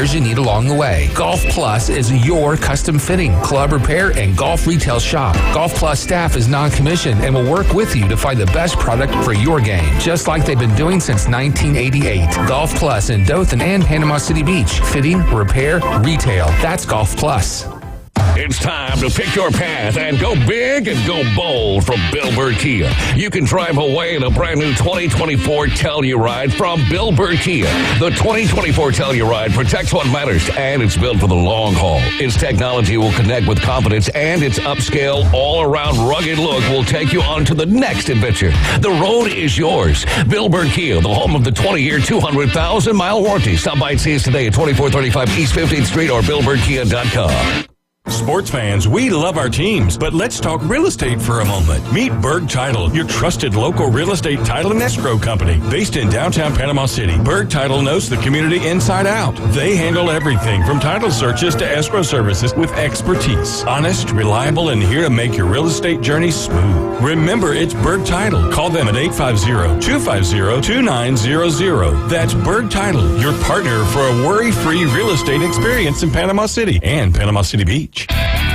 you need along the way. Golf Plus is your custom fitting, club repair, and golf retail shop. Golf Plus staff is non-commissioned and will work with you to find the best product for your game, just like they've been doing since 1988. Golf Plus in Dothan and Panama City Beach. Fitting, repair, retail. That's Golf Plus. It's time to pick your path and go big and go bold from Bill Burr Kia. You can drive away in a brand new 2024 Telluride from Bill Burr Kia. The 2024 Telluride protects what matters, and it's built for the long haul. Its technology will connect with confidence, and its upscale, all-around rugged look will take you on to the next adventure. The road is yours. Bill Burr Kia, the home of the 20-year, 200,000-mile warranty. Stop by and see us today at 2435 East 15th Street or BillBurrKia.com. Sports fans, we love our teams, but let's talk real estate for a moment. Meet Berg Title, your trusted local real estate title and escrow company. Based in downtown Panama City, Berg Title knows the community inside out. They handle everything from title searches to escrow services with expertise. Honest, reliable, and here to make your real estate journey smooth. Remember, it's Berg Title. Call them at 850-250-2900. That's Berg Title, your partner for a worry-free real estate experience in Panama City and Panama City Beach.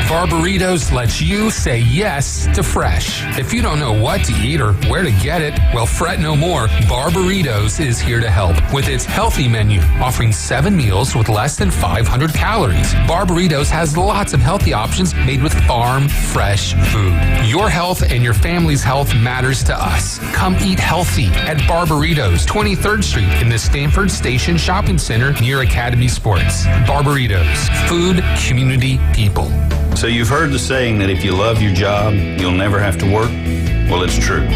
Barbaritos lets you say yes to fresh. If you don't know what to eat or where to get it, well, fret no more. Barbaritos is here to help with its healthy menu, offering 7 meals with less than 500 calories. Barbaritos has lots of healthy options made with farm-fresh food. Your health and your family's health matters to us. Come eat healthy at Barbaritos, 23rd Street in the Stanford Station Shopping Center near Academy Sports. Barbaritos, food, community, people. So you've heard the saying that if you love your job, you'll never have to work? Well, it's true.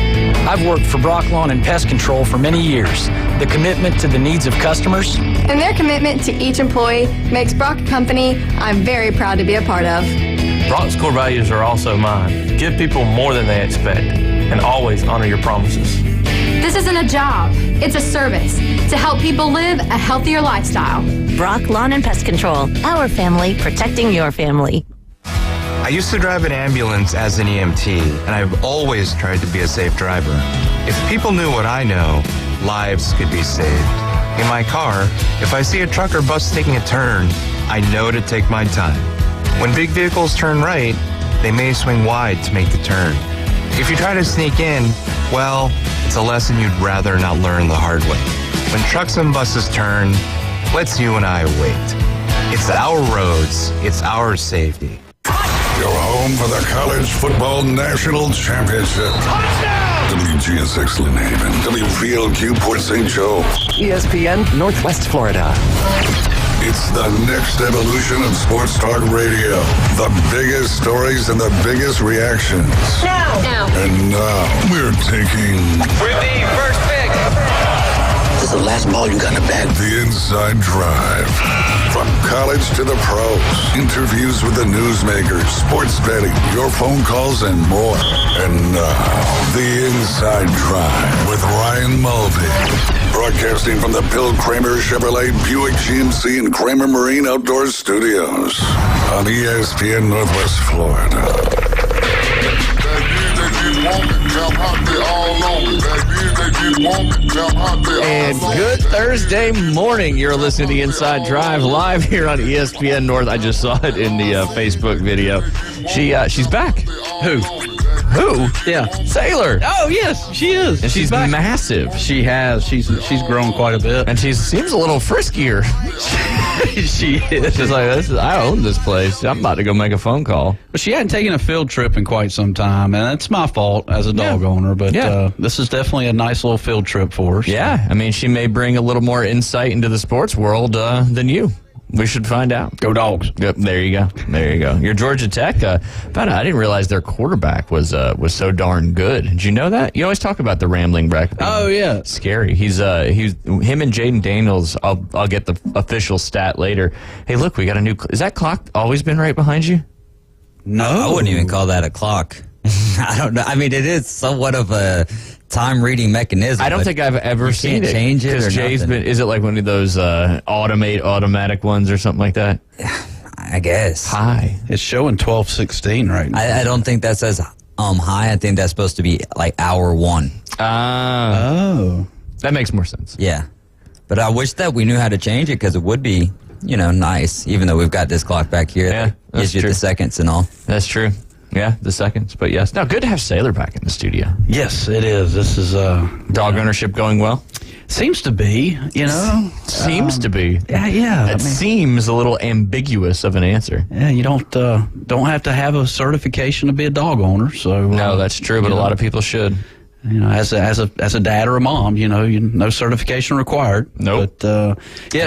I've worked for Brock Lawn and Pest Control for many years. The commitment to the needs of customers and their commitment to each employee makes Brock a company I'm very proud to be a part of. Brock's core values are also mine. Give people more than they expect and always honor your promises. This isn't a job, it's a service to help people live a healthier lifestyle. Brock Lawn and Pest Control, our family protecting your family. I used to drive an ambulance as an EMT, and I've always tried to be a safe driver. If people knew what I know, lives could be saved. In my car, if I see a truck or bus taking a turn, I know to take my time. When big vehicles turn right, they may swing wide to make the turn. If you try to sneak in, well, it's a lesson you'd rather not learn the hard way. When trucks and buses turn, let's you and I wait. It's our roads, it's our safety. Your home for the College Football National Championship. Touchdown! WGSX Lynn Haven, WVLQ Port St. Joe. ESPN Northwest Florida. It's the next evolution of sports talk radio. The biggest stories and the biggest reactions. Now. And now, we're taking... With the first pick. This is the last ball you got in the bag. The Inside Drive. From college to the pros. Interviews with the newsmakers, sports betting, your phone calls, and more. And now, The Inside Drive with Ryan Mulvey. Broadcasting from the Bill Kramer Chevrolet Buick GMC and Kramer Marine Outdoor Studios on ESPN Northwest Florida. And good Thursday morning. You're listening to the Inside Drive live here on ESPN North. I just saw it in the Facebook video. She's back. Who? Yeah. Sailor. Oh, yes, she is. And she's back. massive. She has. She's grown quite a bit. And she seems a little friskier. She is. She's like, I own this place. I'm about to go make a phone call. But she hadn't taken a field trip in quite some time, and that's my fault as a dog owner. But this is definitely a nice little field trip for her. So. Yeah, I mean, she may bring a little more insight into the sports world than you. We should find out. Go Dogs. Yep, there you go. There you go. Your Georgia Tech, I didn't realize their quarterback was so darn good. Did you know that? You always talk about the rambling back. Oh, yeah. Scary. He's him and Jaden Daniels, I'll get the official stat later. Hey, look, we got a new, is that clock always been right behind you? No. I wouldn't even call that a clock. I don't know. I mean, it is somewhat of a time reading mechanism. I don't think I've ever seen it. Change it or Jay's been, is it like one of those automatic ones or something like that? I guess. High. It's showing 12:16 right now. I don't think that says high. I think that's supposed to be like hour 1. Oh. That makes more sense. Yeah. But I wish that we knew how to change it because it would be nice. Even though we've got this clock back here, that gives you the seconds and all. That's true. Yeah, the seconds. But yes. Now, good to have Sailor back in the studio. Yes, it is. This is dog ownership going well. Seems to be, Seems to be. Yeah. That seems a little ambiguous of an answer. Yeah, you don't have to have a certification to be a dog owner. So no, that's true, but a lot of people should. As a dad or a mom, no certification required. Nope. But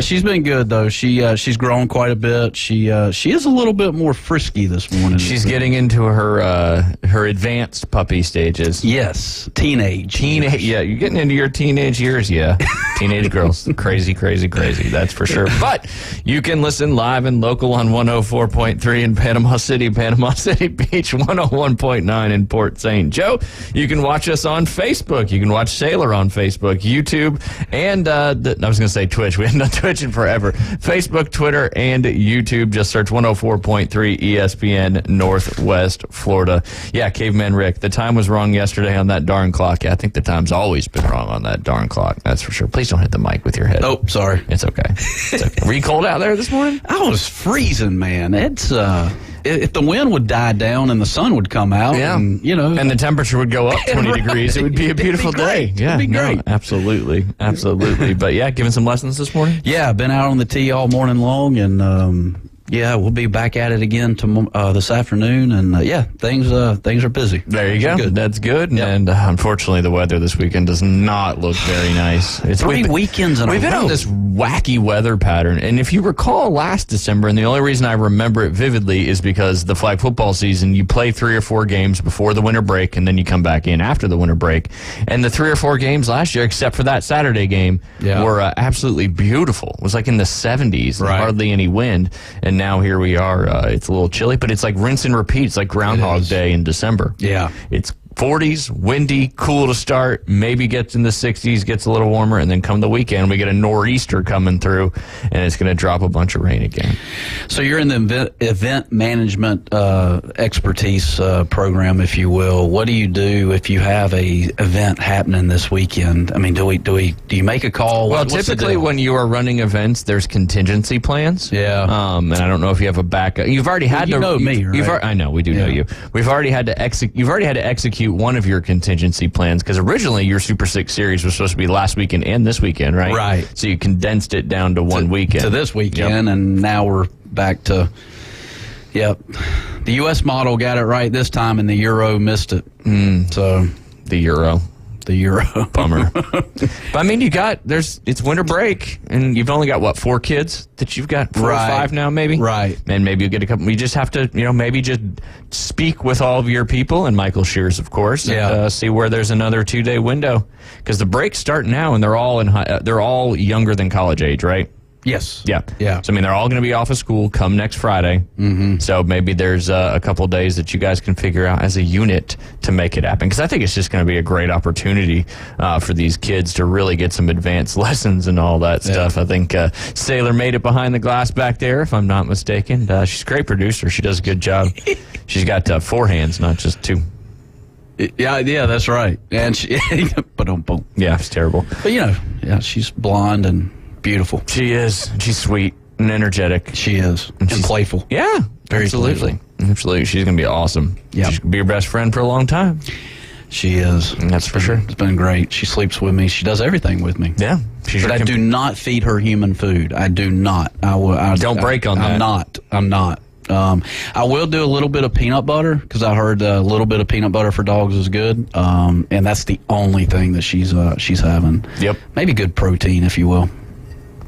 she's been good though. She's grown quite a bit. She is a little bit more frisky this morning. She's getting into her advanced puppy stages. Yes, teenage. Yeah, you're getting into your teenage years. Yeah, teenage girls, crazy. That's for sure. But you can listen live and local on 104.3 in Panama City Beach, 101.9 in Port St. Joe. You can watch us on Facebook. You can watch Sailor on Facebook, YouTube, and I was going to say Twitch. We haven't done Twitch in forever. Facebook, Twitter, and YouTube. Just search 104.3 ESPN Northwest Florida. Yeah, Caveman Rick, the time was wrong yesterday on that darn clock. Yeah, I think the time's always been wrong on that darn clock. That's for sure. Please don't hit the mic with your head. Oh, sorry. It's okay. It's okay. Were you cold out there this morning? I was freezing, man. It's if the wind would die down and the sun would come out, and the temperature would go up 20 degrees, it would be a beautiful day. Yeah, it'd be great. No, absolutely. But yeah, giving some lessons this morning. Yeah, I've been out on the tee all morning long, and we'll be back at it again this afternoon, and things are busy. There you go. Good. That's good. Yep. And unfortunately, the weather this weekend does not look very nice. It's 3 weekends in a row. We've been on this wacky weather pattern, and if you recall last December, and the only reason I remember it vividly is because the flag football season, you play 3 or 4 games before the winter break, and then you come back in after the winter break. And the 3 or 4 games last year, except for that Saturday game, were absolutely beautiful. It was like in the 70s, hardly any wind, and now here we are. It's a little chilly, but it's like rinse and repeat. It's like Groundhog Day in December. Yeah. It's 40s, windy, cool to start, maybe gets in the 60s, gets a little warmer, and then come the weekend, we get a nor'easter coming through, and it's going to drop a bunch of rain again. So you're in the event management expertise program, if you will. What do you do if you have a event happening this weekend? I mean, do you make a call? Well, typically when you are running events, there's contingency plans. Yeah. And I don't know if you have a backup. You've already had to. You know me, right? I know we do know you. We've already had to You've already had to execute one of your contingency plans, because originally your Super 6 series was supposed to be last weekend and this weekend, right? Right. So you condensed it down to one weekend. To this weekend, and now we're back to, the U.S. model got it right this time, and the Euro missed it. So the Euro. Bummer. But I mean, it's winter break, and you've only got 4 kids that you've got 4 or 5 now, maybe? Right. And maybe you'll get a couple. We just have to, maybe just speak with all of your people, and Michael Shears, of course, and see where there's another 2-day window, because the breaks start now, and they're all younger than college age, right? Yes. Yeah. Yeah. So, I mean, they're all going to be off of school come next Friday. Mm-hmm. So maybe there's a couple days that you guys can figure out as a unit to make it happen. Because I think it's just going to be a great opportunity for these kids to really get some advanced lessons and all that stuff. I think Sailor made it behind the glass back there, if I'm not mistaken. She's a great producer. She does a good job. She's got 4 hands, not just 2. Yeah, that's right. And she, yeah, it's terrible. But she's blonde and beautiful. She is. She's sweet and energetic. She is. And playful. Yeah. Very absolutely. Playful. Absolutely. She's going to be awesome. Yeah. She's going to be your best friend for a long time. She is. That's for sure. It's been great. She sleeps with me. She does everything with me. Yeah. But I do not feed her human food. I do not. Don't break on that. I'm not. I will do a little bit of peanut butter, because I heard a little bit of peanut butter for dogs is good. And that's the only thing that she's having. Yep. Maybe good protein, if you will.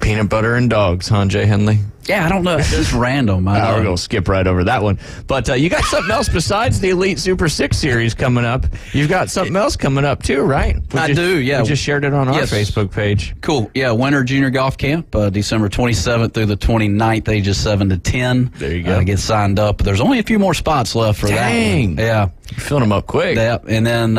Peanut butter and dogs, huh, Jay Henley? Yeah, I don't know. It's just random. We're going to skip right over that one. But you got something else besides the Elite Super 6 series coming up. You've got something else coming up too, right? I do, yeah. We just shared it on our Facebook page. Cool. Yeah, Winter Junior Golf Camp, December 27th through the 29th, ages 7 to 10. There you go. Get signed up. There's only a few more spots left for that. Dang. Yeah. You're filling them up quick. Yeah. And then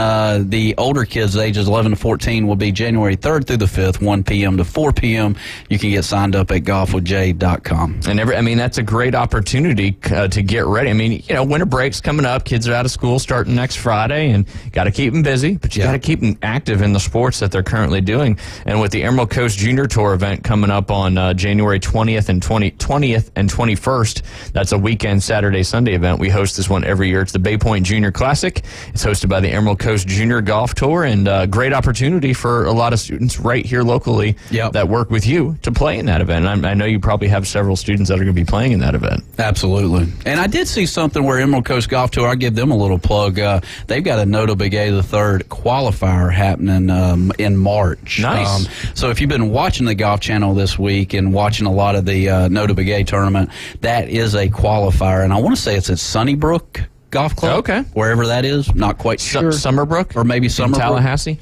the older kids, ages 11 to 14, will be January 3rd through the 5th, 1 p.m. to 4 p.m. You can get signed up at golfwithjay.com. And that's a great opportunity to get ready. I mean, winter break's coming up. Kids are out of school starting next Friday, and got to keep them busy, but you got to keep them active in the sports that they're currently doing. And with the Emerald Coast Junior Tour event coming up on January 20th and 20th 20th and 21st. That's a weekend Saturday, Sunday event. We host this one every year. It's the Bay Point Junior Classic. It's hosted by the Emerald Coast Junior Golf Tour, and a great opportunity for a lot of students right here locally that work with you to play in that event. And I know you probably have several students that are going to be playing in that event. Absolutely. And I did see something where Emerald Coast Golf Tour, I'll give them a little plug. They've got a Notah Begay III qualifier happening in March. Nice. So if you've been watching the Golf Channel this week and watching a lot of the Notah Begay tournament, that is a qualifier. And I want to say it's at Sunnybrook Golf Club. Okay. Wherever that is. Not quite sure. Summerbrook? Or maybe Summerbrook. In Tallahassee?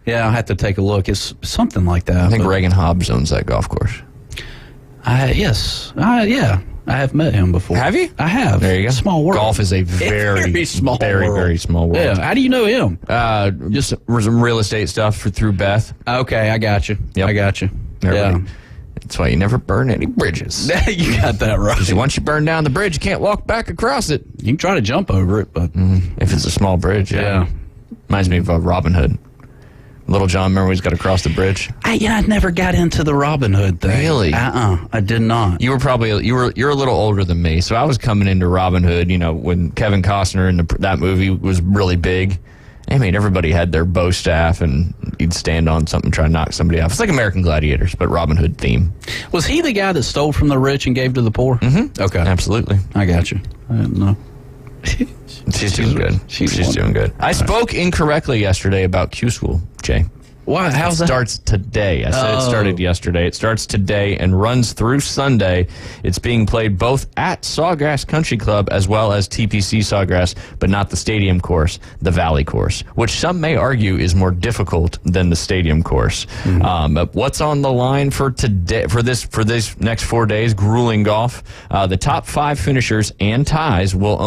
Yeah, I'll have to take a look. It's something like that. I think Reagan Hobbs owns that golf course. Yes. Yeah. I have met him before. Have you? I have. There you go. Small world. Golf is a very small very, world. very small world. Yeah. How do you know him? Just some real estate stuff through Beth. Okay, I got you. Yep. I got you. Everybody. Yeah. That's why you never burn any bridges. You got that right. Because once you burn down the bridge, you can't walk back across it. You can try to jump over it, but... If it's a small bridge, yeah. Reminds me of Robin Hood. Little John, remember he's got to cross the bridge? I never got into the Robin Hood thing. Really? I did not. You were probably you're a little older than me, so I was coming into Robin Hood. You know, when Kevin Costner in that movie was really big. I mean, everybody had their bow staff, and you'd stand on something, try to knock somebody off. It's like American Gladiators, but Robin Hood theme. Was he the guy that stole from the rich and gave to the poor? Mm-hmm. Okay, absolutely. I got you. I didn't know. She's doing good. She's doing good. I spoke incorrectly yesterday about Q School, Jay. Why? How's that? It starts today. I said it started yesterday. It starts today and runs through Sunday. It's being played both at Sawgrass Country Club as well as TPC Sawgrass, but not the stadium course, the Valley course, which some may argue is more difficult than the stadium course. But what's on the line for today? For this next 4 days, grueling golf. The top 5 finishers and ties will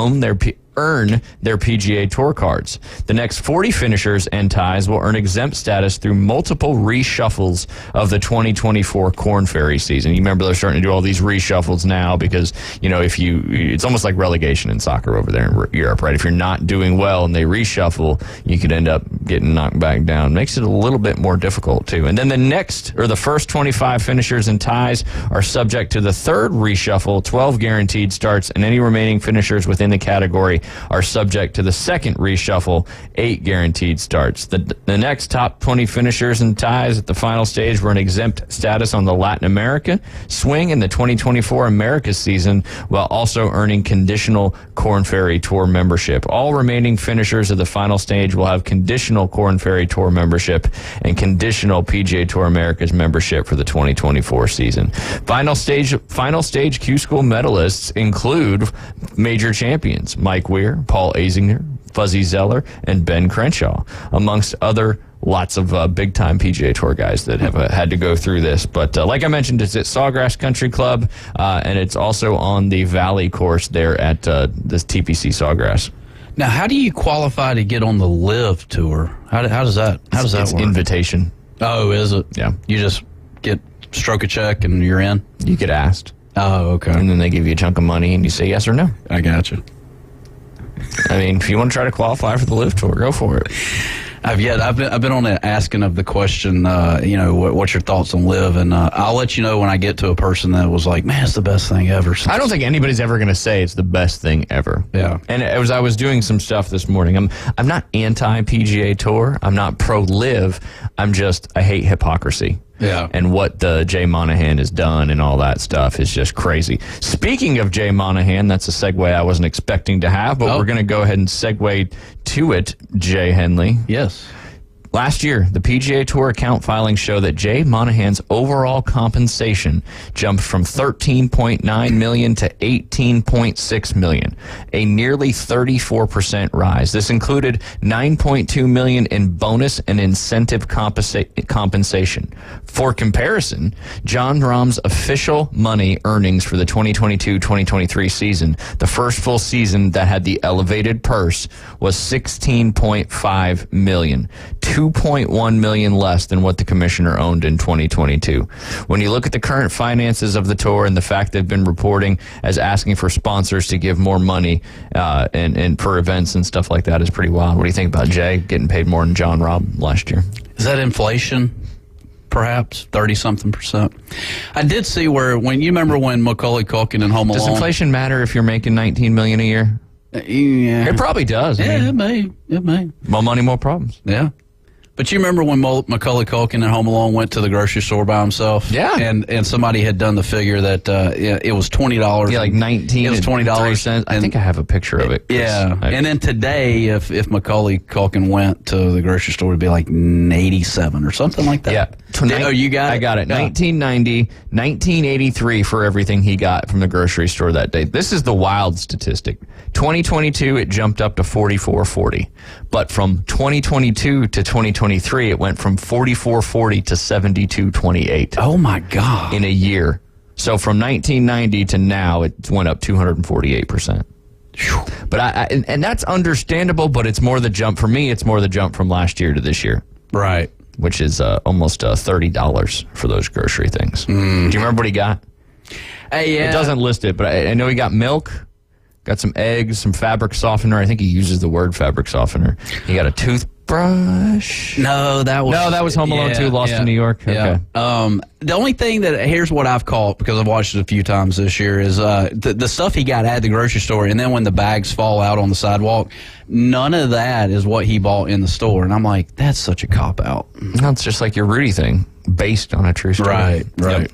earn their PGA Tour cards. The next 40 finishers and ties will earn exempt status through multiple reshuffles of the 2024 Korn Ferry season. You remember they're starting to do all these reshuffles now because, you know, it's almost like relegation in soccer over there in Europe, right? If you're not doing well and they reshuffle, you could end up getting knocked back down. Makes it a little bit more difficult too. And then the first 25 finishers and ties are subject to the third reshuffle, 12 guaranteed starts, and any remaining finishers within the category are subject to the second reshuffle, 8 guaranteed starts. The next top 20 finishers and ties at the final stage were an exempt status on the Latin America swing in the 2024 Americas season, while also earning conditional Korn Ferry Tour membership. All remaining finishers of the final stage will have conditional Korn Ferry Tour membership and conditional PGA Tour Americas membership for the 2024 season. Final stage Q School medalists include major champions Mike Weir, Paul Azinger, Fuzzy Zeller, and Ben Crenshaw, amongst other lots of big-time PGA Tour guys that have had to go through this. But like I mentioned, it's at Sawgrass Country Club, and it's also on the Valley course there at this TPC Sawgrass. Now, how do you qualify to get on the Live Tour? How does that work? It's invitation. Oh, is it? Yeah. You just stroke a check and you're in? You get asked. Oh, okay. And then they give you a chunk of money and you say yes or no. I got you. I mean, if you want to try to qualify for the Live Tour, go for it. I've been on the asking of the question, what's your thoughts on Live, and I'll let you know when I get to a person that was like, man, it's the best thing ever. I don't think anybody's ever going to say it's the best thing ever. Yeah. And as I was doing some stuff this morning, I'm not anti-PGA Tour. I'm not pro-Live. I hate hypocrisy. Yeah. And what the Jay Monahan has done and all that stuff is just crazy. Speaking of Jay Monahan, that's a segue I wasn't expecting to have, but we're going to go ahead and segue to it, Jay Henley. Yes. Last year, the PGA Tour account filings show that Jay Monahan's overall compensation jumped from $13.9 million to $18.6 million, a nearly 34% rise. This included $9.2 million in bonus and incentive compensation. For comparison, Jon Rahm's official money earnings for the 2022-2023 season, the first full season that had the elevated purse, was $16.5 million. $2.1 million less than what the commissioner owned in 2022. When you look at the current finances of the tour and the fact they've been reporting as asking for sponsors to give more money and for events and stuff like that is pretty wild. What do you think about Jay getting paid more than Jon Rahm last year? Is that inflation? perhaps 30-something%. I did see when you remember when Macaulay Culkin in Home Alone. Does inflation matter if you're making $19 million a year? Yeah, it probably does. Yeah, it may. More money, more problems. Yeah. But you remember when Macaulay Culkin in Home Alone went to the grocery store by himself? Yeah. And somebody had done the figure that it was $20. Yeah, like 19. It was $20. I think I have a picture of it. Yeah. And then today, if Macaulay Culkin went to the grocery store, it'd be like 87 or something like that. Yeah. You got it? I got it. Yeah. 1990, 1983 for everything he got from the grocery store that day. This is the wild statistic. 2022, it jumped up to 44.40. But from 2022 to 2023, it went from 44.40 to 72.28. Oh, my God. In a year. So from 1990 to now, it went up 248%. But and that's understandable, but it's more the jump for me. It's more the jump from last year to this year. Right. Which is almost $30 for those grocery things. Do you remember what he got? It doesn't list it, but I know he got milk, got some eggs, some fabric softener. I think he uses the word fabric softener. He got a toothbrush. No, that was Home Alone 2, Lost in New York. Yeah. Okay. The only thing here's what I've caught, because I've watched it a few times this year, is the stuff he got at the grocery store, and then when the bags fall out on the sidewalk, none of that is what he bought in the store. And I'm like, that's such a cop-out. No, it's just like your Rudy thing, based on a true story. Right. Yep.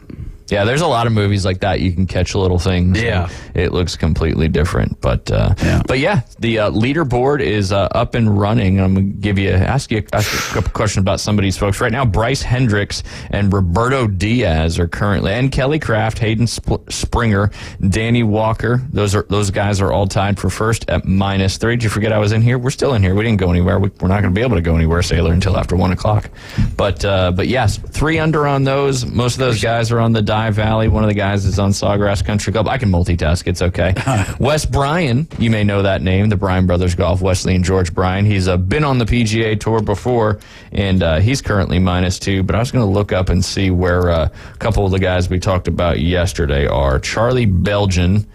Yeah, there's a lot of movies like that. You can catch little things. Yeah. It looks completely different. But the leaderboard is up and running. I'm going to ask you a couple questions about some of these folks. Right now, Bryce Hendricks and Roberto Diaz are currently, and Kelly Craft, Hayden Springer, Danny Walker. Those guys are all tied for first at -3. Did you forget I was in here? We're still in here. We didn't go anywhere. We're not going to be able to go anywhere, Sailor, until after 1 o'clock. But yes, 3 under on those. Most of those guys are on the Valley. One of the guys is on Sawgrass Country Club. I can multitask. It's okay. Wes Bryan, you may know that name, the Bryan Brothers Golf, Wesley and George Bryan. He's been on the PGA Tour before, and he's currently -2. But I was going to look up and see where a couple of the guys we talked about yesterday are. Charlie Belgian.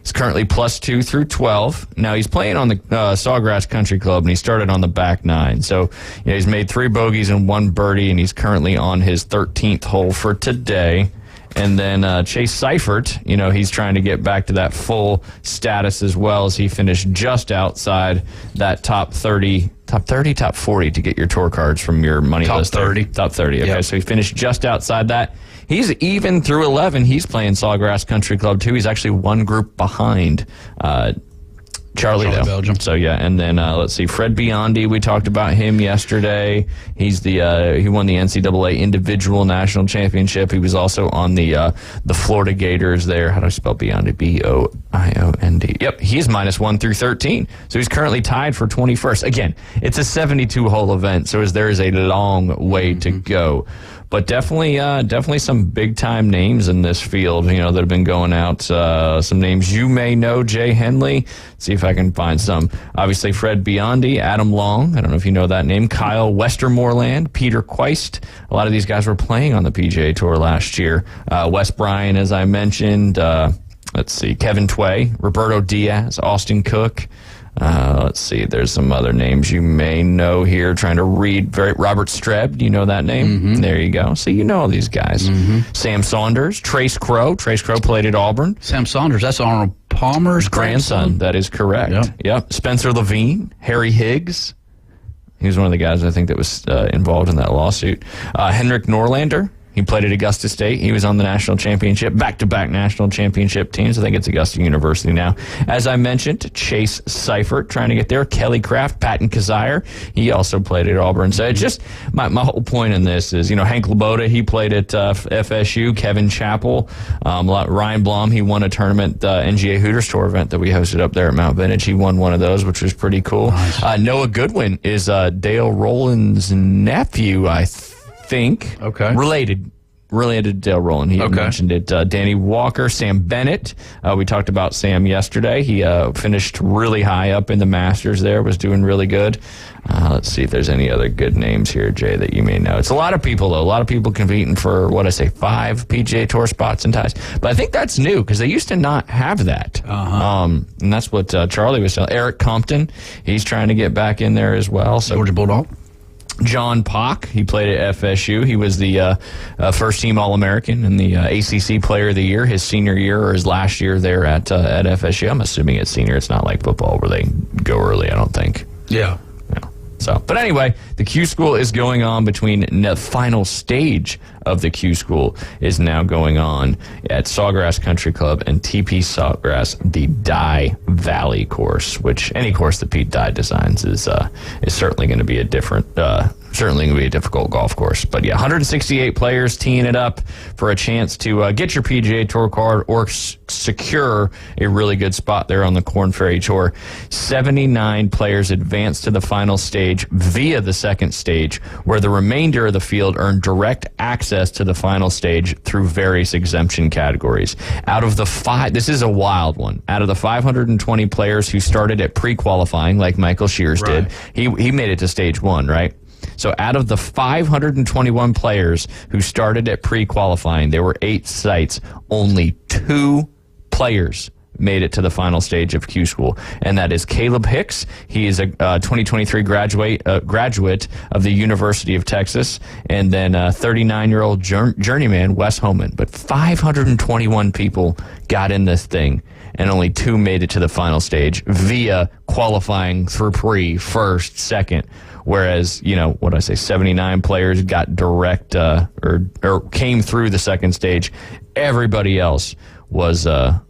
He's currently +2 through 12. Now, he's playing on the Sawgrass Country Club, and he started on the back 9. So, he's made 3 bogeys and 1 birdie, and he's currently on his 13th hole for today. And then Chase Seifert, he's trying to get back to that full status as well, as he finished just outside that top 40 to get your tour cards from your money list. Top 30. Top 30, okay. Yep. So he finished just outside that. He's even through 11. He's playing Sawgrass Country Club, too. He's actually one group behind Charlie Belgium. So yeah, and then let's see, Fred Biondi. We talked about him yesterday. He's he won the NCAA individual national championship. He was also on the Florida Gators there. How do I spell Biondi? B-O-I-O-N-D. Yep, he's -1 through 13. So he's currently tied for 21st. Again, it's a 72-hole event, so there is a long way to go. But definitely some big-time names in this field, that have been going out. Some names you may know, Jay Henley. Let's see if I can find some. Obviously, Fred Biondi, Adam Long. I don't know if you know that name. Kyle Westermoreland, Peter Quist. A lot of these guys were playing on the PGA Tour last year. Wes Bryan, as I mentioned. Let's see, Kevin Tway, Roberto Diaz, Austin Cook. Let's see, there's some other names you may know here. Trying to read. Robert Streb, do you know that name? Mm-hmm. There you go. So you know all these guys. Mm-hmm. Sam Saunders, Trace Crow. Trace Crow played at Auburn. Sam Saunders, that's Arnold Palmer's grandson. That is correct. Yep. Spencer Levine, Harry Higgs. He was one of the guys I think that was involved in that lawsuit. Henrik Norlander. He played at Augusta State. He was on the national championship, back-to-back national championship teams. I think it's Augusta University now. As I mentioned, Chase Seifert trying to get there. Kelly Craft, Patton Kazire. He also played at Auburn. So it's just my whole point in this is, Hank Laboda, he played at FSU. Kevin Chappell, Ryan Blum, he won a tournament, NGA Hooters Tour event that we hosted up there at Mount Vintage. He won one of those, which was pretty cool. Nice. Noah Goodwin is Dale Rowland's nephew, I think. Okay. Related to Dale Rowland. He mentioned it. Danny Walker, Sam Bennett. We talked about Sam yesterday. He finished really high up in the Masters there, was doing really good. Let's see if there's any other good names here, Jay, that you may know. It's a lot of people, though. A lot of people competing for, 5 PGA Tour spots and ties. But I think that's new because they used to not have that. And that's what Charlie was telling. Eric Compton, he's trying to get back in there as well. So Georgia Bulldog. John Pock, he played at FSU. He was the first-team All-American and the ACC Player of the Year his senior year or his last year there at FSU. I'm assuming it's senior. It's not like football where they go early, I don't think. Yeah. So, but anyway, the Q School is going on between the final stage of the Q School is now going on at Sawgrass Country Club and TP Sawgrass, the Dye Valley course, which any course that Pete Dye designs is certainly going to be a different, certainly going to be a difficult golf course. But yeah, 168 players teeing it up for a chance to get your PGA Tour card or secure a really good spot there on the Korn Ferry Tour. 79 players advance to the final stage via the second stage, where the remainder of the field earn direct access to the final stage through various exemption categories. Out of the this is a wild one. Out of the 520 players who started at pre-qualifying, like Michael Shears did, he made it to stage 1, right? So out of the 521 players who started at pre-qualifying, there were 8 sites. Only 2 players made it to the final stage of Q School, and that is Caleb Hicks. He is a 2023 graduate of the University of Texas, and then 39-year-old journeyman Wes Homan. But 521 people got in this thing, and only 2 made it to the final stage via qualifying through first, second. Whereas, 79 players got direct or came through the second stage. Everybody else was an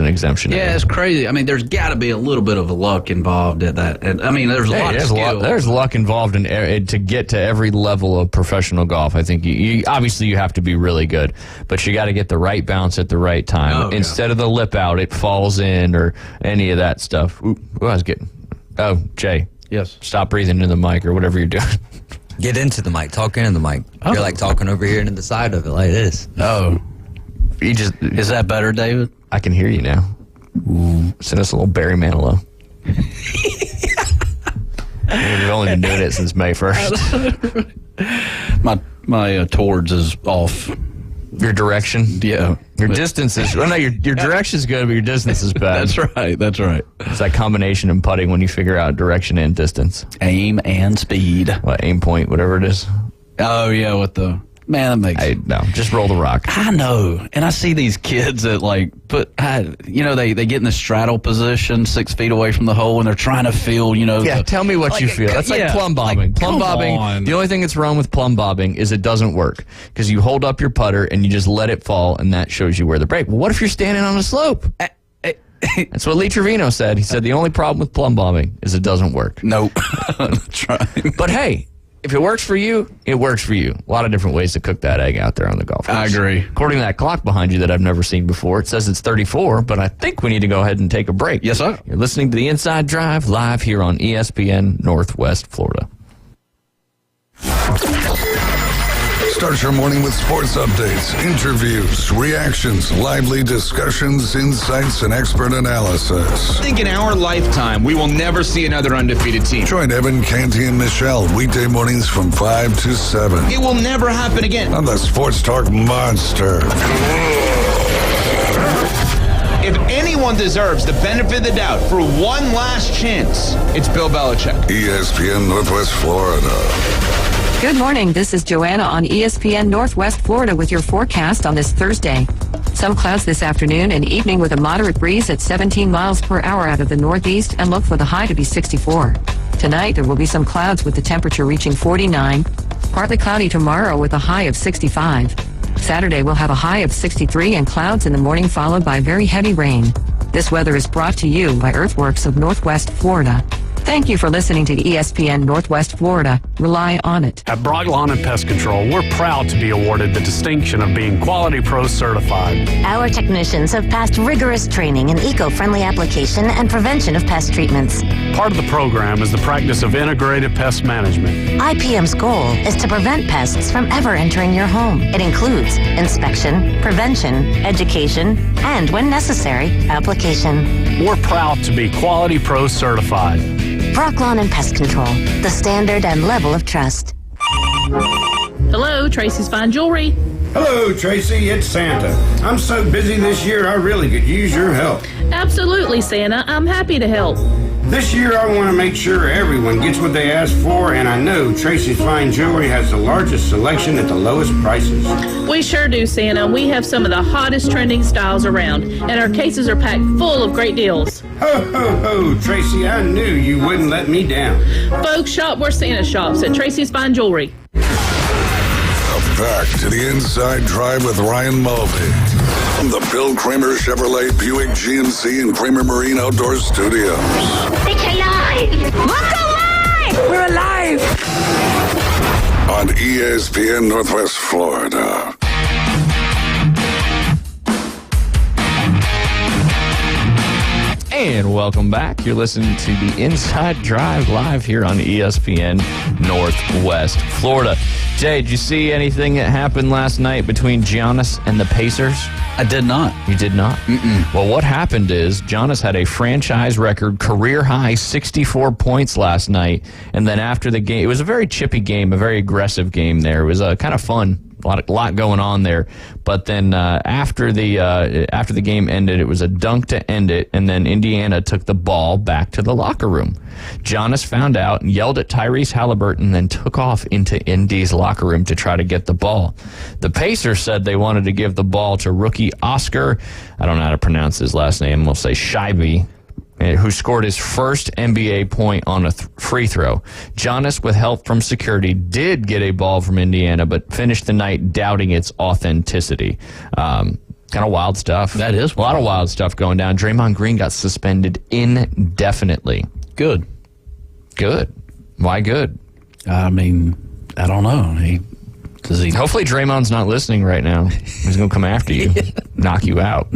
exemption. Yeah, it's crazy. I mean, there's got to be a little bit of luck involved at that. And I mean, there's a lot of skill. There's luck involved in to get to every level of professional golf. I think you obviously you have to be really good, but you got to get the right bounce at the right time. Instead of the lip out, it falls in or any of that stuff. Jay. Yes. Stop breathing into the mic or whatever you're doing. Get into the mic. Talk into the mic. You're like talking over here into the side of it like this. Oh. Is that better, David? I can hear you now. Ooh. Send us a little Barry Manilow. We've only been doing it since May 1st. My towards is off. Your direction? Yeah. Your distance is... Well, no, your direction's good, but your distance is bad. That's right. It's that combination in putting when you figure out direction and distance. Aim and speed. Aim point, whatever it is. Oh, yeah, with the... Man, that makes... No, just roll the rock. I know. And I see these kids that, they get in the straddle position 6 feet away from the hole, and they're trying to feel, Yeah, tell me what you feel. That's like plumb bobbing. Plumb bobbing, the only thing that's wrong with plumb bobbing is it doesn't work. Because you hold up your putter, and you just let it fall, and that shows you where the break. Well, what if you're standing on a slope? That's what Lee Trevino said. He said the only problem with plumb bobbing is it doesn't work. Nope. That's right. But hey... If it works for you, it works for you. A lot of different ways to cook that egg out there on the golf course. I agree. According to that clock behind you that I've never seen before, it says it's 34, but I think we need to go ahead and take a break. Yes, sir. You're listening to The Inside Drive live here on ESPN Northwest Florida. Start your morning with sports updates, interviews, reactions, lively discussions, insights, and expert analysis. I think in our lifetime, we will never see another undefeated team. Join Evan, Canty, and Michelle weekday mornings from 5 to 7. It will never happen again. On the Sports Talk Monster. If anyone deserves the benefit of the doubt for one last chance, it's Bill Belichick. ESPN Northwest Florida. Good morning. This is Joanna on ESPN Northwest Florida with your forecast on this Thursday. Some clouds this afternoon and evening with a moderate breeze at 17 miles per hour out of the northeast, and look for the high to be 64. Tonight, there will be some clouds with the temperature reaching 49. Partly cloudy tomorrow with a high of 65. Saturday, we'll have a high of 63 and clouds in the morning followed by very heavy rain. This weather is brought to you by Earthworks of Northwest Florida. Thank you for listening to ESPN Northwest Florida. Rely on it. At Brock Lawn and Pest Control, we're proud to be awarded the distinction of being Quality Pro certified. Our technicians have passed rigorous training in eco-friendly application and prevention of pest treatments. Part of the program is the practice of integrated pest management. IPM's goal is to prevent pests from ever entering your home. It includes inspection, prevention, education, and, when necessary, application. We're proud to be Quality Pro certified. Brock Lawn and Pest Control, the standard and level of trust. Hello, Tracy's Fine Jewelry. Hello, Tracy. It's Santa. I'm so busy this year, I really could use your help. Absolutely, Santa. I'm happy to help. This year, I want to make sure everyone gets what they ask for, and I know Tracy's Fine Jewelry has the largest selection at the lowest prices. We sure do, Santa. We have some of the hottest trending styles around, and our cases are packed full of great deals. Ho, ho, ho, Tracy, I knew you wouldn't let me down. Folks, shop where Santa shops at Tracy's Fine Jewelry. Back to the Inside Drive with Ryan Mulvey from the Bill Kramer Chevrolet Buick GMC and Kramer Marine Outdoor Studios. It's alive! Look alive! We're alive! On ESPN Northwest Florida. And welcome back. You're listening to the Inside Drive live here on ESPN Northwest Florida. Jay, did you see anything that happened last night between Giannis and the Pacers? I did not. You did not? Mm-mm. Well, what happened is Giannis had a franchise record, career-high 64 points last night. And then after the game, it was a very chippy game, a very aggressive game there. It was kind of fun. A lot going on there, but then after the game ended, it was a dunk to end it, and then Indiana took the ball back to the locker room. Giannis found out and yelled at Tyrese Halliburton, and then took off into Indy's locker room to try to get the ball. The Pacers said they wanted to give the ball to rookie Oscar, I don't know how to pronounce his last name, we'll say Scheibe, who scored his first NBA point on a free throw. Giannis, with help from security, did get a ball from Indiana, but finished the night doubting its authenticity. Kind of wild stuff. That is a lot of wild stuff going down. Draymond Green got suspended indefinitely. Good. Why good? I mean, I don't know. Hopefully Draymond's not listening right now. He's going to come after you, knock you out.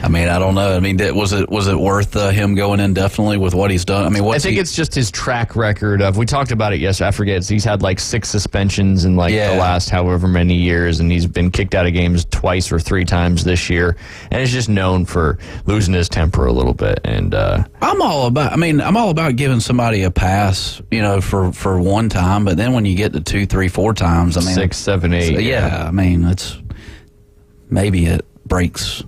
I mean, I don't know. I mean, was it worth him going indefinitely with what he's done? I mean, I think it's just his track record of. We talked about it yesterday. I forget. He's had like 6 suspensions in the last however many years, and he's been kicked out of games twice or 3 times this year, and he's just known for losing his temper a little bit. And I'm all about giving somebody a pass, for one time, but then when you get to 2, 3, 4 times, I mean, 6, 7, 8. Yeah, I mean, maybe it breaks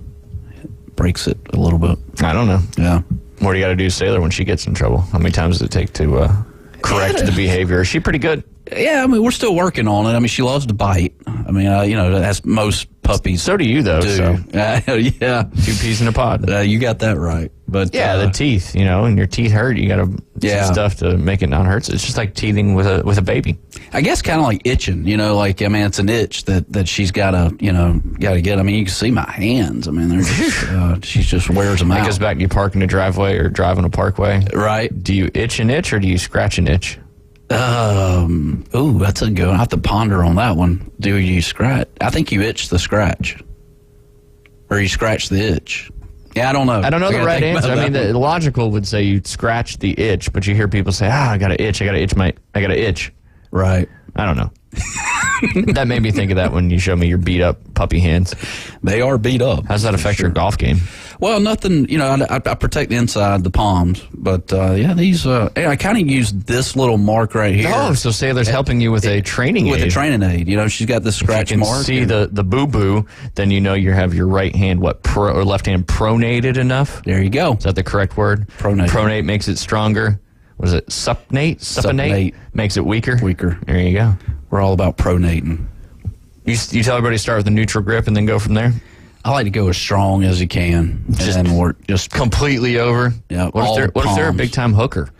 it a little bit. I don't know. Yeah. What do you got to do, Sailor, when she gets in trouble? How many times does it take to correct the behavior? Is she pretty good? Yeah, I mean, we're still working on it. I mean, she loves to bite. I mean, as most puppies. So do you, though. Do. So. Yeah. 2 peas in a pod. You got that right. But the teeth, and your teeth hurt. You got to do stuff to make it not hurt. So it's just like teething with a baby. I guess kind of like itching, it's an itch that she's got to get. I mean, you can see my hands. I mean, they're just, she just wears them out. It goes back to you parking a driveway or driving a parkway. Right. Do you itch an itch or do you scratch an itch? That's a good one. I have to ponder on that one. Do you scratch? I think you itch the scratch. Or you scratch the itch. Yeah, I don't know. I don't know the right answer. I mean, the logical would say you scratch the itch, but you hear people say, I got to itch. I got to itch. Right. I don't know. That made me think of that when you showed me your beat up puppy hands. They are beat up. How does that affect your golf game? Well, nothing, I protect the inside, the palms, but these, I kind of use this little mark right here. Oh, so Sailor's helping you with a training aid. With a training aid. She's got this scratch mark. If you can see the boo-boo, then you have your right hand, or left hand pronated enough? There you go. Is that the correct word? Pronate. Pronate makes it stronger. Was it supinate? Supinate makes it weaker? Weaker. There you go. We're all about pronating. You tell everybody to start with a neutral grip and then go from there? I like to go as strong as you can, and then work just completely over. Yeah. What if they're a big time hooker?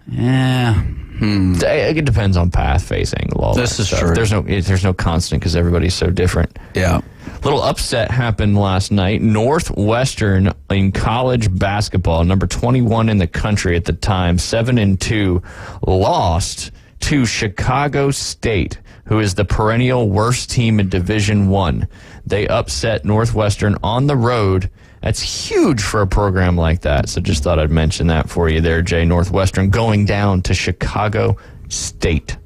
Yeah. It depends on path, face angle, all this that is stuff. true. There's no constant because everybody's so different. Yeah. Little upset happened last night. Northwestern in college basketball, number 21 in the country at the time, 7-2, lost to Chicago State, who is the perennial worst team in Division I. They upset Northwestern on the road. That's huge for a program like that. So just thought I'd mention that for you there, Jay. Northwestern going down to Chicago State,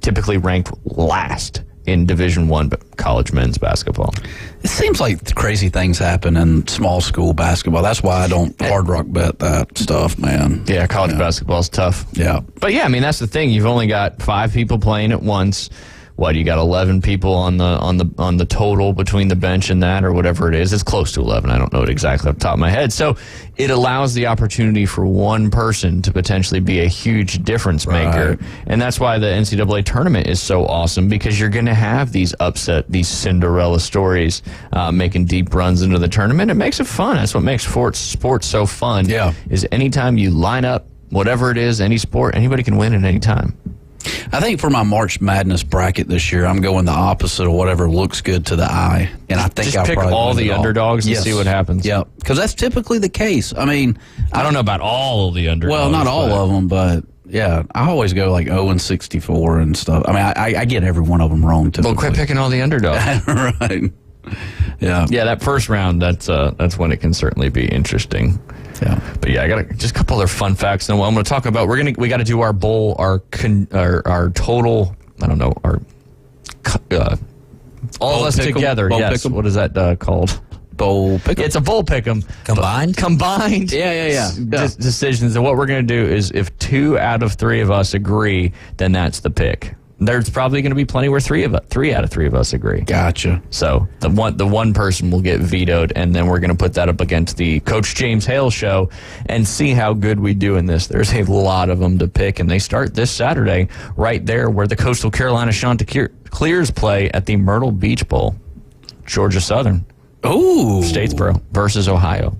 typically ranked last in Division I college men's basketball. It seems like crazy things happen in small school basketball. That's why I don't hard rock bet that stuff, man. Yeah, college basketball is tough. Yeah. But yeah, I mean, that's the thing. You've only got 5 people playing at once. You got 11 people on the total between the bench and that, or whatever it is. It's close to 11. I don't know it exactly off the top of my head. So it allows the opportunity for one person to potentially be a huge difference maker. Right. And that's why the NCAA tournament is so awesome, because you're going to have these these Cinderella stories making deep runs into the tournament. It makes it fun. That's what makes sports so fun. Yeah. Is anytime you line up, whatever it is, any sport, anybody can win at any time. I think for my March Madness bracket this year, I'm going the opposite of whatever looks good to the eye, and I think I'll pick probably all the underdogs and see what happens. Yeah, because that's typically the case. I mean, I don't know about all of the underdogs. Well, not all of them, but yeah, I always go like 0-64 and stuff. I mean, I get every one of them wrong typically. Well, quit picking all the underdogs. Right. Yeah. Yeah, that first round, that's when it can certainly be interesting. Yeah. But yeah, I got just a couple other fun facts. And what I'm going to talk about, we got to do our bowl, our total, I don't know, our all of us together. Yes. What is that called? Bowl pick'em. It's a bowl pick'em. Combined. Yeah. Decisions. And what we're going to do is, if 2 out of 3 of us agree, then that's the pick. There's probably going to be plenty where 3 out of 3 of us agree. Gotcha. So the one person will get vetoed, and then we're going to put that up against the Coach James Hale show and see how good we do in this. There's a lot of them to pick, and they start this Saturday right there where the Coastal Carolina Chanticleers play at the Myrtle Beach Bowl. Georgia Southern. Oh, Statesboro versus Ohio.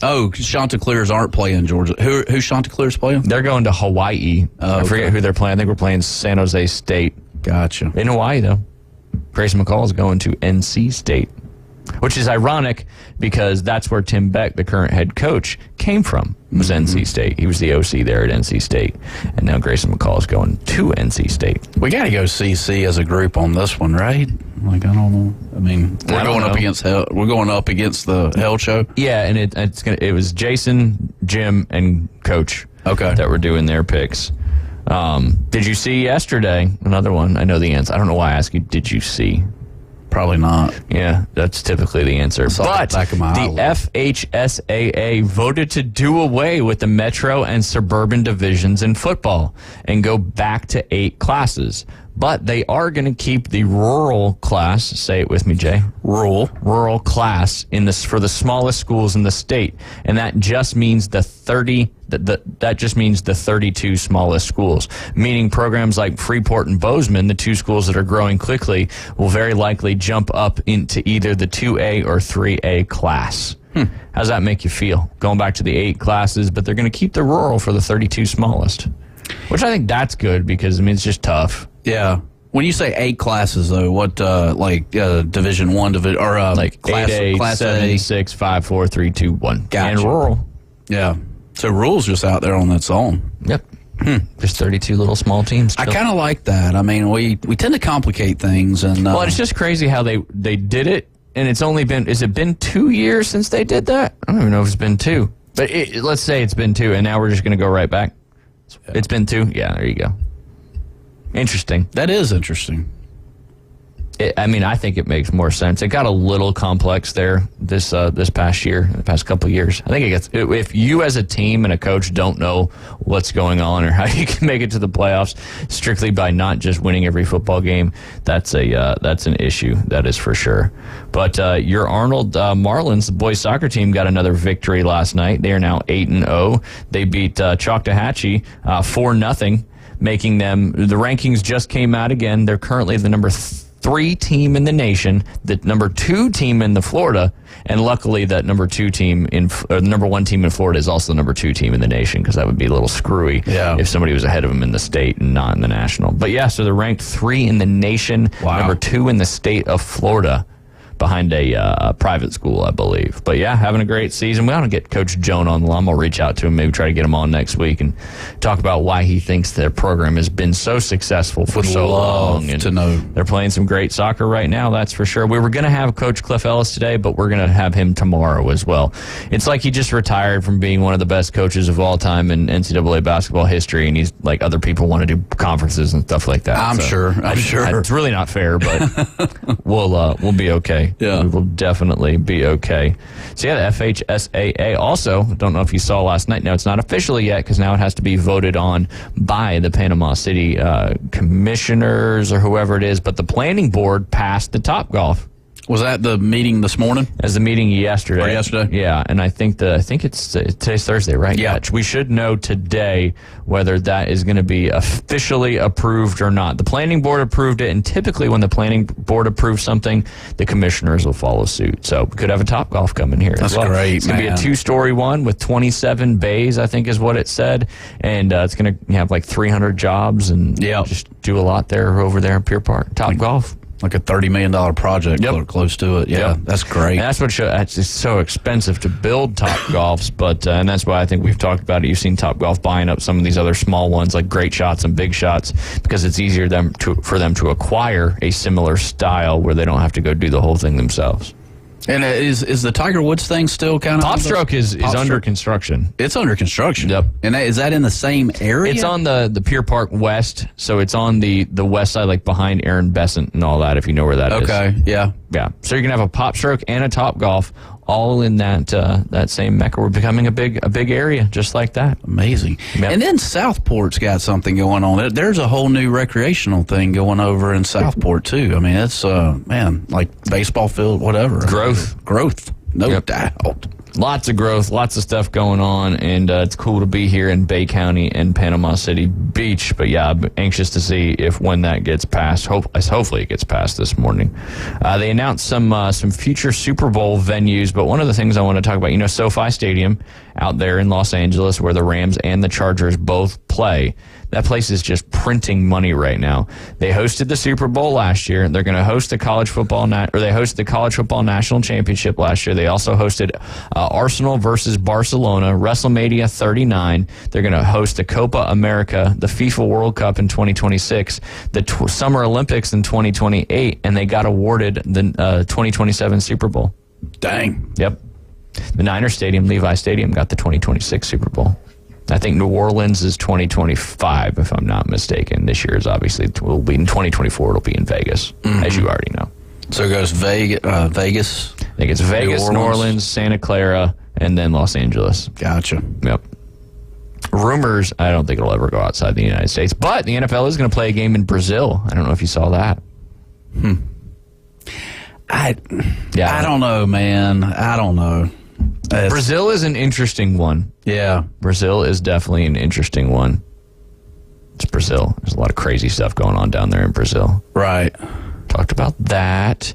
Oh, Chanticleers aren't playing Georgia. Who's Chanticleers playing? They're going to Hawaii. I forget who they're playing. I think we're playing San Jose State. Gotcha. In Hawaii, though. Grayson McCall is going to NC State, which is ironic because that's where Tim Beck, the current head coach, came from, was NC State. He was the OC there at NC State, and now Grayson McCall is going to NC State. We got to go CC as a group on this one, right? Like, I don't know. I mean, we're going up against the Hell show. Yeah, and it was Jason, Jim, and Coach that were doing their picks. Did you see yesterday? Another one. I know the answer. I don't know why I asked you. Did you see? Probably not. Yeah, that's typically the answer. But the FHSAA voted to do away with the metro and suburban divisions in football and go back to 8 classes. But they are going to keep the rural class, say it with me, Jay, rural class for the smallest schools in the state. And that just means the 32 smallest schools, meaning programs like Freeport and Bozeman, the 2 schools that are growing quickly, will very likely jump up into either the 2A or 3A class. How's that make you feel? Going back to the 8 classes, but they're going to keep the rural for the 32 smallest, which I think that's good because, I mean, it's just tough. Yeah. When you say 8 classes, though, what Division 1 or like class 8A, class 7, A, 6, 5, 4, 3, 2, 1, gotcha. And rural. Yeah. So rural's just out there on its own. Yep. Just 32 little small teams. I kind of like that. I mean, we tend to complicate things, and well, it's just crazy how they did it, and it's only been. Has it been 2 years since they did that? I don't even know if it's been 2, but let's say it's been 2, and now we're just going to go right back. It's been 2. Yeah, there you go. Interesting. That is interesting. I think it makes more sense. It got a little complex there this past year, the past couple of years. I think it gets, if you as a team and a coach don't know what's going on or how you can make it to the playoffs strictly by not just winning every football game, that's an issue. That is for sure. But your Arnold Marlins, the boys soccer team, got another victory last night. They are now 8-0. They beat Choctawhatchee 4-0, making them, the rankings just came out again. They're currently the number 3 team in the nation, the number 2 team in the Florida, and luckily that number 1 team in Florida is also the number 2 team in the nation, because that would be a little screwy if somebody was ahead of them in the state and not in the national. But yeah, so they're ranked 3 in the nation, number 2 in the state of Florida, behind a private school, I believe. But yeah, having a great season. We ought to get Coach Joan on the line. I'll reach out to him, maybe try to get him on next week and talk about why he thinks their program has been so successful for so long. And to know. They're playing some great soccer right now, that's for sure. We were going to have Coach Cliff Ellis today, but we're going to have him tomorrow as well. It's like he just retired from being one of the best coaches of all time in NCAA basketball history, and he's like, other people want to do conferences and stuff like that. I'm sure. It's really not fair, but we'll be okay. okay. Yeah. We will definitely be okay. So, yeah, the FHSAA also, don't know if you saw last night. No, it's not officially yet because now it has to be voted on by the Panama City commissioners or whoever it is. But the planning board passed the Topgolf. Was that the meeting this morning? As the meeting yesterday. Or yesterday? Yeah, and I think today's Thursday, right? Yeah. We should know today whether that is going to be officially approved or not. The planning board approved it, and typically when the planning board approves something, the commissioners will follow suit. So we could have a Topgolf coming here. That's as well. great, It's going to be a 2-story one with 27 bays, I think is what it said, and it's going to have like 300 jobs and just do a lot over there in Pier Park. Topgolf. Like a $30 million project close to it. Yeah, that's great. And that's what it's so expensive to build Topgolfs, but and that's why I think we've talked about it. You've seen Topgolf buying up some of these other small ones like Great Shots and Big Shots because it's easier for them to acquire a similar style where they don't have to go do the whole thing themselves. And is the Tiger Woods thing still kind of... PopStroke is under construction. It's under construction? Yep. And is that in the same area? It's on the Pier Park West, so it's on the west side, like behind Aaron Besant and all that, if you know where that is. Okay, yeah. Yeah. So you're going to have a PopStroke and a Topgolf all in that same mecca. We're becoming a big area just like that. Amazing. Yep. And then Southport's got something going on. There's a whole new recreational thing going over in Southport, too. I mean, it's, like baseball field, whatever. Growth. No doubt. Lots of growth, lots of stuff going on, and it's cool to be here in Bay County and Panama City Beach. But yeah, I'm anxious to see when that gets passed. Hopefully it gets passed this morning. They announced some future Super Bowl venues, but one of the things I want to talk about, SoFi Stadium out there in Los Angeles where the Rams and the Chargers both play. That place is just printing money right now. They hosted the Super Bowl last year. They're going to host the they hosted the College Football National Championship last year. They also hosted Arsenal versus Barcelona, WrestleMania 39. They're going to host the Copa America, the FIFA World Cup in 2026, the Summer Olympics in 2028, and they got awarded the 2027 Super Bowl. Dang. Yep. The Niner Stadium, Levi Stadium, got the 2026 Super Bowl. I think New Orleans is 2025, if I'm not mistaken. This year is obviously will be in 2024. It'll be in Vegas, as you already know. So it goes Vegas. I think it's Vegas, New Orleans, Santa Clara, and then Los Angeles. Gotcha. Yep. Rumors, I don't think it'll ever go outside the United States, but the NFL is going to play a game in Brazil. I don't know if you saw that. I don't know, man. I don't know. Brazil is an interesting one. Yeah. Brazil is definitely an interesting one. It's Brazil. There's a lot of crazy stuff going on down there in Brazil. Right. Talked about that.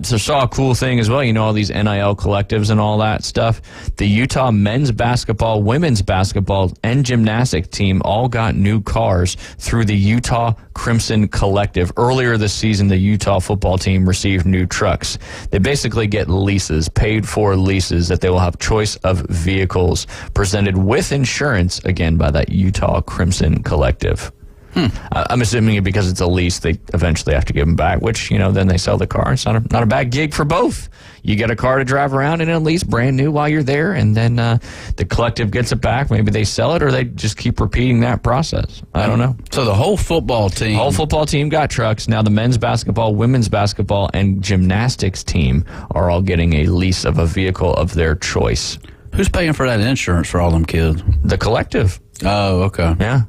So saw a cool thing as well. All these NIL collectives and all that stuff. The Utah men's basketball, women's basketball, and gymnastics team all got new cars through the Utah Crimson Collective. Earlier this season, the Utah football team received new trucks. They basically get leases, paid for leases, that they will have choice of vehicles presented with insurance, again, by that Utah Crimson Collective. I'm assuming because it's a lease, they eventually have to give them back, which, then they sell the car. It's not a bad gig for both. You get a car to drive around in a lease, brand new while you're there, and then the collective gets it back. Maybe they sell it or they just keep repeating that process. I don't know. So the whole football team got trucks. Now the men's basketball, women's basketball, and gymnastics team are all getting a lease of a vehicle of their choice. Who's paying for that insurance for all them kids? The collective. Oh, okay. Yeah.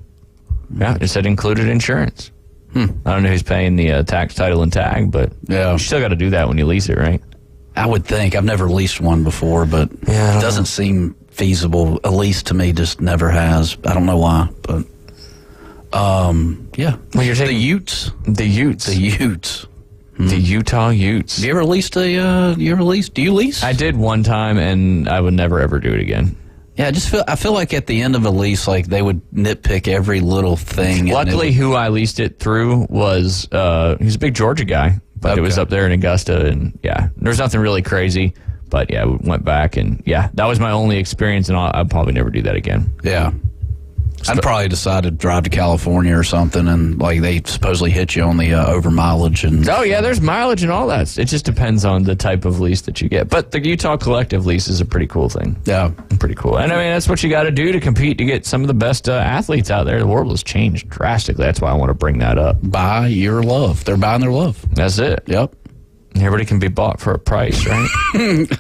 Yeah, it said included insurance. I don't know who's paying the tax, title, and tag, but you still got to do that when you lease it, right? I would think. I've never leased one before, but it doesn't seem feasible. A lease to me just never has. I don't know why, but yeah. Well, you're taking the Utes. The Utah Utes. Do you ever lease Do you lease? I did one time, and I would never ever do it again. Yeah, I feel like at the end of a lease, like they would nitpick every little thing. Luckily, who I leased it through was he's a big Georgia guy, but it was up there in Augusta, and there's nothing really crazy. But we went back, and that was my only experience, and I'd probably never do that again. Yeah. I'd probably decide to drive to California or something, and like they supposedly hit you on the over mileage and. Oh yeah, there's mileage and all that. It just depends on the type of lease that you get. But the Utah Collective lease is a pretty cool thing. Yeah, pretty cool. And I mean, that's what you got to do to compete to get some of the best athletes out there. The world has changed drastically. That's why I want to bring that up. Buy your love. They're buying their love. That's it. Yep. Everybody can be bought for a price, right?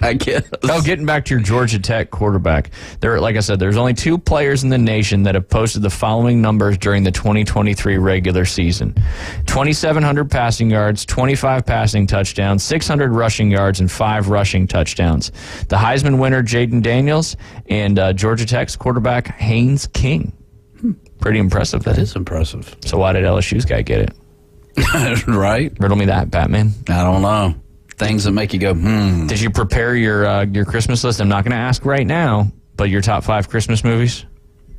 I guess. Oh, getting back to your Georgia Tech quarterback. Like I said, there's only 2 players in the nation that have posted the following numbers during the 2023 regular season. 2,700 passing yards, 25 passing touchdowns, 600 rushing yards, and 5 rushing touchdowns. The Heisman winner, Jaden Daniels, and Georgia Tech's quarterback, Haynes King. Pretty impressive. That is impressive. So why did LSU's guy get it? Right? Riddle me that, Batman. I don't know. Things that make you go, Did you prepare your Christmas list? I'm not going to ask right now, but your top 5 Christmas movies?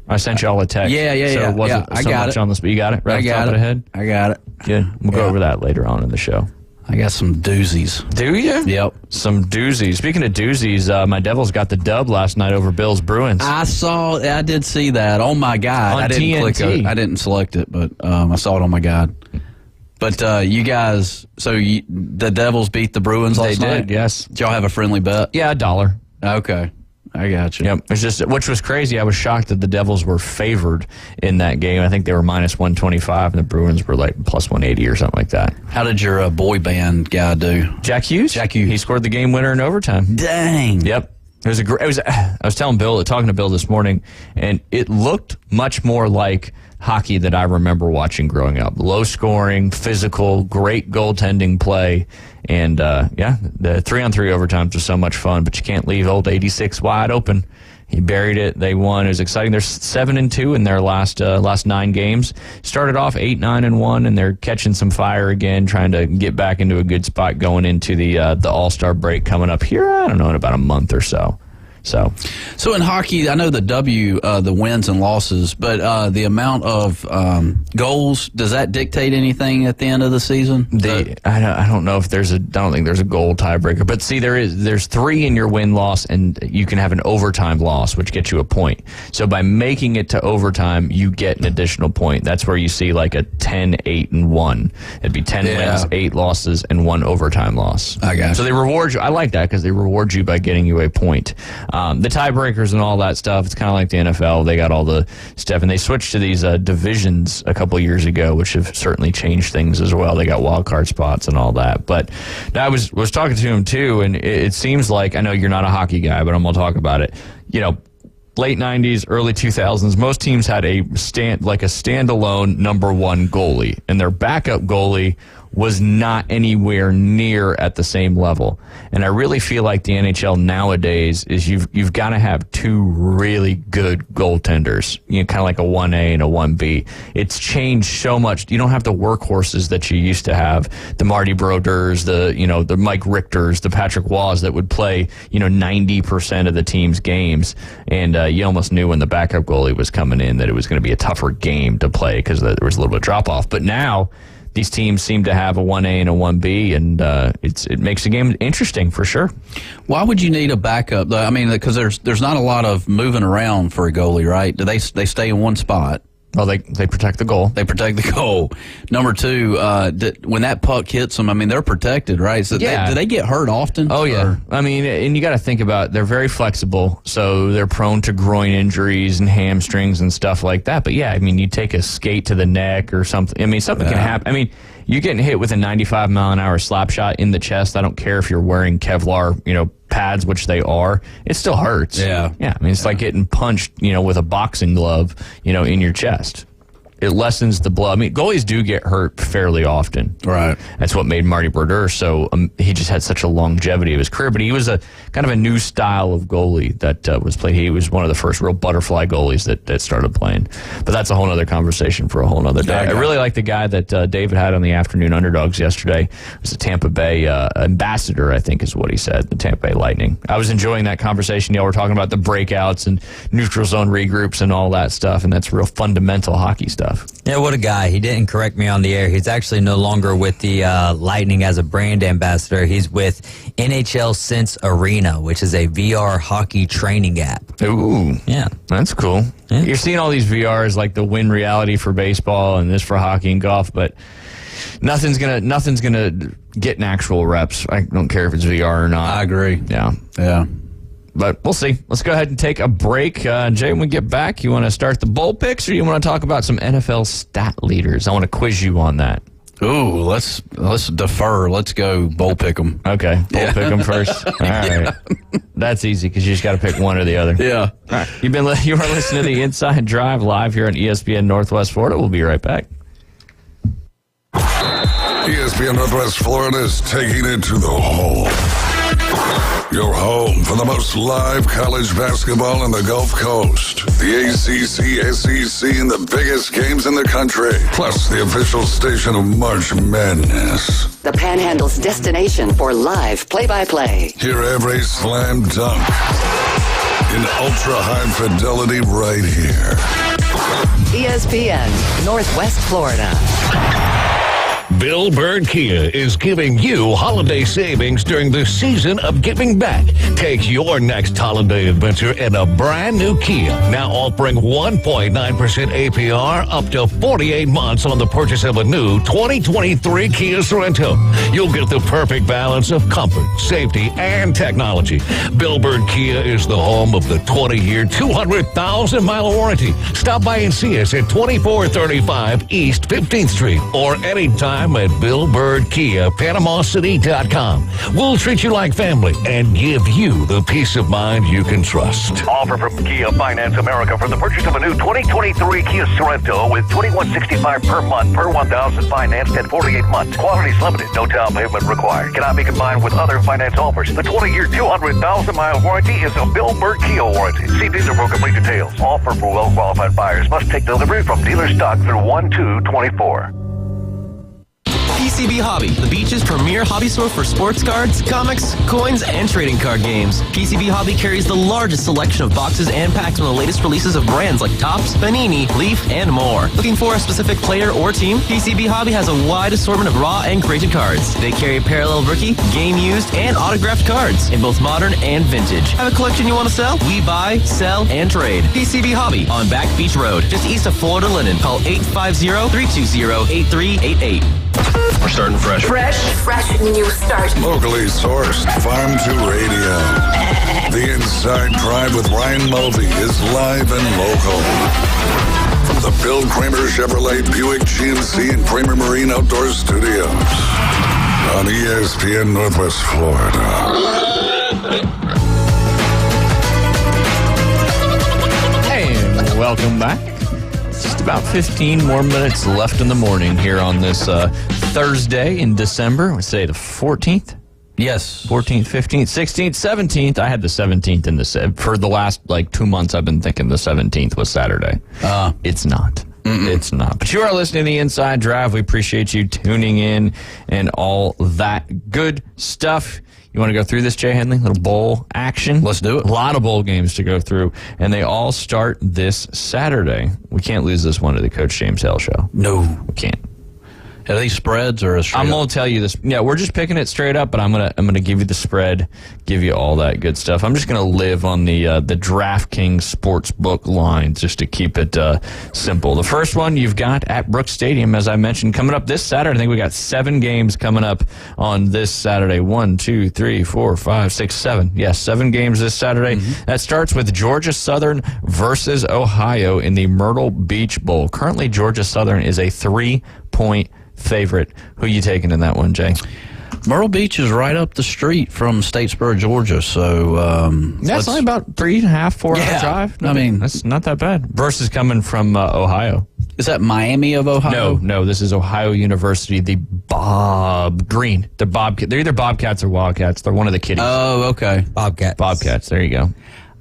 I sent you all a text. Yeah. So it wasn't I so got much it. on the spot. You got it? Right I got off the top it. of the head? I got it. Good. We'll go over that later on in the show. I got some doozies. Do you? Yep. Some doozies. Speaking of doozies, my Devils got the dub last night over Bills Bruins. I did see that. Oh my God. On I didn't TNT. click it. I didn't select it, but I saw it. Oh my God. But you guys, the Devils beat the Bruins last night? They did, yes. Did y'all have a friendly bet? Yeah, $1. Okay. I got you. Yep. It's just, which was crazy. I was shocked that the Devils were favored in that game. I think they were minus 125, and the Bruins were like plus 180 or something like that. How did your boy band guy do? Jack Hughes? Jack Hughes. He scored the game winner in overtime. Dang. Yep. I was talking to Bill this morning, and it looked much more like hockey that I remember watching growing up. Low scoring, physical, great goaltending play. And, the 3-on-3 overtimes was so much fun, but you can't leave old 86 wide open. He buried it. They won. It was exciting. They're 7-2 in their last 9 games. Started off 8-9-1, and they're catching some fire again, trying to get back into a good spot going into the All-Star break coming up here. I don't know, in about a month or so. So in hockey, I know the wins and losses, but the amount of goals, does that dictate anything at the end of the season? I don't know if I don't think there's a goal tiebreaker, but see, there's 3 in your win-loss, and you can have an overtime loss, which gets you a point. So by making it to overtime, you get an additional point. That's where you see like a 10-8-1. It'd be 10 wins, 8 losses, and 1 overtime loss. I got you. So they reward you. I like that because they reward you by getting you a point. The tiebreakers and all that stuff, it's kind of like the NFL. They got all the stuff, and they switched to these divisions a couple years ago, which have certainly changed things as well. They got wild card spots and all that. But I was talking to him too, and it seems like, I know you're not a hockey guy, but I'm going to talk about it. You know, late 90s, early 2000s, most teams had a standalone number 1 goalie, and their backup goalie was not anywhere near at the same level. And I really feel like the NHL nowadays is you've got to have 2 really good goaltenders, kind of like a 1A and a 1B. It's changed so much. You don't have the workhorses that you used to have, the Marty Brodeurs, the Mike Richters, the Patrick Waugh that would play 90% of the team's games, and you almost knew when the backup goalie was coming in that it was going to be a tougher game to play because there was a little bit of drop off. But now these teams seem to have a 1A and a 1B, and it makes the game interesting for sure. Why would you need a backup, though? I mean, because there's not a lot of moving around for a goalie, right? Do they stay in one spot? Well, they protect the goal. They protect the goal. Number 2, when that puck hits them, I mean, they're protected, right? So yeah. Do they get hurt often? Oh, yeah. I mean, and you got to think about it. They're very flexible, so they're prone to groin injuries and hamstrings and stuff like that. But, yeah, I mean, you take a skate to the neck or something. I mean, something can happen. I mean, you're getting hit with a 95-mile-an-hour slap shot in the chest. I don't care if you're wearing Kevlar, pads, which they are. It still hurts. Yeah. Yeah. I mean, it's like getting punched, with a boxing glove, in your chest. It lessens the blow. I mean, goalies do get hurt fairly often. Right. That's what made Marty Brodeur so he just had such a longevity of his career. But he was a kind of a new style of goalie that was played. He was one of the first real butterfly goalies that started playing. But that's a whole other conversation for a whole other day. I really like the guy that David had on the Afternoon Underdogs yesterday. It was the Tampa Bay ambassador, I think is what he said, the Tampa Bay Lightning. I was enjoying that conversation. We're talking about the breakouts and neutral zone regroups and all that stuff, and that's real fundamental hockey stuff. Yeah, what a guy. He didn't correct me on the air. He's actually no longer with the Lightning as a brand ambassador. He's with NHL Sense Arena, which is a VR hockey training app. Ooh. Yeah. That's cool. Yeah. You're seeing all these VRs like the Win Reality for baseball and this for hockey and golf, but nothing's gonna get in actual reps. I don't care if it's VR or not. I agree. Yeah. But we'll see. Let's go ahead and take a break. Jay, when we get back, you want to start the bowl picks or you want to talk about some NFL stat leaders? I want to quiz you on that. Ooh, let's defer. Let's go bowl pick 'em. Okay, bowl pick 'em first. All right, that's easy because you just got to pick one or the other. Yeah. All right. You are listening to the Inside Drive live here on ESPN Northwest Florida. We'll be right back. ESPN Northwest Florida is taking it to the home. Your home for the most live college basketball in the Gulf Coast. The ACC, SEC, and the biggest games in the country. Plus the official station of March Madness. The Panhandle's destination for live play-by-play. Hear every slam dunk in ultra-high fidelity right here. ESPN Northwest Florida. Bill Bird Kia is giving you holiday savings during the season of giving back. Take your next holiday adventure in a brand new Kia. Now offering 1.9% APR up to 48 months on the purchase of a new 2023 Kia Sorento. You'll get the perfect balance of comfort, safety, and technology. Bill Bird Kia is the home of the 20-year, 200,000-mile warranty. Stop by and see us at 2435 East 15th Street or anytime at Bill Bird Kia, PanamaCity.com. We'll treat you like family and give you the peace of mind you can trust. Offer from Kia Finance America for the purchase of a new 2023 Kia Sorento with $2,165 per month per 1,000 financed at 48 months. Quality is limited. No down payment required. Cannot be combined with other finance offers. The 20-year, 200,000-mile warranty is a Bill Bird Kia warranty. See dealer for complete details. Offer for well-qualified buyers. Must take delivery from dealer stock through 1/2/24. PCB Hobby, the beach's premier hobby store for sports cards, comics, coins, and trading card games. PCB Hobby carries the largest selection of boxes and packs from the latest releases of brands like Topps, Panini, Leaf, and more. Looking for a specific player or team? PCB Hobby has a wide assortment of raw and graded cards. They carry parallel rookie, game used, and autographed cards in both modern and vintage. Have a collection you want to sell? We buy, sell, and trade. PCB Hobby on Back Beach Road, just east of Florida Linen. Call 850-320-8388. We're starting fresh. Fresh new start. Locally sourced, Farm to Radio. The Inside Drive with Ryan Mulvey is live and local. From the Bill Kramer Chevrolet Buick GMC and Kramer Marine Outdoor Studios. On ESPN Northwest Florida. Hey, welcome back. Just about 15 more minutes left in the morning here on this Thursday in December. We say the 14th? Yes. 14th, 15th, 16th, 17th. I had the 17th in the for the last 2 months. I've been thinking the 17th was Saturday. It's not. It's not. But you are listening to the Inside Drive. We appreciate you tuning in and all that good stuff. You want to go through this, Jay Henley? Little bowl action? Let's do it. A lot of bowl games to go through, and they all start this Saturday. We can't lose this one to the Coach James Hale Show. No. We can't. Are these spreads or a straight I'm going to tell you this. Yeah, we're just picking it straight up, but I'm gonna give you the spread, give you all that good stuff. I'm just going to live on the DraftKings Sportsbook line just to keep it simple. The first one you've got at Brooks Stadium, as I mentioned, coming up this Saturday. I think we got 7 games coming up on this Saturday. 1, 2, 3, 4, 5, 6, 7. Yes, 7 games this Saturday. That starts with Georgia Southern versus Ohio in the Myrtle Beach Bowl. Currently, Georgia Southern is a 3-point favorite. Who you taking in that one, Jay? Myrtle Beach is right up the street from Statesboro, Georgia, so that's only about 3.5, 4 hour drive. I mean, that's not that bad. Versus coming from Ohio. Is that Miami of Ohio? No, this is Ohio University. The Bob Green. They're either Bobcats or Wildcats. They're one of the kiddies. Oh, okay. Bobcats. There you go.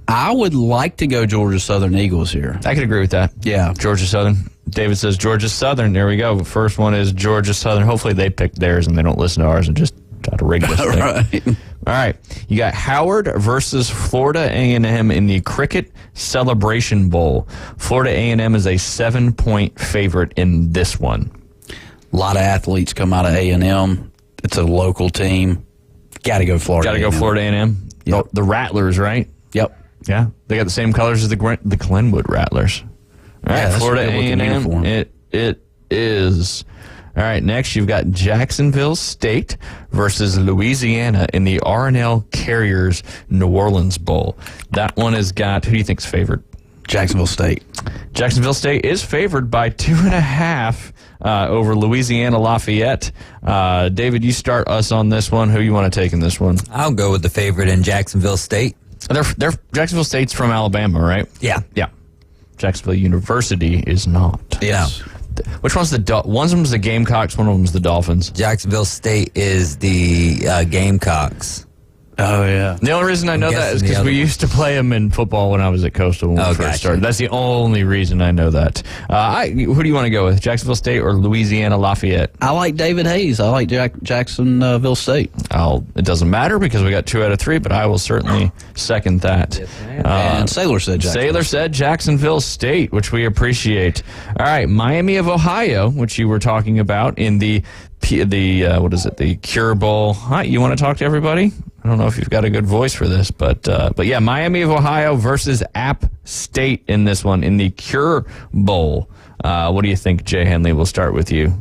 I would like to go Georgia Southern Eagles here. I could agree with that. Yeah. Georgia Southern. David says Georgia Southern. There we go. First one is Georgia Southern. Hopefully they picked theirs and they don't listen to ours and just try to rig this thing. Right. All right. You got Howard versus Florida A&M in the Cricket Celebration Bowl. Florida A&M is a 7-point favorite in this one. A lot of athletes come out of A&M. It's a local team. Got to go Florida. Got to go Florida A&M. Yep. The Rattlers, right? Yep. Yeah. They got the same colors as the Glenwood Rattlers. All right, Florida A&M, it is. All right, next you've got Jacksonville State versus Louisiana in the R&L Carriers New Orleans Bowl. That one has got, who do you think's favored? Jacksonville State. Jacksonville State is favored by 2.5 over Louisiana Lafayette. David, you start us on this one. Who you want to take in this one? I'll go with the favorite in Jacksonville State. They're Jacksonville State's from Alabama, right? Yeah. Yeah. Jacksonville University is not. Yes. Which one's one of them's the Gamecocks, one of them's the Dolphins? Jacksonville State is the Gamecocks. Oh, yeah. The only reason I know that is because we used to play them in football when I was at Coastal when we first started. That's the only reason I know that. Who do you want to go with, Jacksonville State or Louisiana Lafayette? I like David Hayes. I like Jacksonville State. It doesn't matter because we got 2 out of 3, but I will certainly second that. And Sailor said Jacksonville. Sailor said Jacksonville State, which we appreciate. All right, Miami of Ohio, which you were talking about in the Cure Bowl. Hi, you want to talk to everybody? I don't know if you've got a good voice for this, but yeah, Miami of Ohio versus App State in this one in the Cure Bowl. What do you think, Jay Henley? We'll start with you.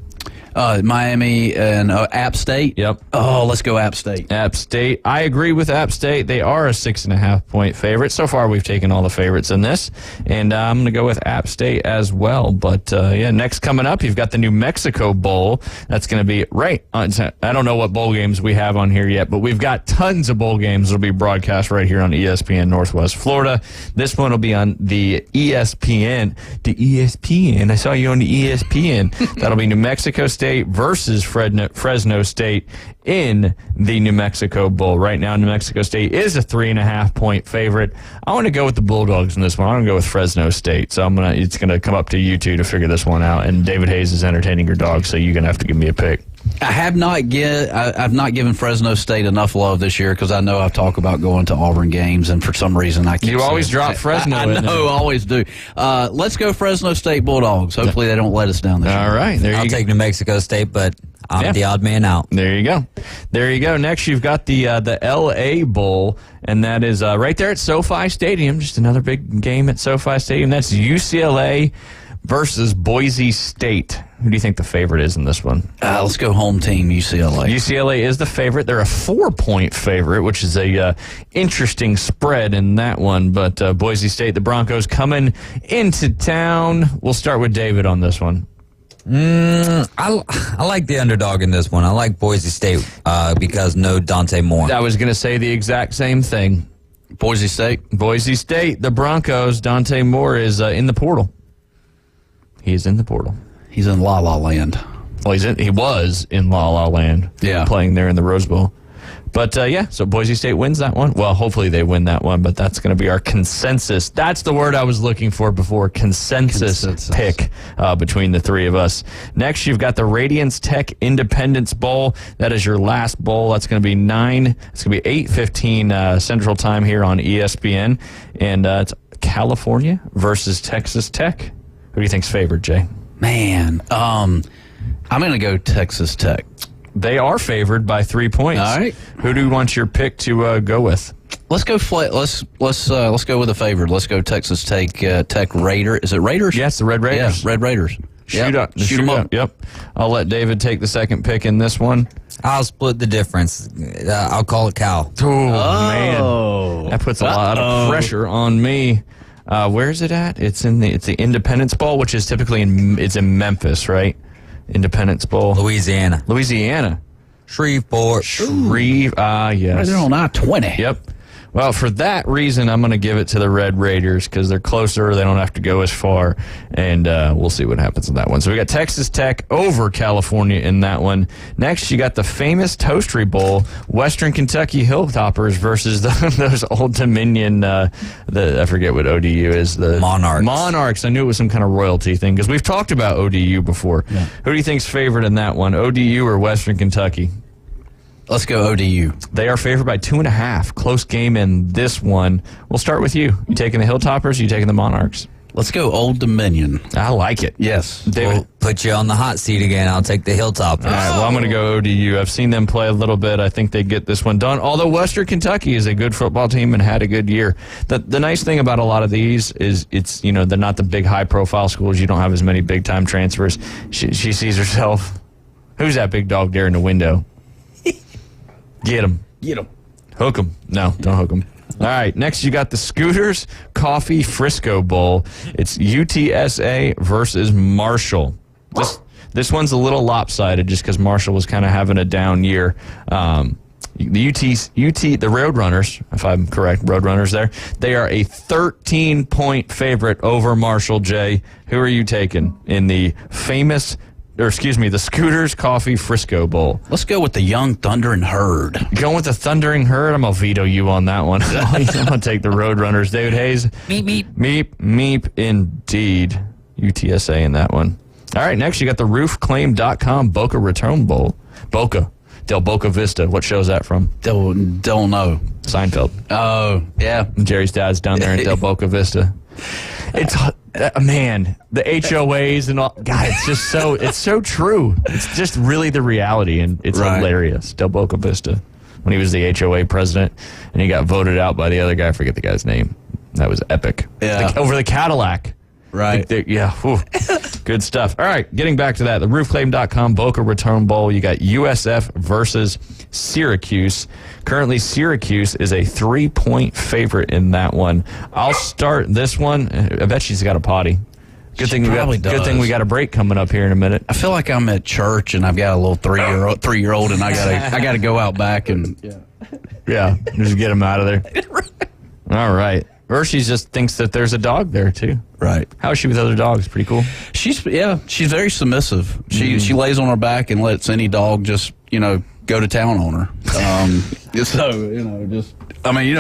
Miami and App State. Yep. Oh, let's go App State. App State. I agree with App State. They are a 6.5-point favorite. So far, we've taken all the favorites in this, and I'm going to go with App State as well. But yeah, next coming up, you've got the New Mexico Bowl. That's going to be right on. I don't know what bowl games we have on here yet, but we've got tons of bowl games that'll be broadcast right here on ESPN Northwest Florida. This one will be on the ESPN. The ESPN. I saw you on the ESPN. That'll be New Mexico State versus Fresno State in the New Mexico Bowl. Right now, New Mexico State is a 3.5-point favorite. I want to go with the Bulldogs in this one. I'm going to go with Fresno State. So it's going to come up to you two to figure this one out. And David Hayes is entertaining your dog, so you're going to have to give me a pick. I've not given Fresno State enough love this year because I know I've talked about going to Auburn games, and for some reason I keep You always drop Fresno. I know, always do. Let's go Fresno State Bulldogs. Hopefully they don't let us down this year. All right, I'll take New Mexico State, but I'm the odd man out. There you go. There you go. Next, you've got the L.A. Bowl, and that is right there at SoFi Stadium. Just another big game at SoFi Stadium. That's UCLA versus Boise State. Who do you think the favorite is in this one? Let's go home team, UCLA. UCLA is the favorite. They're a 4-point favorite, which is a interesting spread in that one. But Boise State, the Broncos coming into town. We'll start with David on this one. I like the underdog in this one. I like Boise State because no Dante Moore. I was going to say the exact same thing. Boise State? Boise State, the Broncos. Dante Moore is in the portal. He is in the portal. He's in La La Land. Well, he was in La La Land. Yeah. Playing there in the Rose Bowl. But, yeah, so Boise State wins that one. Well, hopefully they win that one, but that's going to be our consensus. That's the word I was looking for before, consensus. Pick between the three of us. Next, you've got the Radiance Tech Independence Bowl. That is your last bowl. That's going to be It's going to be 8:15 Central Time here on ESPN. And it's California versus Texas Tech. Who do you think's favored, Jay? Man, I'm going to go Texas Tech. They are favored by 3 points. All right. Who do you want your pick to go with? Let's go. Let's go with a favorite. Let's go Texas Tech. Tech Raider. Is it Raiders? Yes, the Red Raiders. Yeah, Red Raiders. Shoot them up. Yep. I'll let David take the second pick in this one. I'll split the difference. I'll call it Cal. Man, that puts a lot of pressure on me. Where is it at? It's the Independence Bowl, which is typically it's in Memphis, right? Independence Bowl. Louisiana. Shreveport. Yes. Right there on I-20. Yep. Well, for that reason, I'm going to give it to the Red Raiders because they're closer. They don't have to go as far, and we'll see what happens in that one. So we got Texas Tech over California in that one. Next, you got the famous Toastery Bowl, Western Kentucky Hilltoppers versus those Old Dominion, I forget what ODU is. The Monarchs. Monarchs. I knew it was some kind of royalty thing because we've talked about ODU before. Yeah. Who do you think's favored in that one, ODU or Western Kentucky? Let's go ODU. They are favored by 2.5. Close game in this one. We'll start with you. You taking the Hilltoppers or you taking the Monarchs? Let's go Old Dominion. I like it. Yes. David. We'll put you on the hot seat again. I'll take the Hilltoppers. All right, well, I'm going to go ODU. I've seen them play a little bit. I think they get this one done. Although Western Kentucky is a good football team and had a good year. The nice thing about a lot of these is they're not the big high-profile schools. You don't have as many big-time transfers. She sees herself. Who's that big dog there in the window? Get him. Hook him. No, don't hook him. All right, next you got the Scooters Coffee Frisco Bowl. It's UTSA versus Marshall. This one's a little lopsided just because Marshall was kind of having a down year. The the Roadrunners, if I'm correct, Roadrunners there, they are a 13-point favorite over Marshall, Jay. Who are you taking in the the Scooters Coffee Frisco Bowl? Let's go with the Young Thundering Herd. Going with the Thundering Herd? I'm going to veto you on that one. I'm going to take the Roadrunners. David Hayes. Meep, meep. Meep, meep, indeed. UTSA in that one. All right, next you got the roofclaim.com Boca Raton Bowl. Del Boca Vista. What show is that from? Don't know. Seinfeld. Oh, yeah. Jerry's dad's down there in Del Boca Vista. It's man, the HOAs and all. God, it's so true. It's just really the reality, and it's hilarious. Del Boca Vista, when he was the HOA president, and he got voted out by the other guy. I forget the guy's name. That was epic. Yeah. Over the Cadillac. Right. Yeah. Good stuff. All right. Getting back to that, the roofclaim.com Boca Raton Bowl. You got USF versus Syracuse. Currently, Syracuse is a 3-point favorite in that one. I'll start this one. I bet she's got a potty. Good thing we got a break coming up here in a minute. I feel like I'm at church and I've got a little three-year-old, and I gotta go out back and just get him out of there. All right. Or she just thinks that there's a dog there, too. Right. How is she with other dogs? Pretty cool. She's very submissive. She lays on her back and lets any dog just, go to town on her.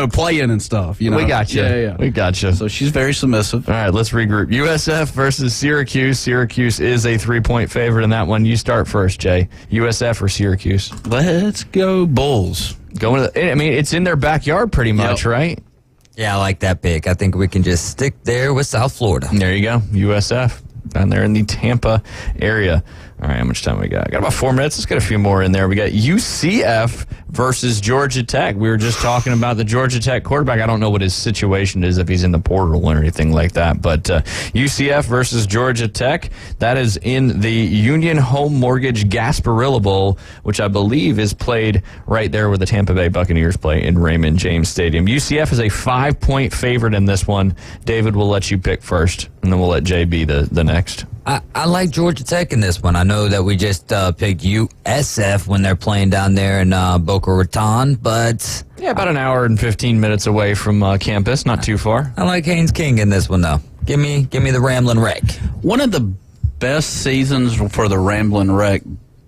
Playing and stuff. We got you. Yeah. We got you. So she's very submissive. All right, let's regroup. USF versus Syracuse. Syracuse is a 3-point favorite in that one. You start first, Jay. USF or Syracuse? Let's go Bulls. It's in their backyard pretty much, right? Yeah, I like that pick. I think we can just stick there with South Florida. There you go. USF down there in the Tampa area. All right, how much time we got? Got about 4 minutes. Let's get a few more in there. We got UCF versus Georgia Tech. We were just talking about the Georgia Tech quarterback. I don't know what his situation is, if he's in the portal or anything like that. But UCF versus Georgia Tech, that is in the Union Home Mortgage Gasparilla Bowl, which I believe is played right there where the Tampa Bay Buccaneers play in Raymond James Stadium. UCF is a 5-point favorite in this one. David, we'll let you pick first, and then we'll let Jay be the next. I like Georgia Tech in this one. I know that we just picked USF when they're playing down there in Boca Raton, but... Yeah, about an hour and 15 minutes away from campus, not too far. I like Haynes King in this one, though. Give me the Ramblin' Wreck. One of the best seasons for the Ramblin' Wreck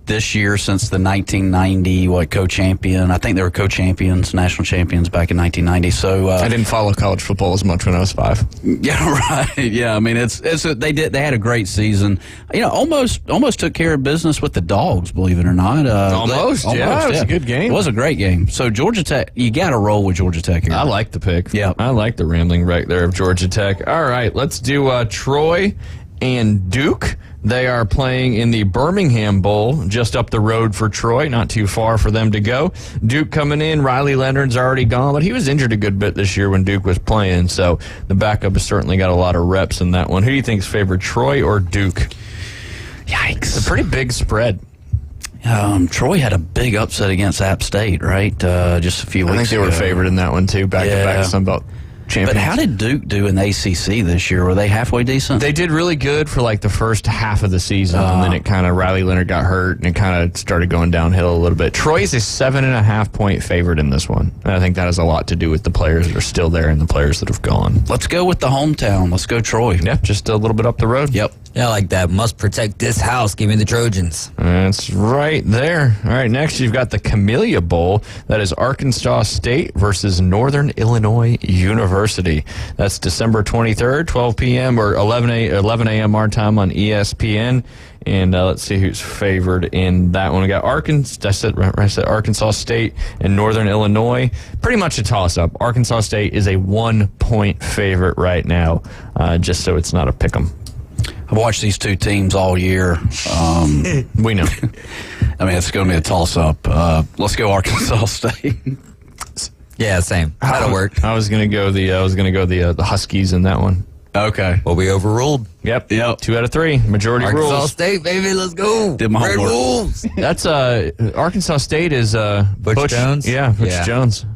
this year since the 1990 co-champion. I think they were co-champions, national champions back in 1990. So I didn't follow college football as much when I was 5. Yeah, right. Yeah, I mean they had a great season. Almost took care of business with the Dogs, believe it or not. Almost. It was a good game. It was a great game. So Georgia Tech, you got to roll with Georgia Tech here. I like the pick. Yeah, I like the Rambling Wreck there of Georgia Tech. All right, let's do Troy and Duke. They are playing in the Birmingham Bowl, just up the road for Troy, not too far for them to go. Duke coming in. Riley Leonard's already gone, but he was injured a good bit this year when Duke was playing, so the backup has certainly got a lot of reps in that one. Who do you think's favored, Troy or Duke? Yikes. It's a pretty big spread. Troy had a big upset against App State, right? Just a few weeks ago. I think they were favored in that one, too, back-to-back Sunbelt champions. But how did Duke do in the ACC this year? Were they halfway decent? They did really good for the first half of the season, and then it kind of, Riley Leonard got hurt, and it kind of started going downhill a little bit. Troy's a 7.5-point favorite in this one, and I think that has a lot to do with the players that are still there and the players that have gone. Let's go with the hometown. Let's go Troy. Yeah, just a little bit up the road. Yep. Yeah, I like that. Must protect this house. Give me the Trojans. That's right there. All right, next you've got the Camellia Bowl. That is Arkansas State versus Northern Illinois University. That's December 23rd, 12 p.m. or 11 a.m. our time on ESPN. And let's see who's favored in that one. We got Arkansas State and Northern Illinois. Pretty much a toss-up. Arkansas State is a 1-point favorite right now, just so it's not a pick-em. I've watched these two teams all year. We know. I mean, it's going to be a toss-up. Let's go Arkansas State. Yeah, same. That'll work. I was going to go the Huskies in that one. Okay. Well, we overruled. Yep. 2 out of 3. Majority rules. Arkansas State, baby. Let's go. Did my Red homework. Wolves. That's Arkansas State is Butch Jones? Yeah, Butch Jones.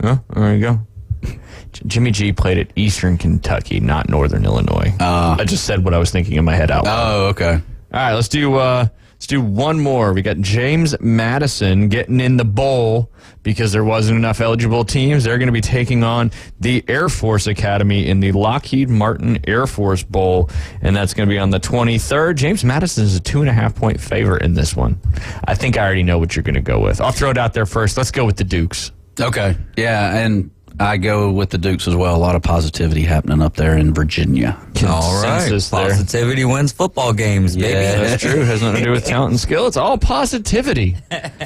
Oh, there you go. Jimmy G played at Eastern Kentucky, not Northern Illinois. I just said what I was thinking in my head out loud. Oh, okay. All right, let's do one more. We got James Madison getting in the bowl because there wasn't enough eligible teams. They're going to be taking on the Air Force Academy in the Lockheed Martin Air Force Bowl, and that's going to be on the 23rd. James Madison is a 2.5-point favorite in this one. I think I already know what you're going to go with. I'll throw it out there first. Let's go with the Dukes. Okay. Yeah, and I go with the Dukes as well. A lot of positivity happening up there in Virginia. All right. Positivity wins football games, baby. Yeah, that's true. It has nothing to do with talent and skill. It's all positivity.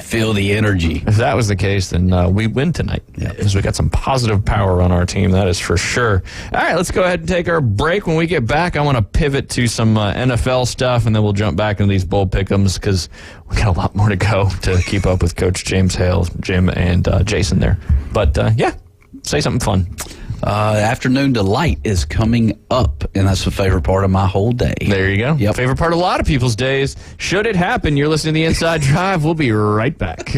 Feel the energy. If that was the case, then we win tonight. Yeah, because we got some positive power on our team. That is for sure. All right, let's go ahead and take our break. When we get back, I want to pivot to some NFL stuff, and then we'll jump back into these bowl pick'ems because we got a lot more to go to keep up with Coach James Hale, Jim, and Jason there. But, yeah. Say something fun. Afternoon Delight is coming up, and that's the favorite part of my whole day. There you go. Yep. Favorite part of a lot of people's days. Should it happen, you're listening to The Inside Drive. We'll be right back.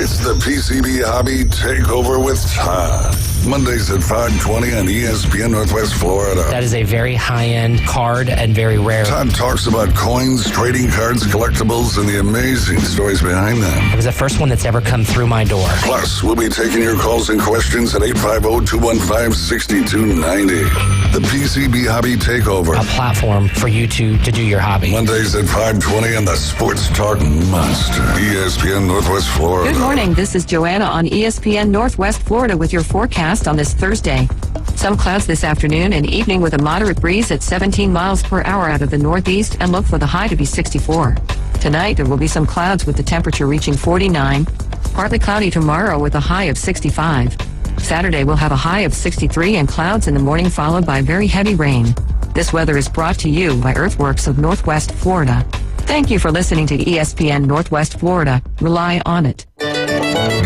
It's the PCB Hobby Takeover with Todd. Mondays at 5:20 on ESPN Northwest Florida. That is a very high-end card and very rare. Todd talks about coins, trading cards, collectibles, and the amazing stories behind them. It was the first one that's ever come through my door. Plus, we'll be taking your calls and questions at 850-215-6290. The PCB Hobby Takeover. A platform for you to do your hobby. Mondays at 5:20 on the Sports Talk Monster. ESPN Northwest Florida. Good morning. This is Joanna on ESPN Northwest Florida with your forecast on this Thursday. Some clouds this afternoon and evening with a moderate breeze at 17 miles per hour out of the northeast, and look for the high to be 64. Tonight, there will be some clouds with the temperature reaching 49. Partly cloudy tomorrow with a high of 65. Saturday, we'll have a high of 63 and clouds in the morning followed by very heavy rain. This weather is brought to you by Earthworks of Northwest Florida. Thank you for listening to ESPN Northwest Florida. Rely on it.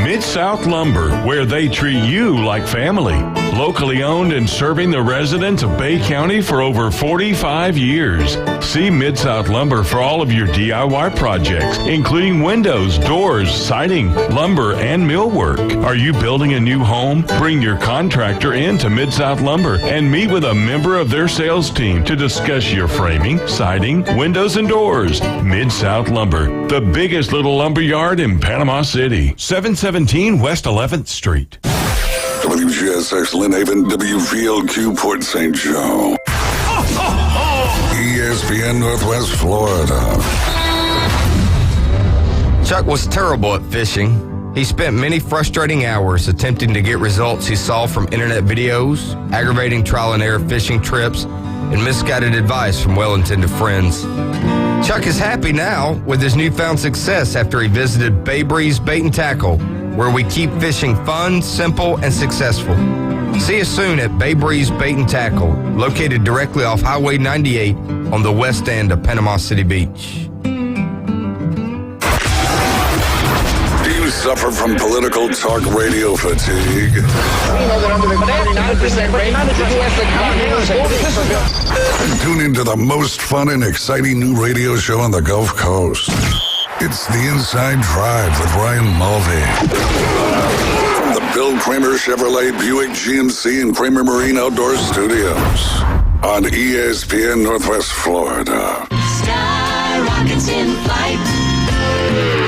Mid-South Lumber, where they treat you like family. Locally owned and serving the residents of Bay County for over 45 years. See Mid-South Lumber for all of your DIY projects, including windows, doors, siding, lumber, and millwork. Are you building a new home? Bring your contractor in to Mid-South Lumber and meet with a member of their sales team to discuss your framing, siding, windows, and doors. Mid-South Lumber, the biggest little lumber yard in Panama City. 717 West 11th Street. WGSX Lynn Haven, WVLQ Port St. Joe. ESPN Northwest Florida. Chuck was terrible at fishing. He spent many frustrating hours attempting to get results he saw from internet videos, aggravating trial and error fishing trips, and misguided advice from well-intended friends. Chuck is happy now with his newfound success after he visited Bay Breeze Bait and Tackle, where we keep fishing fun, simple, and successful. See us soon at Bay Breeze Bait and Tackle, located directly off Highway 98 on the west end of Panama City Beach. Do you suffer from political talk radio fatigue? Tune into the most fun and exciting new radio show on the Gulf Coast. It's The Inside Drive with Ryan Mulvey. From the Bill Kramer Chevrolet Buick GMC and Kramer Marine Outdoor Studios on ESPN Northwest Florida. Sky rockets in flight.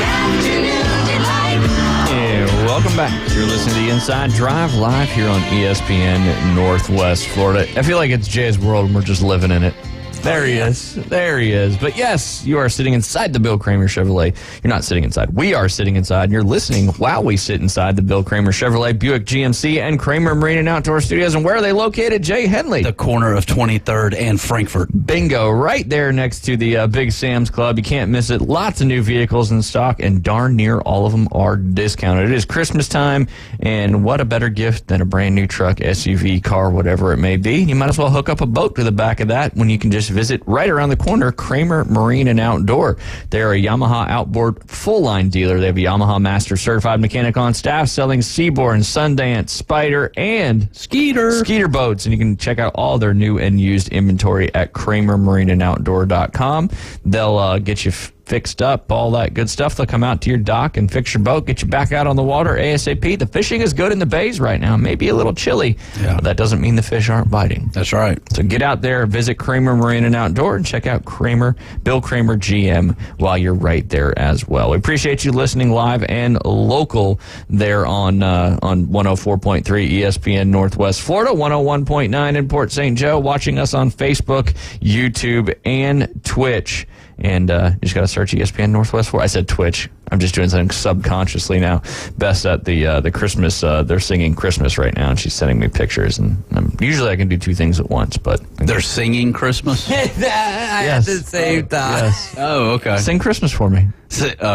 Afternoon delight. Yeah, welcome back. You're listening to The Inside Drive live here on ESPN Northwest Florida. I feel like it's Jay's world and we're just living in it. There he is. There he is. But yes, you are sitting inside the Bill Kramer Chevrolet. You're not sitting inside. We are sitting inside, and you're listening while we sit inside the Bill Kramer Chevrolet, Buick GMC, and Kramer Marine and Outdoor Studios. And where are they located, Jay Henley? The corner of 23rd and Frankfurt. Bingo. Right there next to the Big Sam's Club. You can't miss it. Lots of new vehicles in stock, and darn near all of them are discounted. It is Christmas time, and what a better gift than a brand new truck, SUV, car, whatever it may be. You might as well hook up a boat to the back of that when you can just visit right around the corner, Kramer Marine and Outdoor. They're a Yamaha outboard full-line dealer. They have a Yamaha Master Certified Mechanic on staff selling Seabourn, Sundance, Spider, and Skeeter boats. And you can check out all their new and used inventory at KramerMarineandOutdoor.com. They'll get you fixed up, all that good stuff. They'll come out to your dock and fix your boat, get you back out on the water ASAP. The fishing is good in the bays right now. Maybe a little chilly, but that doesn't mean the fish aren't biting. That's right. So get out there, visit Kramer Marine and Outdoor, and check out Bill Kramer GM while you're right there as well. We appreciate you listening live and local there on 104.3 ESPN Northwest Florida, 101.9 in Port St. Joe, watching us on Facebook, YouTube, and Twitch. And you just got to search ESPN Northwest Florida. I said Twitch. I'm just doing something subconsciously now. Beth's at the Christmas, they're singing Christmas right now, and she's sending me pictures. And usually I can do two things at once, but... They're singing Christmas? At the same time. Yes. Oh, okay. Sing Christmas for me.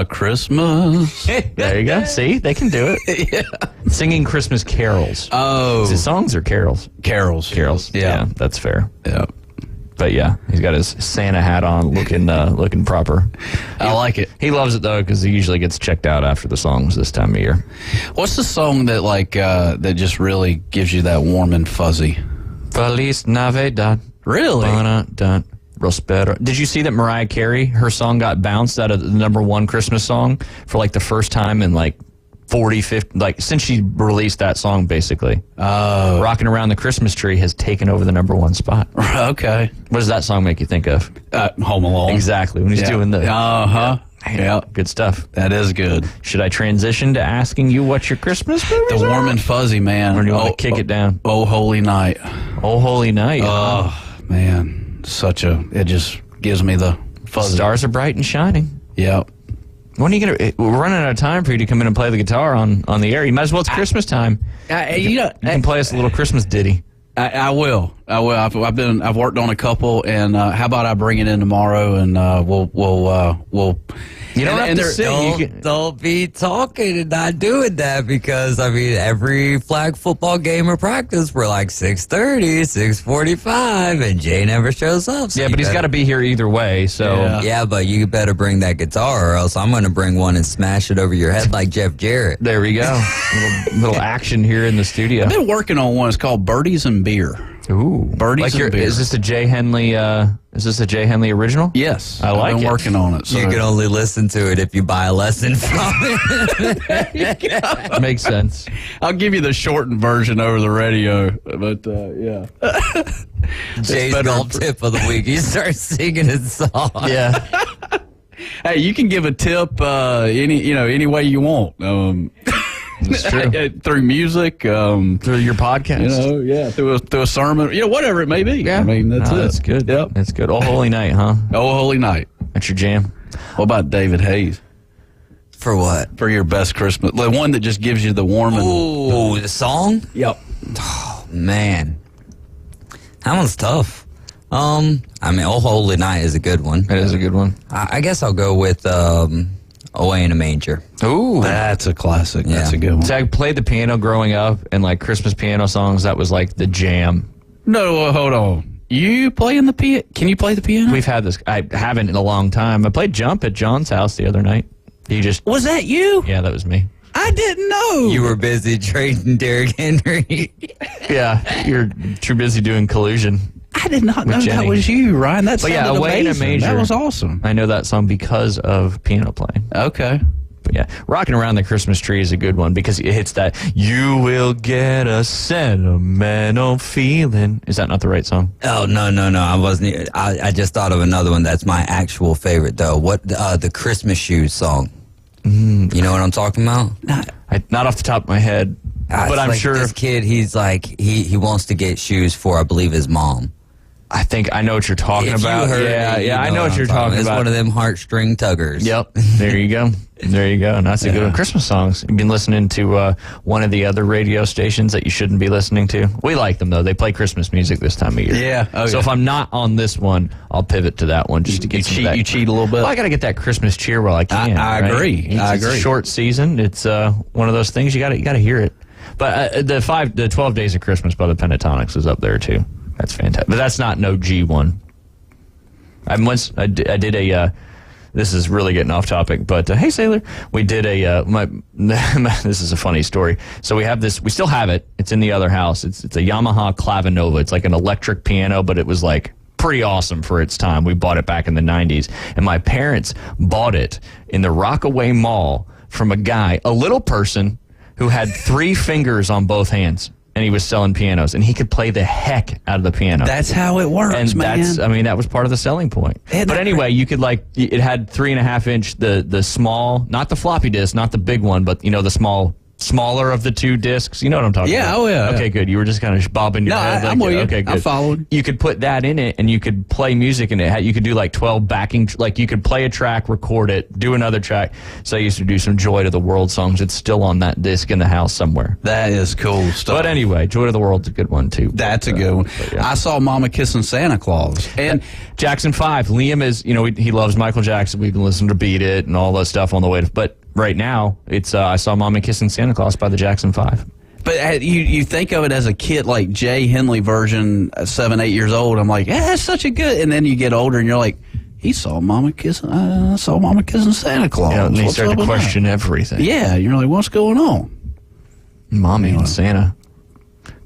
Christmas. There you go. See? They can do it. Yeah. Singing Christmas carols. Oh. Is it songs or carols? Carols. Carols. Yeah, that's fair. Yeah. But yeah, he's got his Santa hat on, looking proper. I like it. He loves it though, because he usually gets checked out after the songs this time of year. What's the song that that just really gives you that warm and fuzzy? Feliz Navidad. Really? Prospero. Did you see that Mariah Carey, her song got bounced out of the #1 Christmas song for like the first time in like 40, 50, since she released that song, basically. Rocking Around the Christmas Tree has taken over the #1 spot. Okay. What does that song make you think of? Home Alone. Exactly. When he's doing the... Yeah. Good stuff. That is good. Should I transition to asking you what your Christmas movies The are? warm and fuzzy, man. Or do you want to kick it down? Oh, Holy Night. Oh, Holy Night. Oh, man. It just gives me the fuzzy. Stars are bright and shining. Yep. When are you gonna? We're running out of time for you to come in and play the guitar on the air. You might as well. It's Christmas time. You can play us a little Christmas ditty. I will. I've worked on a couple, and how about I bring it in tomorrow, and we'll. You don't have to sing. Don't be talking and not doing that, because every flag football game or practice we're like 6:30, 6:45, and Jay never shows up. So yeah, but he's got to be here either way. So yeah, but you better bring that guitar, or else I'm going to bring one and smash it over your head like Jeff Jarrett. There we go. little action here in the studio. I've been working on one. It's called Birdies and Beer. Ooh, Birdies and Beer. Is this a Jay Henley? Is this a Jay Henley original? Yes, I like I've been working on it. So. You can only listen to it if you buy a lesson from it. Makes sense. I'll give you the shortened version over the radio, but yeah. Jay's golf tip of the week. He starts singing his song. Yeah. Hey, you can give a tip any way you want. That's true. Through music, through your podcast, through a sermon, whatever it may be. Yeah, that's good. Yep, that's good. Oh, Holy Night, huh? Oh, Holy Night. That's your jam. What about David Hayes? For what? For your best Christmas, the one that just gives you the warm. Oh, the song? Yep. Oh man, that one's tough. Oh Holy Night is a good one. It is a good one. I guess I'll go with Away in a Manger. Ooh, that's a classic. Yeah. That's a good one. So I played the piano growing up, and like Christmas piano songs, that was like the jam. No, hold on. You playing the piano? Can you play the piano? We've had this. I haven't in a long time. I played Jump at John's house the other night. Was that you? Yeah, that was me. I didn't know. You were busy trading Derrick Henry. Yeah, you're too busy doing Collusion. I did not know that was you, Ryan. That sounded Away in a amazing. Manger. That was awesome. I know that song because of piano playing. Okay. But yeah, Rocking Around the Christmas Tree is a good one because it hits that, you will get a sentimental feeling. Is that not the right song? Oh, no. I wasn't. I just thought of another one that's my actual favorite, though. What, the Christmas Shoes song. You know what I'm talking about? Not off the top of my head, but I'm sure. This kid, he's like, he wants to get shoes for, I believe, his mom. I think I know what you're talking about. I know what you're talking about. It's one of them heartstring tuggers. Yep. There you go. And that's a good one. Christmas songs. You've been listening to one of the other radio stations that you shouldn't be listening to. We like them, though. They play Christmas music this time of year. Yeah. So if I'm not on this one, I'll pivot to that one just to get You cheat a little bit. Well, I got to get that Christmas cheer while I can. I agree. It's a short season. It's one of those things you got to hear it. But the 12 Days of Christmas by the Pentatonics is up there too. That's fantastic. But that's not no G1. I did a. This is really getting off topic, but hey, Sailor, we did a. This is a funny story. So we have this. We still have it. It's in the other house. It's a Yamaha Clavinova. It's like an electric piano, but it was like pretty awesome for its time. We bought it back in the 90s, and my parents bought it in the Rockaway Mall from a guy, a little person who had 3 fingers on both hands. And he was selling pianos, and he could play the heck out of the piano. That's how it works, and man. that was part of the selling point. But anyway, you could it had 3.5 inch, the small, not the floppy disk, not the big one, but the smaller of the 2 discs. You know what I'm talking about? Yeah. Okay, good. You were just kind of bobbing your head. I'm with you. Okay, good. I'm following. You could put that in it, and you could play music in it. You could do 12 backing, you could play a track, record it, do another track. So I used to do some Joy to the World songs. It's still on that disc in the house somewhere. That is cool stuff. But anyway, Joy to the World's a good one too. That's a good one. Yeah. I saw Mama Kissing Santa Claus. And Jackson 5. Liam is, he loves Michael Jackson. We've been listening to Beat It and all that stuff on the way. But right now, it's I saw Mama Kissing Santa Claus by the Jackson 5. But you think of it as a kid, like Jay Henley version, 7, 8 years old. I'm like, that's such a good. And then you get older and you're like, I saw Mama Kissing Santa Claus. Yeah, and they start to question everything. Yeah, you're like, what's going on? Mommy and Santa.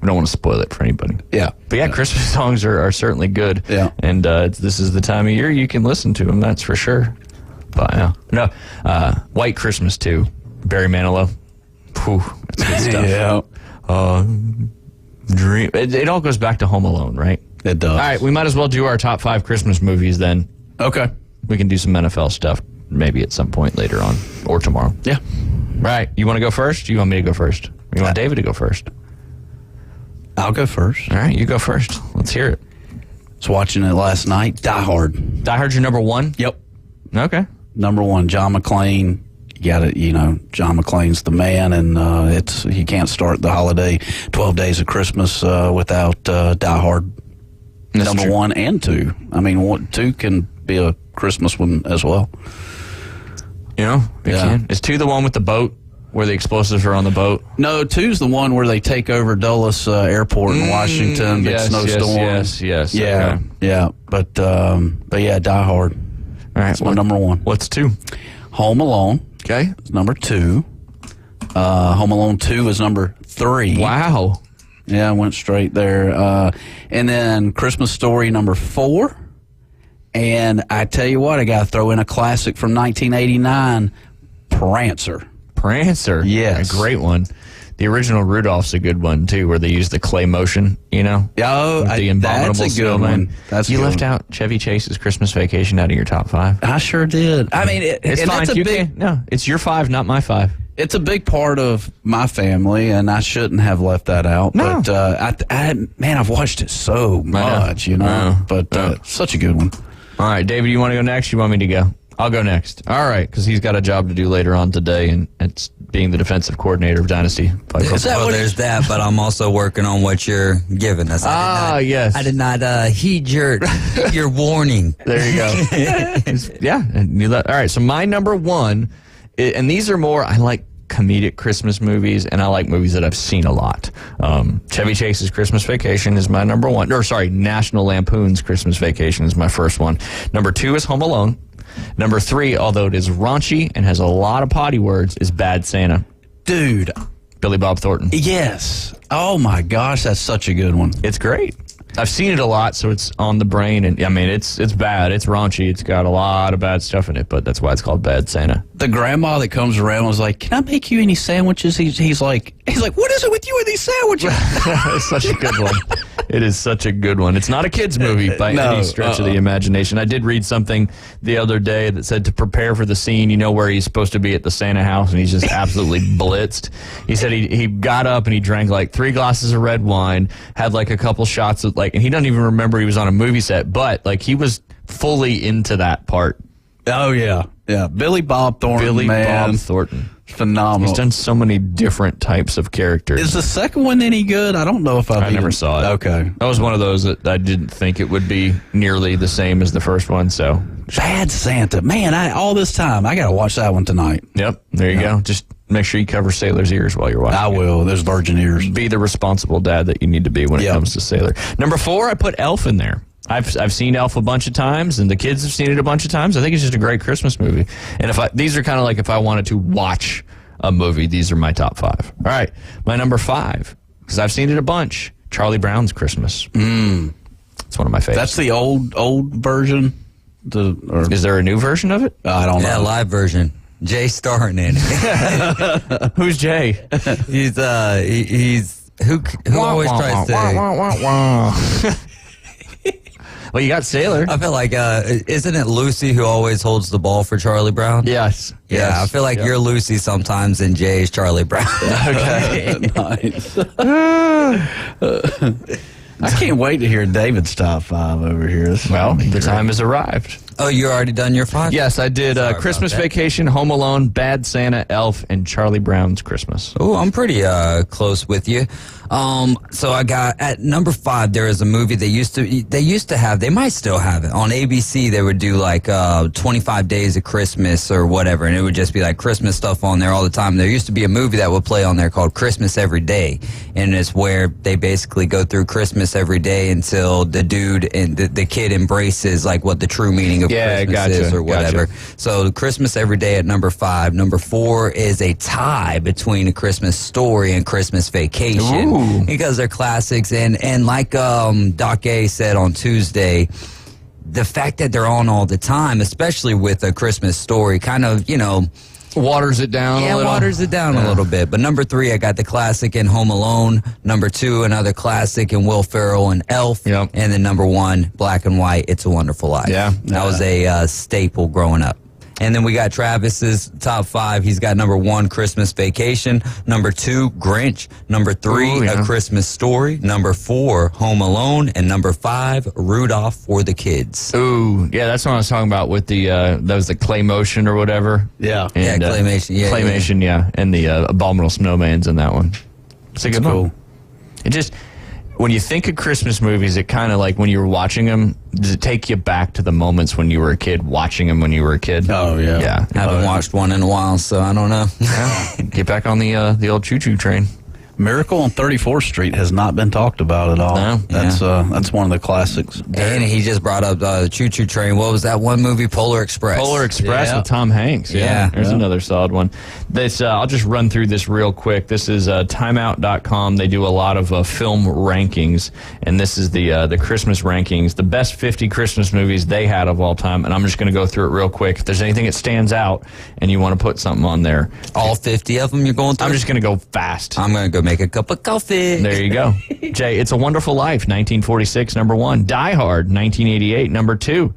We don't want to spoil it for anybody. Yeah. But yeah, Christmas songs are certainly good. Yeah. And this is the time of year you can listen to them, that's for sure. But yeah. No, White Christmas too. Barry Manilow. Whew, that's good stuff. Yeah. Dream. It all goes back to Home Alone, right? It does. All right, we might as well do our top 5 Christmas movies then. Okay. We can do some NFL stuff maybe at some point later on or tomorrow. Yeah. Right. You want to go first? You want me to go first? You want David to go first? I'll go first. All right, you go first. Let's hear it. Was watching it last night. Die Hard. Die Hard's your number 1? Yep. Okay. Number 1, John McClane. You got it. John McClane's the man, and you can't start the holiday 12 Days of Christmas without Die Hard. That's number true. 1 and 2. I mean, 2 can be a Christmas one as well. It can. Is 2 the one with the boat where the explosives are on the boat? No, 2's the one where they take over Dulles Airport in Washington. Big snowstorm. Yes. Yeah, okay. yeah. But yeah, Die Hard. All right, that's my number 1. What's 2? Home Alone. Okay. It's number 2. Home Alone 2 is number 3. Wow. Yeah, I went straight there. And then Christmas Story number 4. And I tell you what, I got to throw in a classic from 1989, Prancer. Prancer? Yes. A great one. The original Rudolph's a good one, too, where they use the clay motion, Oh, the abominable that's a good snowman. one. You left out Chevy Chase's Christmas Vacation out of your top 5. I sure did. I mean, it's fine. No, it's your 5, not my 5. It's a big part of my family, and I shouldn't have left that out. No. But, I've watched it so much, But such a good one. All right, David, you want to go next? You want me to go? I'll go next. All right, because he's got a job to do later on today, and it's being the defensive coordinator of Dynasty. There's that, but I'm also working on what you're giving us. Yes. I did not heed your warning. There you go. Yeah. All right, so my number 1, and these are more, I like comedic Christmas movies, and I like movies that I've seen a lot. Chevy Chase's Christmas Vacation is my number 1. National Lampoon's Christmas Vacation is my first one. Number 2 is Home Alone. Number 3, although it is raunchy and has a lot of potty words, is Bad Santa. Dude. Billy Bob Thornton. Yes. Oh, my gosh, that's such a good one. It's great. I've seen it a lot, so it's on the brain, and I mean, it's bad. It's raunchy. It's got a lot of bad stuff in it, but that's why it's called Bad Santa. The grandma that comes around was like, "Can I make you any sandwiches?" He's like, "What is it with you and these sandwiches?" It's such a good one. It is such a good one. It's not a kid's movie by any stretch of the imagination. I did read something the other day that said to prepare for the scene, where he's supposed to be at the Santa house and he's just absolutely blitzed. He said he got up and he drank 3 glasses of red wine, had a couple shots of and he doesn't even remember he was on a movie set, but he was fully into that part. Oh yeah. Yeah. Billy Bob Thornton. Bob Thornton. Phenomenal. He's done so many different types of characters. Is the second one any good? I don't know if I never saw it. Okay. That was one of those that I didn't think it would be nearly the same as the first one, so. Bad Santa. Man, all this time, I got to watch that one tonight. Yep. There you go. Just make sure you cover Sailor's ears while you're watching. I will. There's virgin ears. Be the responsible dad that you need to be when it comes to Sailor. Number 4, I put Elf in there. I've seen Elf a bunch of times, and the kids have seen it a bunch of times. I think it's just a great Christmas movie. And these are kind of if I wanted to watch a movie, these are my top 5. All right, my number 5, because I've seen it a bunch, Charlie Brown's Christmas. It's one of my favorites. That's the old version. Is there a new version of it? I don't know. Yeah, live version. Jay starring in it. Who's Jay? He's who always tries to. Well, you got Sailor. I feel like isn't it Lucy who always holds the ball for Charlie Brown? Yes. Yeah, Yes. I feel like you're Lucy sometimes and Jay's Charlie Brown. Okay. Nice. I can't wait to hear David's top 5 over here. The time has arrived. Oh, you already done your 5? Yes, I did Christmas Vacation, Home Alone, Bad Santa, Elf, and Charlie Brown's Christmas. Oh, I'm pretty close with you. So I got at number 5. There is a movie they used to have. They might still have it on ABC. They would do like 25 Days of Christmas or whatever, and it would just be like Christmas stuff on there all the time. There used to be a movie that would play on there called Christmas Every Day, and it's where they basically go through Christmas every day until the dude and the kid embraces like what the true meaning of Christmas is or whatever. So Christmas Every Day at number 5. Number 4 is a tie between A Christmas Story and Christmas Vacation because they're classics. And like Doc A said on Tuesday, the fact that they're on all the time, especially with A Christmas Story, kind of, waters it down a little. Waters it down a little bit. But number 3, I got the classic in Home Alone. Number 2, another classic in Will Ferrell and Elf. Yep. And then number 1, black and white, It's a Wonderful Life. Yeah. That was a staple growing up. And then we got Travis's top 5. He's got number 1, Christmas Vacation. Number 2, Grinch. Number 3, A Christmas Story. Number 4, Home Alone. And number 5, Rudolph for the Kids. Ooh, yeah, that's what I was talking about with the that was the clay motion or whatever. Yeah. And, Claymation. Yeah, Claymation, yeah. And the Abominable Snowman's in that one. It's a good one. It just, when you think of Christmas movies, it kind of like when you were watching them, does it take you back to the moments when you were a kid, watching them when you were a kid? Oh, yeah. Yeah. I haven't watched one in a while, so I don't know. Get back on the old choo-choo train. Miracle on 34th Street has not been talked about at all. No. That's one of the classics. And he just brought up the Choo Choo Train. What was that one movie? Polar Express. Polar Express with Tom Hanks. Yeah. There's another solid one. This I'll just run through this real quick. This is timeout.com. They do a lot of film rankings, and this is the Christmas rankings, the best 50 Christmas movies they had of all time. And I'm just going to go through it real quick. If there's anything that stands out and you want to put something on there. All 50 of them you're going through? I'm just going to go fast. I'm going to go make a cup of coffee. There you go. Jay, It's a Wonderful Life, 1946, number 1. Die Hard, 1988, number 2.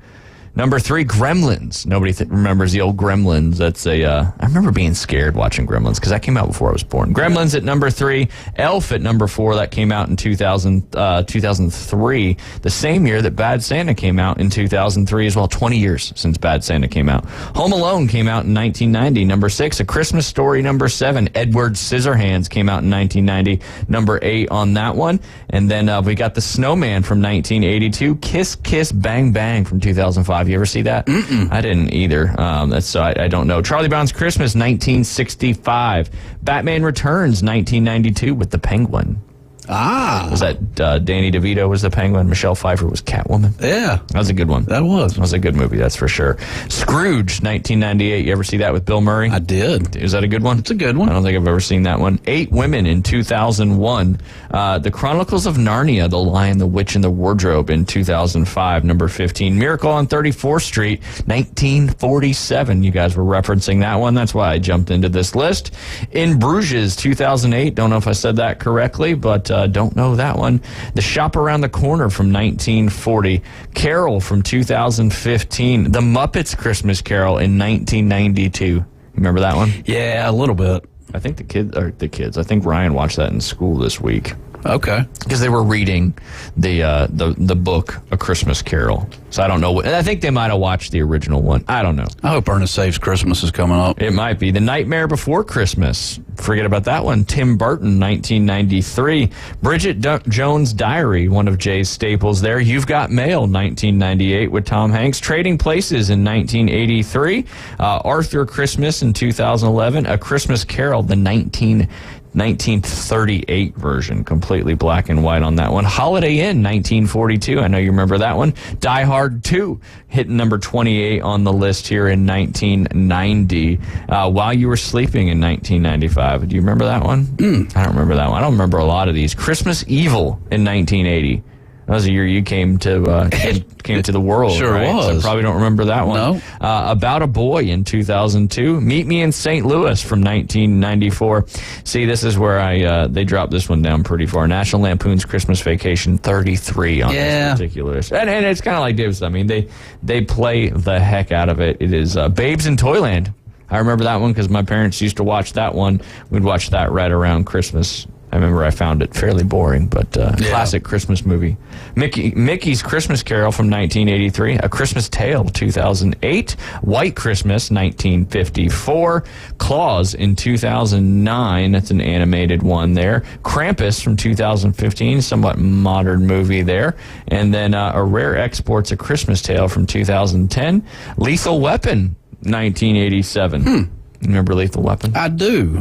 Number 3, Gremlins. Nobody remembers the old Gremlins. That's I remember being scared watching Gremlins because that came out before I was born. Gremlins at number 3. Elf at number 4. That came out in 2003. The same year that Bad Santa came out in 2003 as well. 20 years since Bad Santa came out. Home Alone came out in 1990. Number 6. A Christmas Story, number 7. Edward Scissorhands came out in 1990. Number 8 on that one. And then we got The Snowman from 1982. Kiss Kiss Bang Bang from 2005. You ever see that? I didn't either. I don't know. Charlie Brown's Christmas, 1965. Batman Returns, 1992 with the Penguin. Was that Danny DeVito was the Penguin? Michelle Pfeiffer was Catwoman? Yeah. That was a good one. That was a good movie, that's for sure. Scrooge, 1998. You ever see that with Bill Murray? I did. Is that a good one? It's a good one. I don't think I've ever seen that one. 8 Women in 2001. The Chronicles of Narnia, The Lion, the Witch, and the Wardrobe in 2005, number 15. Miracle on 34th Street, 1947. You guys were referencing that one. That's why I jumped into this list. In Bruges, 2008. Don't know if I said that correctly, but don't know that one. The Shop Around the Corner from 1940. Carol from 2015. The Muppets Christmas Carol in 1992. Remember that one? Yeah, a little bit. I think the kids. I think Ryan watched that in school this week. Okay. Because they were reading the book A Christmas Carol. So I don't know. I think they might have watched the original one. I don't know. I hope Ernest Saves Christmas is coming up. It might be. The Nightmare Before Christmas. Forget about that one. Tim Burton, 1993. Bridget Jones' Diary, one of Jay's staples there. You've Got Mail, 1998 with Tom Hanks. Trading Places in 1983. Arthur Christmas in 2011. A Christmas Carol, the 1938 version, completely black and white on that one. Holiday Inn, 1942. I know you remember that one. Die Hard 2, hitting number 28 on the list here in 1990. While You Were Sleeping in 1995. Do you remember that one? I don't remember that one. I don't remember a lot of these. Christmas Evil in 1980. That was the year you came to the world. Sure right? was. So I probably don't remember that one. No. About a Boy in 2002. Meet Me in St. Louis from 1994. See, this is where they dropped this one down pretty far. National Lampoon's Christmas Vacation 33 on this particular list. And it's kind of like Davis. I mean, they play the heck out of it. It is Babes in Toyland. I remember that one because my parents used to watch that one. We'd watch that right around Christmas. I remember I found it fairly boring, but classic Christmas movie. Mickey's Christmas Carol from 1983, A Christmas Tale 2008, White Christmas 1954, Claus in 2009, that's an animated one there, Krampus from 2015, somewhat modern movie there, and then A Rare Exports, A Christmas Tale from 2010, Lethal Weapon 1987. Remember Lethal Weapon? I do.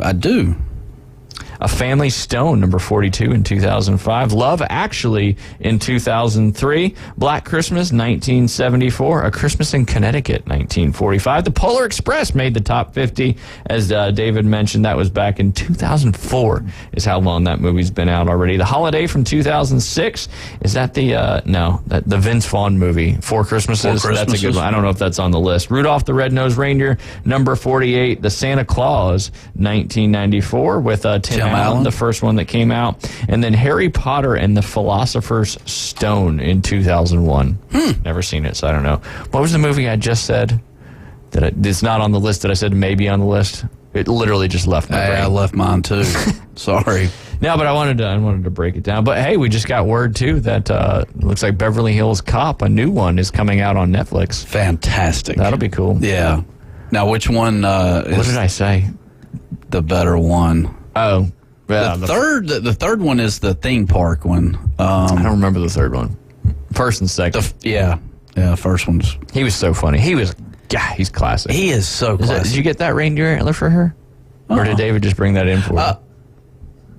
A Family Stone, number 42 in 2005. Love Actually in 2003. Black Christmas, 1974. A Christmas in Connecticut, 1945. The Polar Express made the top 50. As David mentioned, that was back in 2004 is how long that movie's been out already. The Holiday from 2006. Is that the Vince Vaughn movie, Four Christmases? That's a good one. I don't know if that's on the list. Rudolph the Red-Nosed Reindeer, number 48. The Santa Claus, 1994, with Tim Allen, the first one that came out. And then Harry Potter and the Philosopher's Stone in 2001. Never seen it, so I don't know. What was the movie I just said that it's not on the list that I said maybe on the list? It literally just left my brain. I left mine too. Sorry. No, but I wanted to break it down. But hey, we just got word too that looks like Beverly Hills Cop, a new one, is coming out on Netflix. Fantastic. That'll be cool. Yeah. Now, which one? What did I say? The better one. Oh. Yeah, the third one is the theme park one. I don't remember the third one. First and second. First one's. He was so funny. He's classic. He is so classic. Did you get that reindeer antler for her? Or did David just bring that in for you?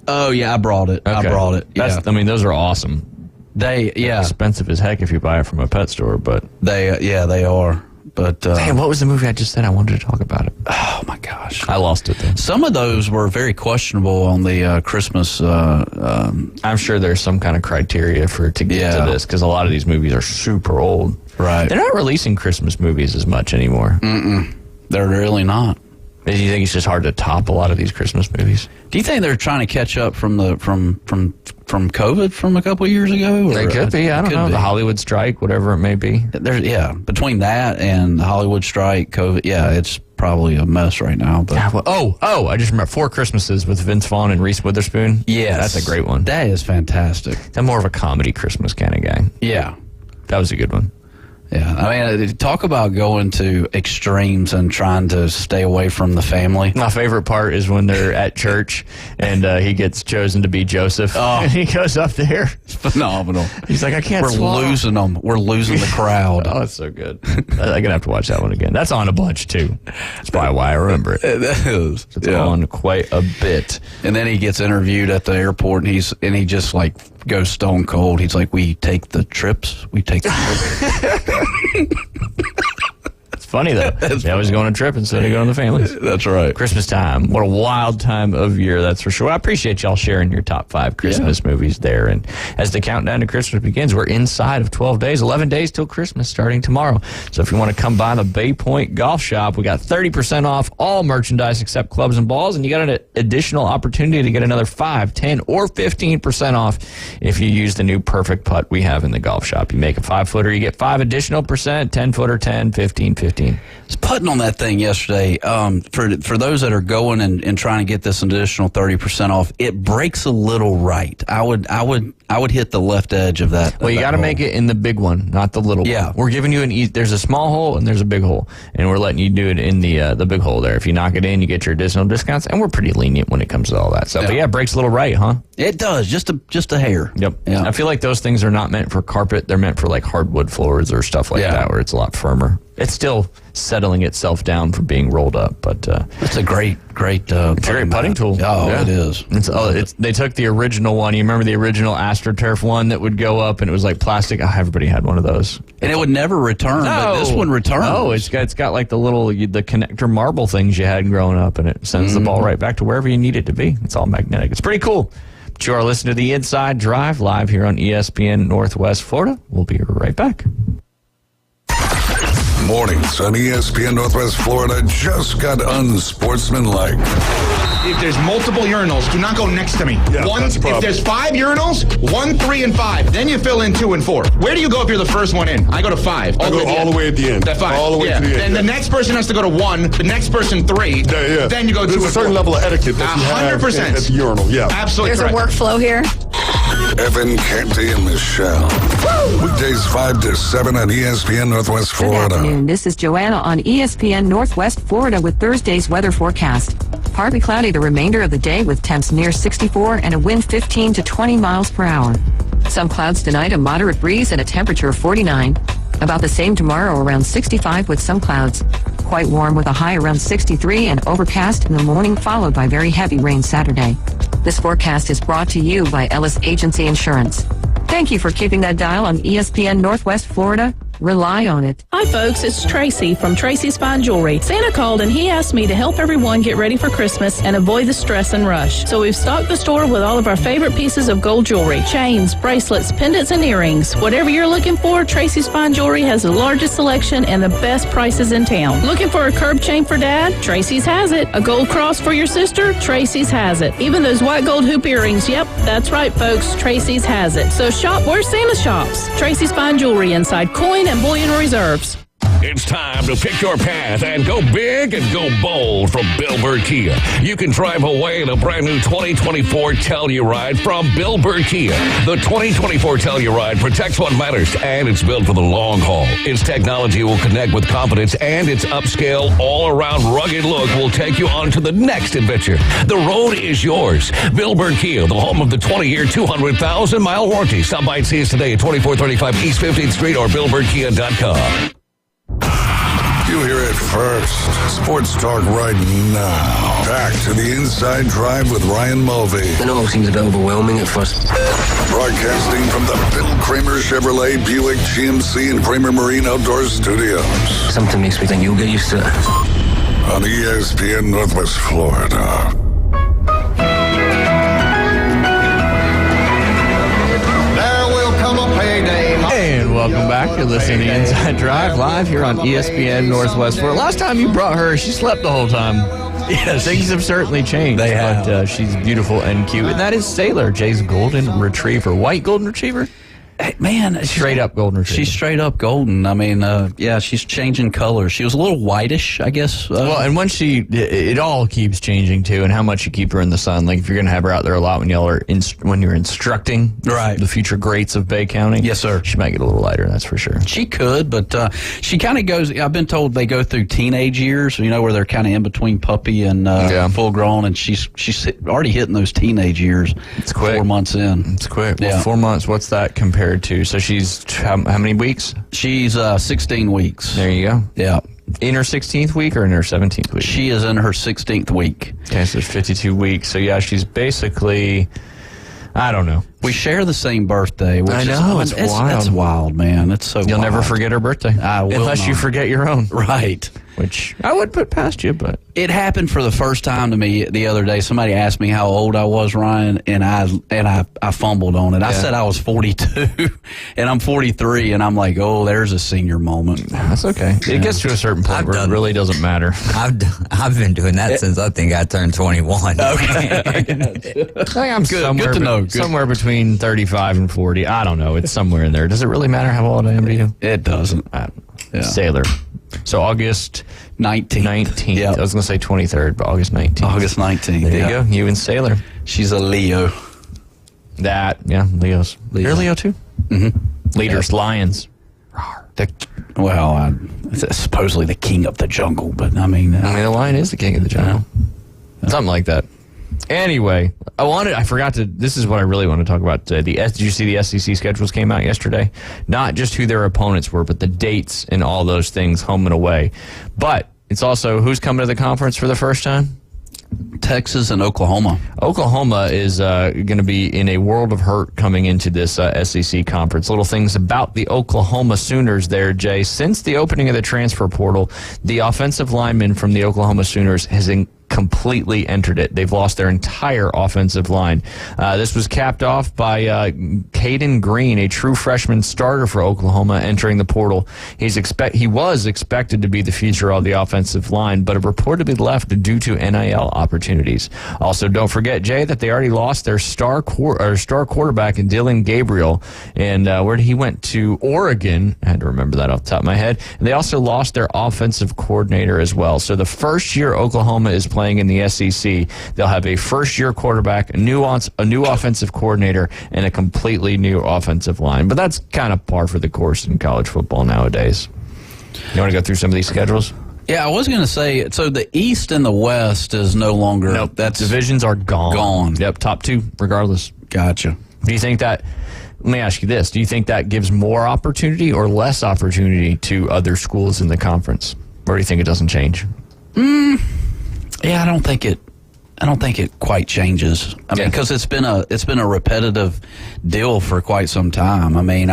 Oh, yeah, I brought it. Okay. I brought it. Yeah. I mean, those are awesome. They're expensive as heck if you buy it from a pet store, but. They are. But damn, what was the movie I just said? I wanted to talk about it. Oh my gosh, I lost it then. Some of those were very questionable on the Christmas. I'm sure there's some kind of criteria to get to this because a lot of these movies are super old. Right. They're not releasing Christmas movies as much anymore. They're really not. Do you think it's just hard to top a lot of these Christmas movies? Do you think they're trying to catch up from COVID from a couple of years ago? They could be. I don't know. The Hollywood strike, whatever it may be. Between that and the Hollywood strike, COVID, it's probably a mess right now. But I just remember Four Christmases with Vince Vaughn and Reese Witherspoon. Yes. That's a great one. That is fantastic. I'm more of a comedy Christmas kind of guy. Yeah. That was a good one. Yeah, I mean, talk about going to extremes and trying to stay away from the family. My favorite part is when they're at church and he gets chosen to be Joseph. Oh. And he goes up there. It's phenomenal. He's like, I can't We're losing them. We're losing the crowd. Oh, it's so good. I'm going to have to watch that one again. That's on a bunch, too. That's probably why I remember it. That is. It's on quite a bit. And then he gets interviewed at the airport, and he just, like, goes stone cold. He's like, we take the trips. It's funny, though. They always go on a trip instead of going to the families. That's right. Christmas time. What a wild time of year, that's for sure. I appreciate y'all sharing your top 5 Christmas movies there. And as the countdown to Christmas begins, we're inside of 12 days, 11 days till Christmas starting tomorrow. So if you want to come by the Bay Point Golf Shop, we got 30% off all merchandise except clubs and balls. And you got an additional opportunity to get another 5, 10, or 15% off if you use the new Perfect Putt we have in the golf shop. You make a 5-footer, you get 5 additional percent, 10-footer, 10, 15, 15. I was putting on that thing yesterday. For those that are going and trying to get this additional 30% off, it breaks a little right. I would hit the left edge of that. Well, you got to make it in the big one, not the little one. We're giving you there's a small hole and there's a big hole, and we're letting you do it in the big hole there. If you knock it in, you get your additional discounts, and we're pretty lenient when it comes to all that stuff. But it breaks a little right, huh? It does, just a hair. Yep. Yeah. I feel like those things are not meant for carpet. They're meant for like hardwood floors or stuff like that, where it's a lot firmer. It's still settling itself down from being rolled up, but it's a great it's a great putting tool. Oh, yeah. It is. They took the original one. You remember the original AstroTurf one that would go up and it was like plastic? Oh, everybody had one of those, and it would never return. But this one returns. Oh, it's got like the connector marble things you had growing up, and it sends the ball right back to wherever you need it to be. It's all magnetic. It's pretty cool. You are listening to the Inside Drive live here on ESPN Northwest Florida. We'll be right back. Mornings on ESPN Northwest Florida just got unsportsmanlike. If there's multiple urinals, do not go next to me. Yeah, that's the problem. If there's 5 urinals, 1, 3, and 5. Then you fill in 2 and 4. Where do you go if you're the first one in? I go to 5. I go all the way at the end. That 5. All the way to the end. Then the next person has to go to 1. The next person 3. Yeah. Then you go to 2 and 4. There's a certain level of etiquette that you have 100%. at the urinal. Yeah, absolutely. There's correct. a workflow here. Evan, Canty, and Michelle. Weekdays 5 to 7 on ESPN Northwest Good Florida. afternoon. This is Joanna on ESPN Northwest Florida with Thursday's weather forecast. Partly cloudy the remainder of the day with temps near 64 and a wind 15 to 20 miles per hour. Some clouds tonight, a moderate breeze and a temperature of 49. About the same tomorrow, around 65 with some clouds. Quite warm with a high around 63 and overcast in the morning, followed by very heavy rain Saturday. This forecast is brought to you by Ellis Agency Insurance. Thank you for keeping that dial on ESPN Northwest Florida. Rely on it. Hi, folks. It's Tracy from Tracy's Fine Jewelry. Santa called and he asked me to help everyone get ready for Christmas and avoid the stress and rush. So we've stocked the store with all of our favorite pieces of gold jewelry, chains, bracelets, pendants, and earrings. Whatever you're looking for, Tracy's Fine Jewelry has the largest selection and the best prices in town. Looking for a curb chain for Dad? Tracy's has it. A gold cross for your sister? Tracy's has it. Even those white gold hoop earrings? Yep, that's right, folks. Tracy's has it. So shop where Santa shops. Tracy's Fine Jewelry inside Coin and Bullion Reserves. It's time to pick your path and go big and go bold from Bill Bird Kia. You can drive away in a brand new 2024 Telluride from Bill Bird Kia. The 2024 Telluride protects what matters, and it's built for the long haul. Its technology will connect with confidence, and its upscale, all-around rugged look will take you on to the next adventure. The road is yours. Bill Bird Kia, the home of the 20-year, 200,000-mile warranty. Stop by and see us today at 2435 East 15th Street or BillBirdKia.com. You hear it first. Sports talk right now. Back to the Inside Drive with Ryan Mulvey. I know it seems a bit overwhelming at first. Broadcasting from the Bill Kramer Chevrolet Buick GMC and Kramer Marine Outdoor Studios. Something makes me think you'll get used to it. On ESPN Northwest Florida. And welcome back. You're listening to Inside Drive live here on ESPN Northwest Florida. Last time you brought her, she slept the whole time. Yes. Things have certainly changed. They have. But she's beautiful and cute. And that is Sailor, Jay's golden retriever. White golden retriever? Hey, man, straight up golden retriever. She's straight up golden. I mean, yeah, she's changing colors. She was a little whitish, I guess. Well, and once it all keeps changing too, and how much you keep her in the sun. Like if you're going to have her out there a lot when you're instructing the future greats of Bay County. Yes, sir. She might get a little lighter, that's for sure. She could, but she kind of goes. I've been told they go through teenage years. You know, where they're kind of in between puppy and full grown, and she's already hitting those teenage years. It's quick. 4 months in. It's quick. Well, Yeah. 4 months. What's that compared to? So she's how many weeks? She's 16 weeks. There you go. Yeah. In her 16th week or in her 17th week? She is in her 16th week. Okay, so there's 52 weeks. So yeah, she's basically, I don't know. We share the same birthday. Which I know, it's wild. It's wild, man. It's so You'll wild. never forget her birthday. I will Unless you not. forget your own. Right. Which I would put past you, but it happened for the first time to me the other day. Somebody asked me how old I was, Ryan, and I fumbled on it. I said I was 42, and I'm 43, and I'm like, oh, there's a senior moment. That's okay. It gets to a certain point where it really doesn't matter. I've been doing that since I think I turned 21. Okay. I think I'm Good to know. Good. somewhere between 35 and 40. I don't know. It's somewhere in there. Does it really matter how old I am to you? It doesn't. Sailor. So August 19th. Yep. I was going to say 23rd, but August 19th. August 19th. There you go. You and Sailor. She's a Leo. Leos. You're a Leo too? Mm-hmm. Leaders, lions. Supposedly the king of the jungle, but I mean, the lion is the king of the jungle. Something like that. Anyway, this is what I really want to talk about today. Did you see the SEC schedules came out yesterday? Not just who their opponents were, but the dates and all those things, home and away. But it's also who's coming to the conference for the first time? Texas and Oklahoma. Oklahoma is going to be in a world of hurt coming into this SEC conference. Little things about the Oklahoma Sooners there, Jay. Since the opening of the transfer portal, the offensive lineman from the Oklahoma Sooners has completely entered it. They've lost their entire offensive line. This was capped off by Caden Green, a true freshman starter for Oklahoma, entering the portal. He was expected to be the future of the offensive line, but reportedly left due to NIL opportunities. Also, don't forget, Jay, that they already lost their star quarterback in Dylan Gabriel, and where he went to Oregon. I had to remember that off the top of my head. And they also lost their offensive coordinator as well. So the first year Oklahoma is playing in the SEC, they'll have a first-year quarterback, a new offensive coordinator, and a completely new offensive line. But that's kind of par for the course in college football nowadays. You want to go through some of these schedules? Yeah, I was going to say, so the East and the West is no longer... Nope, divisions are gone. Yep, top two, regardless. Gotcha. Do you think that... Let me ask you this. Do you think that gives more opportunity or less opportunity to other schools in the conference? Or do you think it doesn't change? Yeah, I don't think it quite changes. I mean, because it's been a repetitive deal for quite some time. I mean,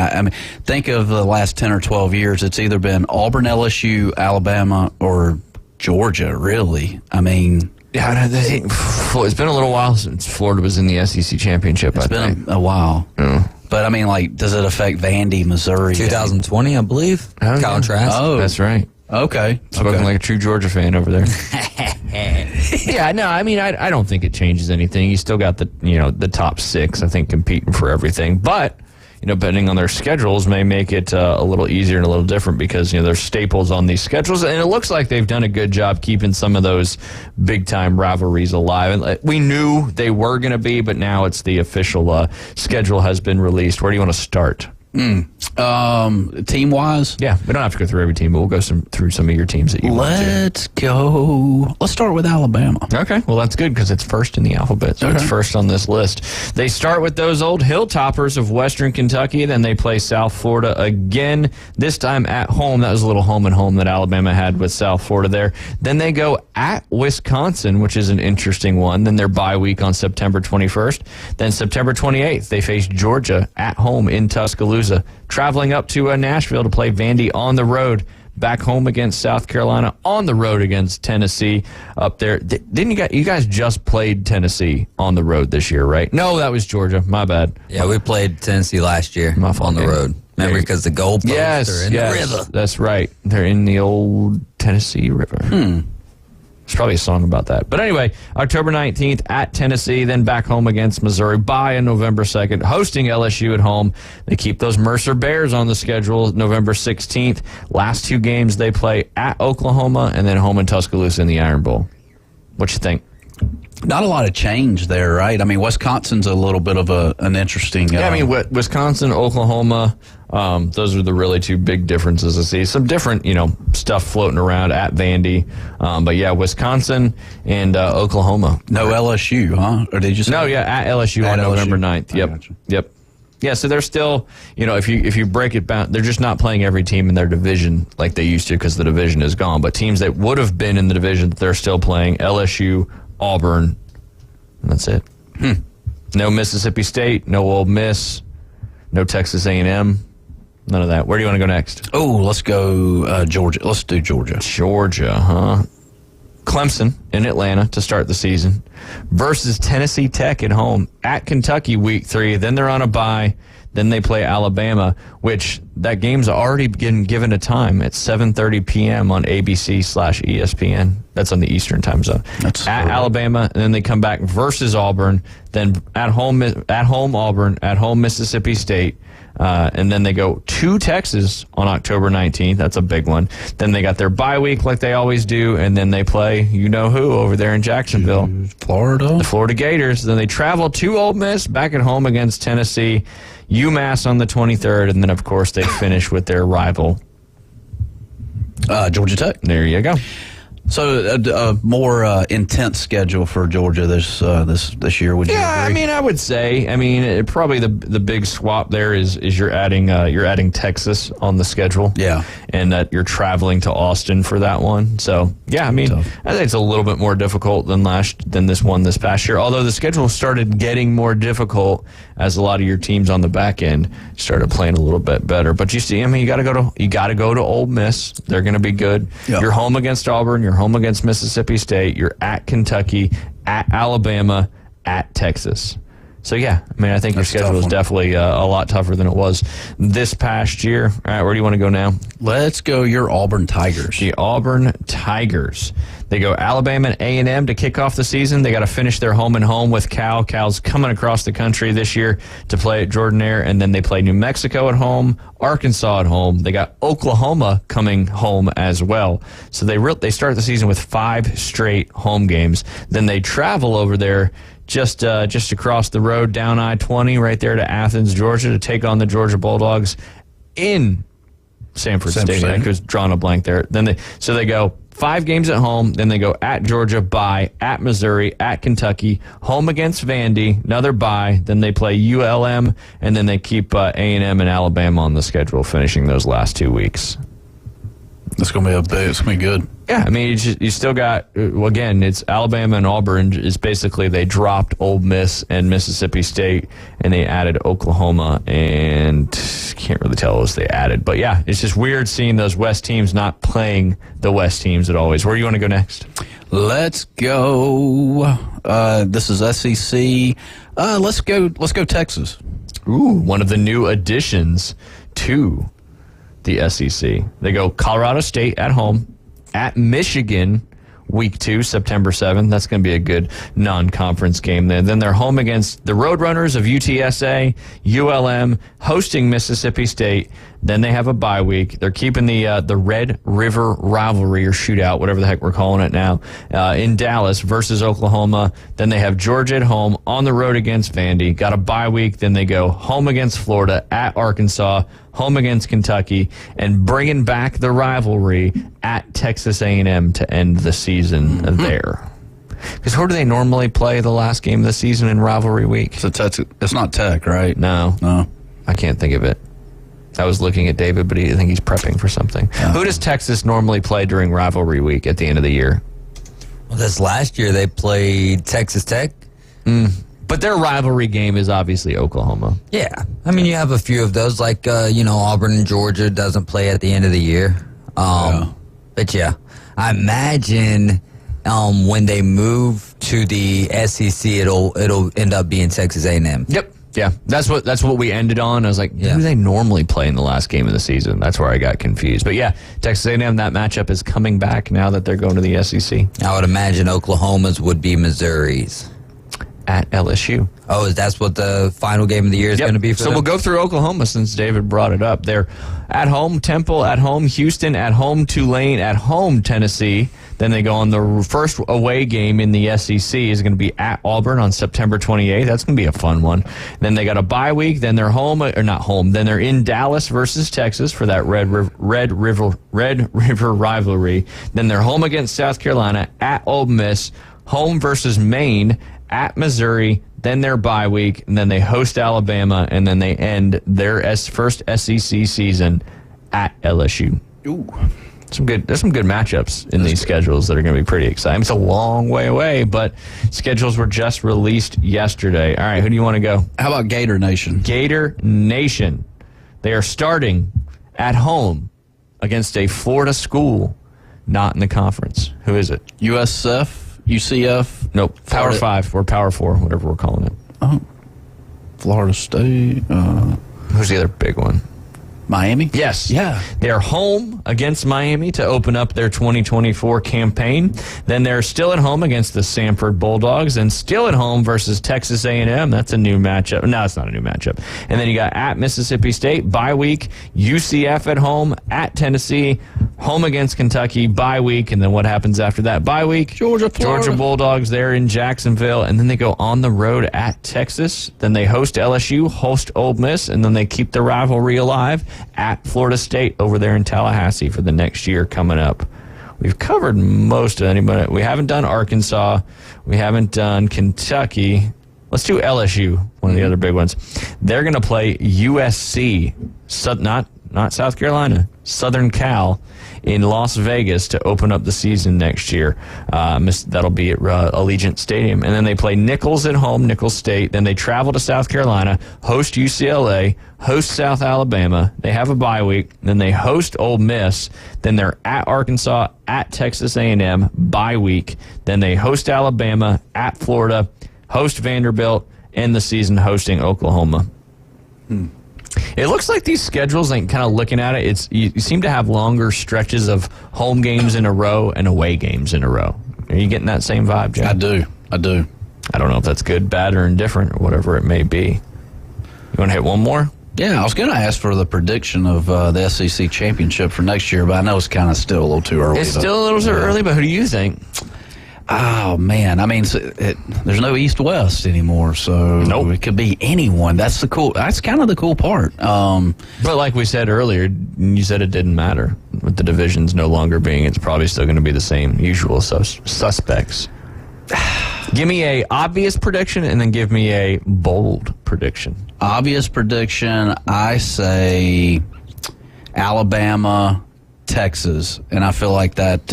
think of the last 10 or 12 years. It's either been Auburn, LSU, Alabama, or Georgia. Really, I mean. Yeah, it's been a little while since Florida was in the SEC championship. It's been a while. Yeah. But, I mean, like, does it affect Vandy, Missouri? 2020, I believe. Contrast. Oh. That's right. Okay. Spoken like a true Georgia fan over there. Yeah, no, I mean, I don't think it changes anything. You still got the top six, I think, competing for everything. But, depending on their schedules may make it a little easier and a little different because, there's staples on these schedules. And it looks like they've done a good job keeping some of those big-time rivalries alive. And we knew they were going to be, but now it's the official schedule has been released. Where do you want to start? Team-wise? Yeah, we don't have to go through every team, but we'll go through some of your teams that you want to. Let's go. Let's start with Alabama. Okay, well, that's good because it's first in the alphabet, so it's first on this list. They start with those old Hilltoppers of Western Kentucky, then they play South Florida again, this time at home. That was a little home and home that Alabama had with South Florida there. Then they go at Wisconsin, which is an interesting one. Then their bye week on September 21st. Then September 28th, they face Georgia at home in Tuscaloosa. Traveling up to Nashville to play Vandy on the road, back home against South Carolina, on the road against Tennessee up there. Didn't you guys just played Tennessee on the road this year, right? No, that was Georgia. My bad. Yeah, we played Tennessee last year on the road. Remember, because the goalposts are in the river. That's right. They're in the old Tennessee River. There's probably a song about that. But anyway, October 19th at Tennessee, then back home against Missouri. Bye on November 2nd, hosting LSU at home. They keep those Mercer Bears on the schedule November 16th. Last two games they play at Oklahoma and then home in Tuscaloosa in the Iron Bowl. What you think? Not a lot of change there, right? I mean, Wisconsin's a little bit of an interesting... Yeah, I mean, Wisconsin, Oklahoma, those are the really two big differences I see. Some different, stuff floating around at Vandy. But, yeah, Wisconsin and Oklahoma. No LSU, huh? Or did you say? No, yeah, at LSU on November 9th. Yep. Yeah, so they're still, if you break it down, they're just not playing every team in their division like they used to because the division is gone. But teams that would have been in the division, they're still playing LSU, Auburn, and that's it. No Mississippi State, no Ole Miss, no Texas A&M, none of that. Where do you want to go next? Oh, let's go Georgia. Let's do Georgia. Georgia, huh? Clemson in Atlanta to start the season versus Tennessee Tech at home at Kentucky week 3. Then they're on a bye. Then they play Alabama, which that game's already been given a time at 7:30 p.m. on ABC/ESPN. That's on the Eastern time zone. That's at Alabama, and then they come back versus Auburn. Then at home Auburn, at home Mississippi State, and then they go to Texas on October 19th. That's a big one. Then they got their bye week like they always do, and then they play who over there in Jacksonville, Florida, the Florida Gators. Then they travel to Ole Miss, back at home against Tennessee, UMass on the 23rd, and then of course they finish with their rival, Georgia Tech. There you go. So a more intense schedule for Georgia this year. Would you agree? I mean, I would say. Probably the big swap there is you're adding Texas on the schedule. Yeah, and that you're traveling to Austin for that one. So yeah, I think it's a little bit more difficult than this past year. Although the schedule started getting more difficult as a lot of your teams on the back end started playing a little bit better. But you see, I mean, you got to go to Ole Miss. They're going to be good. Yep. You're home against Auburn. You're home against Mississippi State. You're at Kentucky, at Alabama, at Texas. So, yeah, I mean, I think your schedule is definitely a lot tougher than it was this past year. All right, where do you want to go now? Let's go your Auburn Tigers. The Auburn Tigers. They go Alabama and A&M to kick off the season. They got to finish their home and home with Cal. Cal's coming across the country this year to play at Jordan-Hare, and then they play New Mexico at home, Arkansas at home. They got Oklahoma coming home as well. So they start the season with 5 straight home games. Then they travel over there just across the road down I-20 right there to Athens, Georgia, to take on the Georgia Bulldogs in Sanford Stadium. I was drawing a blank there. Then they go 5 games at home, then they go at Georgia, bye, at Missouri, at Kentucky, home against Vandy, another bye, then they play ULM, and then they keep A&M and Alabama on the schedule, finishing those last 2 weeks. It's going to be good. Yeah, I mean, you still got, again, it's Alabama and Auburn is basically they dropped Ole Miss and Mississippi State, and they added Oklahoma, and can't really tell us they added. But, yeah, it's just weird seeing those West teams not playing the West teams at always. Where do you want to go next? Let's go. This is SEC. Let's go Texas. Ooh, one of the new additions to the SEC. They go Colorado State at home, at Michigan, week 2, September 7th. That's going to be a good non-conference game there. Then they're home against the Roadrunners of UTSA, ULM, hosting Mississippi State. Then they have a bye week. They're keeping the Red River rivalry or shootout, whatever the heck we're calling it now, in Dallas versus Oklahoma. Then they have Georgia at home, on the road against Vandy. Got a bye week. Then they go home against Florida, at Arkansas, home against Kentucky, and bringing back the rivalry at Texas A&M to end the season there. Because who do they normally play the last game of the season in rivalry week? It's not Tech, right? No. I can't think of it. I was looking at David, but I think he's prepping for something. Who does Texas normally play during rivalry week at the end of the year? Well, this last year they played Texas Tech. But their rivalry game is obviously Oklahoma. Yeah. I mean, you have a few of those, like, Auburn and Georgia doesn't play at the end of the year. But, yeah, I imagine when they move to the SEC, it'll end up being Texas A&M. Yep. Yeah, that's what we ended on. I was like, who do they normally play in the last game of the season? That's where I got confused. But yeah, Texas A&M, that matchup is coming back now that they're going to the SEC. I would imagine Oklahoma's would be Missouri's. At LSU. Oh, that's what the final game of the year is going to be for them? We'll go through Oklahoma since David brought it up. They're at home, Temple, at home, Houston, at home, Tulane, at home, Tennessee. Then they go on the first away game in the SEC is going to be at Auburn on September 28th. That's going to be a fun one. Then they got a bye week. Then they're home, or not home. Then they're in Dallas versus Texas for that Red River rivalry. Then they're home against South Carolina, at Ole Miss, home versus Maine, at Missouri, then their bye week, and then they host Alabama, and then they end their first SEC season at LSU. Ooh. There's some good matchups in these schedules that are going to be pretty exciting. It's a long way away, but schedules were just released yesterday. All right, who do you want to go? How about Gator Nation? Gator Nation. They are starting at home against a Florida school not in the conference. Who is it? USF? UCF? Nope. Power 5 or Power 4, whatever we're calling it. Oh. Florida State. Who's the other big one? Miami? Yes. Yeah. They're home against Miami to open up their 2024 campaign. Then they're still at home against the Sanford Bulldogs and still at home versus Texas A&M. That's a new matchup. No, it's not a new matchup. And then you got at Mississippi State, bye week, UCF at home, at Tennessee, home against Kentucky, bye week, and then what happens after that bye week? Georgia Bulldogs there in Jacksonville, and then they go on the road at Texas. Then they host LSU, host Ole Miss, and then they keep the rivalry alive at Florida State over there in Tallahassee for the next year coming up. We've covered most of anybody. We haven't done Arkansas. We haven't done Kentucky. Let's do LSU, one of the other big ones. They're going to play USC, not not South Carolina, Southern Cal in Las Vegas to open up the season next year. That'll be at Allegiant Stadium. And then they play Nicholls at home, Nicholls State. Then they travel to South Carolina, host UCLA, host South Alabama. They have a bye week. Then they host Ole Miss. Then they're at Arkansas, at Texas A&M, bye week. Then they host Alabama, at Florida, host Vanderbilt, end the season hosting Oklahoma. It looks like these schedules, like kind of looking at it, you seem to have longer stretches of home games in a row and away games in a row. Are you getting that same vibe, Jack? I do. I don't know if that's good, bad, or indifferent, or whatever it may be. You want to hit one more? Yeah, I was going to ask for the prediction of the SEC championship for next year, but I know it's kind of still a little too early. It's still a little too early, but who do you think? Oh, man. I mean, there's no East-West anymore, so it could be anyone. That's kind of the cool part. But like we said earlier, you said it didn't matter. With the divisions no longer being, it's probably still going to be the same usual suspects. Give me a obvious prediction and then give me a bold prediction. Obvious prediction, I say Alabama, Texas. And I feel like that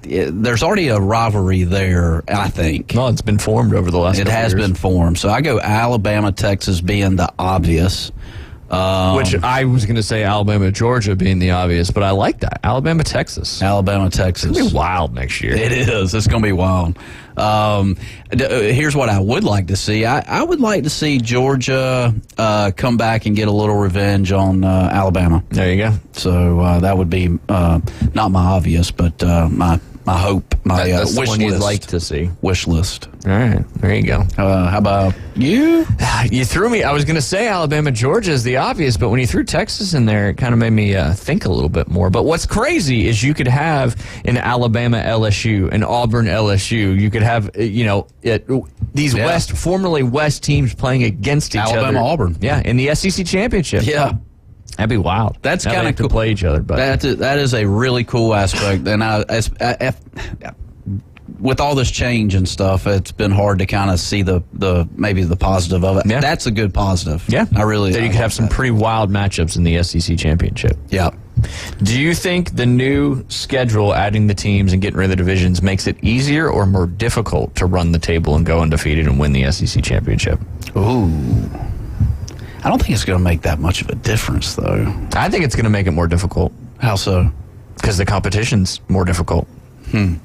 there's already a rivalry there, I think. No, it's been formed over the last couple years. It has been formed. So I go Alabama, Texas being the obvious. Which I was going to say Alabama, Georgia being the obvious, but I like that. Alabama, Texas. Alabama, Texas. It's going to be wild next year. It is. It's going to be wild. Here's what I would like to see. I would like to see Georgia come back and get a little revenge on Alabama. There you go. So that would be not my obvious, but my hope, my that's wish one list. you'd like to see. Wish list. All right, there you go. How about you? You threw me. I was going to say Alabama, Georgia is the obvious, but when you threw Texas in there, it kind of made me think a little bit more. But what's crazy is you could have an Alabama LSU, an Auburn LSU. You could have, these formerly West teams playing against each other. Alabama, Auburn. Yeah, in the SEC championship. Yeah. That'd be wild. That's kind of cool. To play each other, but that is a really cool aspect. And with all this change and stuff, it's been hard to kind of see maybe the positive of it. Yeah. That's a good positive. Yeah, I really. That you could have some pretty wild matchups in the SEC championship. Yeah. Do you think the new schedule, adding the teams and getting rid of the divisions, makes it easier or more difficult to run the table and go undefeated and win the SEC championship? Ooh. I don't think it's going to make that much of a difference, though. I think it's going to make it more difficult. How so? Because the competition's more difficult. I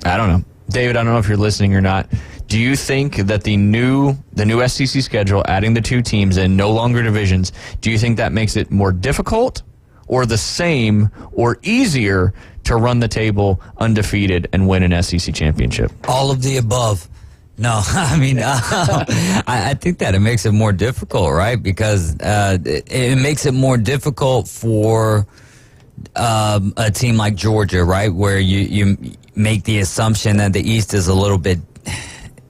don't know. David, I don't know if you're listening or not. Do you think that the new SEC schedule, adding the two teams and no longer divisions, do you think that makes it more difficult or the same or easier to run the table undefeated and win an SEC championship? All of the above. No, I mean, I think that it makes it more difficult, right? Because it makes it more difficult for a team like Georgia, right? Where you make the assumption that the East is a little bit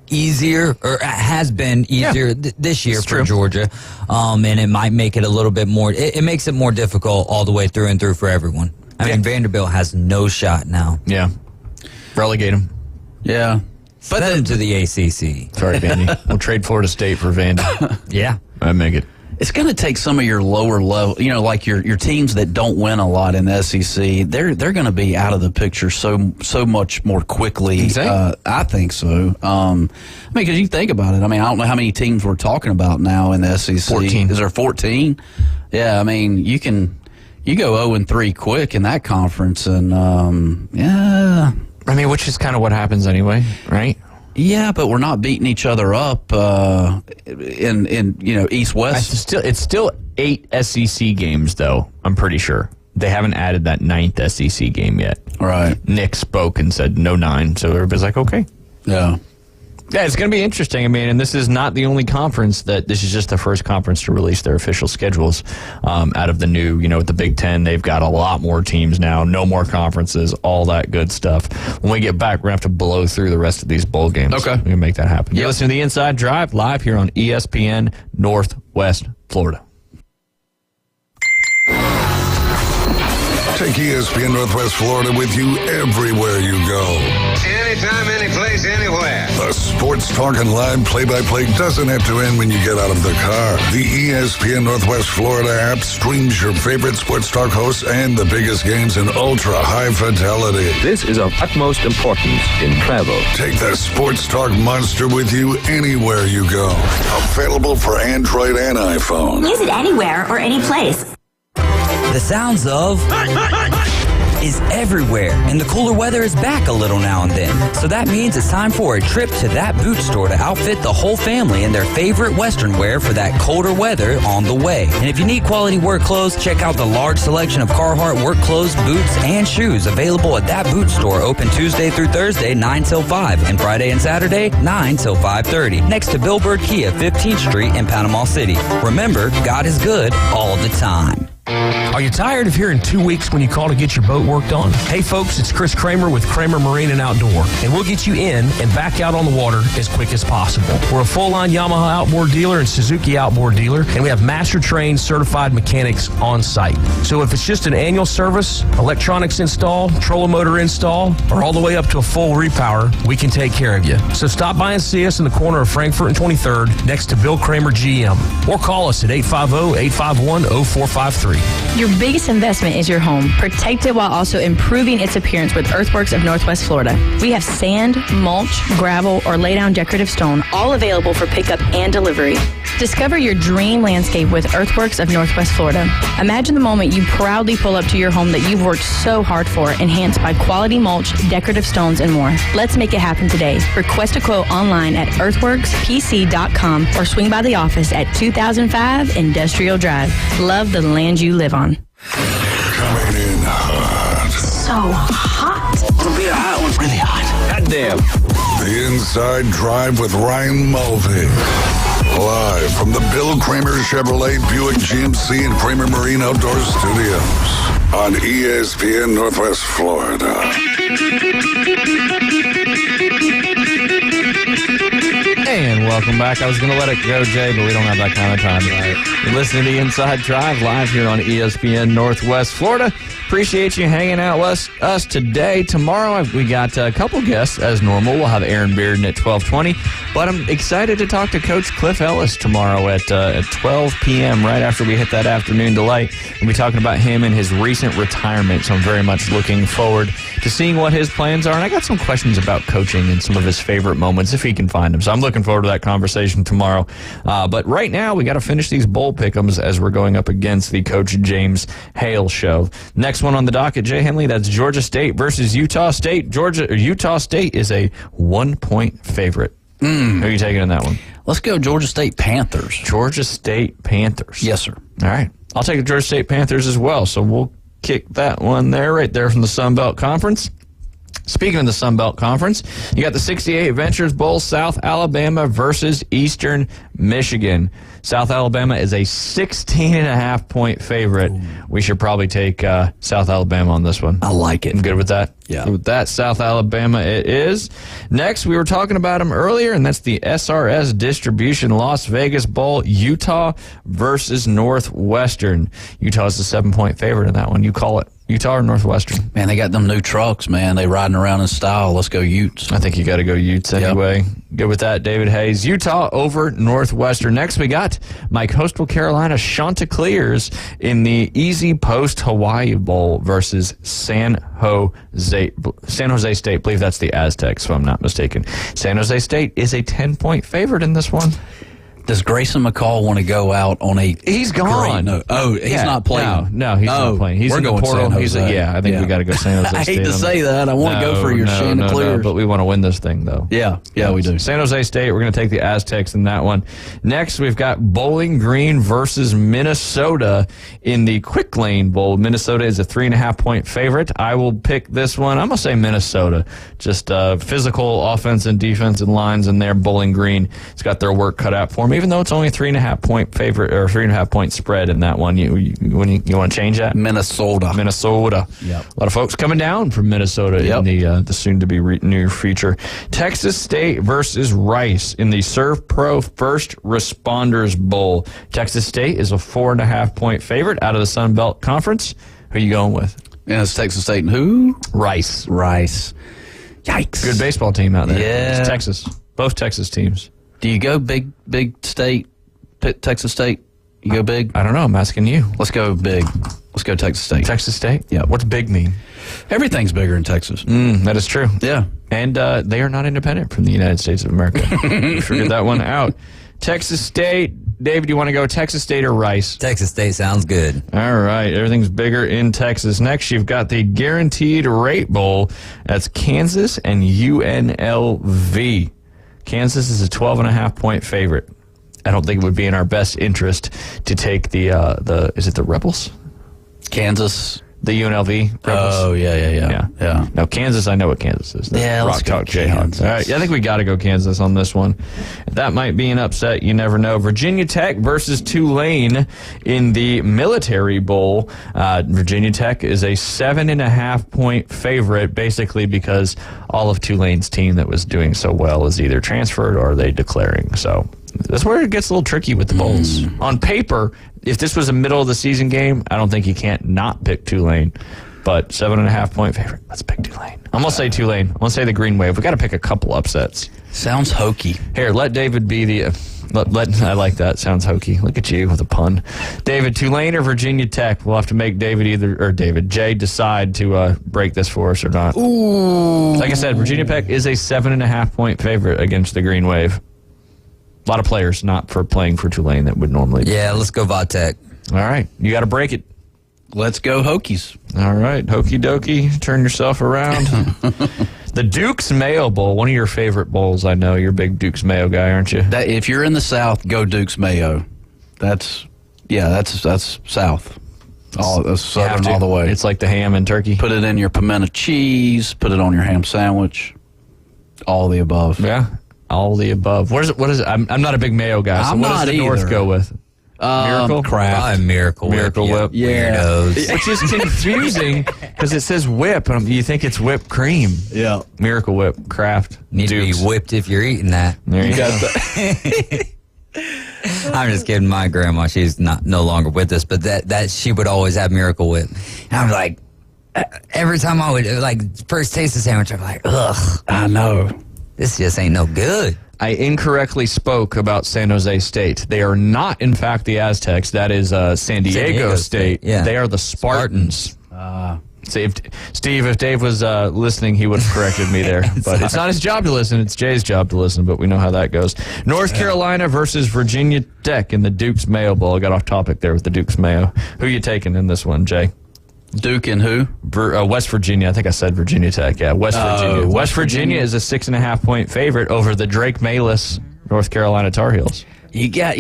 easier, or has been easier this year for Georgia. And it might make it a little bit more, it makes it more difficult all the way through and through for everyone. I mean, Vanderbilt has no shot now. Yeah. Relegate them. Yeah. But then to the ACC. Sorry, Vandy. We'll trade Florida State for Vandy. Yeah. I make it. It's going to take some of your lower level, like your teams that don't win a lot in the SEC. They're going to be out of the picture so much more quickly. Exactly. I think so. Because you think about it. I mean, I don't know how many teams we're talking about now in the SEC. 14. Is there 14? Yeah. I mean, you go 0-3 quick in that conference, and yeah. I mean, which is kind of what happens anyway, right? Yeah, but we're not beating each other up in East-West. It's still 8 SEC games, though, I'm pretty sure. They haven't added that 9th SEC game yet. Right. Nick spoke and said no 9, so everybody's like, okay. Yeah. Yeah, it's going to be interesting. I mean, and this is not the only conference this is just the first conference to release their official schedules out of the new, with the Big Ten. They've got a lot more teams now, no more conferences, all that good stuff. When we get back, we're going to have to blow through the rest of these bowl games. Okay. We can make that happen. You're listening to The Inside Drive live here on ESPN Northwest Florida. Take ESPN Northwest Florida with you everywhere you go. Anytime, any place, anywhere. The Sports talk and live play-by-play doesn't have to end when you get out of the car. The ESPN Northwest Florida app streams your favorite sports talk hosts and the biggest games in ultra-high fidelity. This is of utmost importance in travel. Take the sports talk monster with you anywhere you go. Available for Android and iPhone. Use it anywhere or any place. The sounds of is everywhere, and the cooler weather is back a little now and then. So that means it's time for a trip to that boot store to outfit the whole family in their favorite Western wear for that colder weather on the way. And if you need quality work clothes, check out the large selection of Carhartt work clothes, boots, and shoes available at that boot store, open Tuesday through Thursday, 9 till 5, and Friday and Saturday, 9 till 5:30, next to Bill Bird Kia, 15th Street in Panama City. Remember, God is good all the time. Are you tired of hearing 2 weeks when you call to get your boat worked on? Hey folks, it's Chris Kramer with Kramer Marine and Outdoor, and we'll get you in and back out on the water as quick as possible. We're a full-line Yamaha outboard dealer and Suzuki outboard dealer, and we have master-trained certified mechanics on site. So if it's just an annual service, electronics install, trolling motor install, or all the way up to a full repower, we can take care of you. So stop by and see us in the corner of Frankfurt and 23rd next to Bill Kramer GM, or call us at 850-851-0453. Your biggest investment is your home. Protect it while also improving its appearance with Earthworks of Northwest Florida. We have sand, mulch, gravel, or lay-down decorative stone, all available for pickup and delivery. Discover your dream landscape with Earthworks of Northwest Florida. Imagine the moment you proudly pull up to your home that you've worked so hard for, enhanced by quality mulch, decorative stones, and more. Let's make it happen today. Request a quote online at earthworkspc.com or swing by the office at 2005 Industrial Drive. Love the land you live on. Coming in hot. So hot. It'll be a hot one. Really hot. God damn. The Inside Drive with Ryan Mulvey. Live from the Bill Kramer Chevrolet Buick GMC and Kramer Marine Outdoor Studios on ESPN Northwest Florida. And welcome back. I was going to let it go, Jay, but we don't have that kind of time tonight. You're listening to Inside Drive live here on ESPN Northwest Florida. Appreciate you hanging out with us today. Tomorrow, we got a couple guests as normal. We'll have Aaron Bearden at 12:20. But I'm excited to talk to Coach Cliff Ellis tomorrow at 12 p.m. right after we hit that afternoon delight. We'll be talking about him and his recent retirement. So I'm very much looking forward to seeing what his plans are. And I got some questions about coaching and some of his favorite moments, if he can find them. So I'm looking forward to that conversation tomorrow. But right now, we got to finish these bowl pick'ems as we're going up against the Coach James Hale show. Next one on the docket, Jay Henley, that's Georgia State versus Utah State. Utah State is a 1-point favorite. Who are you taking in that one? Let's go Georgia State Panthers. Georgia State Panthers. Yes, sir. All right. I'll take the Georgia State Panthers as well. So we'll kick that one there, right there from the Sun Belt Conference. Speaking of the Sun Belt Conference, you got the 68 Ventures Bowl, South Alabama versus Eastern Michigan. South Alabama is a 16.5-point favorite. Ooh. We should probably take South Alabama on this one. I like it. I'm good with that? Yeah. Good with that, South Alabama it is. Next, we were talking about them earlier, and that's the SRS Distribution Las Vegas Bowl, Utah versus Northwestern. Utah is the 7-point favorite in that one. You call it. Utah or Northwestern? Man, they got them new trucks, man. They riding around in style. Let's go Utes. I think you got to go Utes anyway. Yep. Good with that, David Hayes. Utah over Northwestern. Next, we got my Coastal Carolina Chanticleers in the Easy Post Hawaii Bowl versus San Jose State. I believe that's the Aztecs, if I'm not mistaken. San Jose State is a 10-point favorite in this one. Does Grayson McCall want to go out on a... He's gone. He's not playing. No, he's not playing. He's in the portal. I think we got to go San Jose State. I hate to say that. I want to go for your Chanticleers. But we want to win this thing, though. Yeah, we do. San Jose State, we're going to take the Aztecs in that one. Next, we've got Bowling Green versus Minnesota in the Quick Lane Bowl. Minnesota is a 3.5-point favorite. I will pick this one. I'm going to say Minnesota. Just physical offense and defense and lines in there. Bowling Green has got their work cut out for them. Even though it's only a 3.5-point favorite or 3.5-point spread in that one, you want to change that? Minnesota. Yep. A lot of folks coming down from Minnesota in the soon-to-be near future. Texas State versus Rice in the Serve Pro First Responders Bowl. Texas State is a 4.5-point favorite out of the Sun Belt Conference. Who are you going with? Yeah, it's Texas State and who? Rice. Yikes. Good baseball team out there. Yeah. It's Texas. Both Texas teams. Do you go big state, Texas State? You go big? I don't know. I'm asking you. Let's go big. Let's go Texas State. Texas State? Yeah. What's big mean? Everything's bigger in Texas. That is true. Yeah. And they are not independent from the United States of America. We figured that one out. Texas State. David, you want to go Texas State or Rice? Texas State sounds good. All right. Everything's bigger in Texas. Next, you've got the Guaranteed Rate Bowl. That's Kansas and UNLV. Kansas is a 12.5-point favorite. I don't think it would be in our best interest to take the is it the Rebels? Kansas. The UNLV Rebels. Oh, yeah. Now, Kansas, I know what Kansas is. Yeah, let's go Rock Chalk Jayhawks. Kansas. All right, I think we got to go Kansas on this one. That might be an upset. You never know. Virginia Tech versus Tulane in the Military Bowl. Virginia Tech is a 7.5-point favorite, basically because all of Tulane's team that was doing so well is either transferred or they declaring. So that's where it gets a little tricky with the bowls. On paper, if this was a middle of the season game, I don't think you can't not pick Tulane. But 7.5-point favorite. Let's pick Tulane. I'm gonna say Tulane. I'm gonna say the Green Wave. We got to pick a couple upsets. Sounds hokey. Here, let David be the. I like that. Sounds hokey. Look at you with a pun. David, Tulane or Virginia Tech? We'll have to make Jay decide to break this for us or not. Ooh. Like I said, Virginia Tech is a 7.5-point favorite against the Green Wave. A lot of players not for playing for Tulane that would normally. Yeah, let's go Vatech. All right, you got to break it. Let's go Hokies. All right, hokey dokey. Turn yourself around. The Duke's Mayo Bowl, one of your favorite bowls. I know you're a big Duke's Mayo guy, aren't you? If you're in the South, go Duke's Mayo. That's South. That's Southern all the way. It's like the ham and turkey. Put it in your pimento cheese. Put it on your ham sandwich. All the above. Yeah, all the above. What is it? I'm not a big mayo guy. So what does the North go with? Miracle? Kraft. Miracle Whip. Yeah. Weirdos. Which is confusing because it says whip, and you think it's whipped cream. Yeah. Miracle Whip, Kraft. Need to be whipped if you're eating that. There you go. I'm just kidding. My grandma, she's no longer with us, but that she would always have Miracle Whip. And I'm like, every time I would first taste the sandwich, I'm like, ugh. I know. This just ain't no good. I incorrectly spoke about San Jose State. They are not, in fact, the Aztecs. That is San Diego State. Yeah. They are the Spartans. Steve, if Dave was listening, he would have corrected me there. But it's not his job to listen. It's Jay's job to listen, but we know how that goes. North Carolina versus Virginia Tech in the Duke's Mayo Bowl. I got off topic there with the Duke's Mayo. Who are you taking in this one, Jay? Duke and who? West Virginia. I think I said Virginia Tech. Yeah, West Virginia. West Virginia is a 6.5-point favorite over the Drake Mayless North Carolina Tar Heels. You got,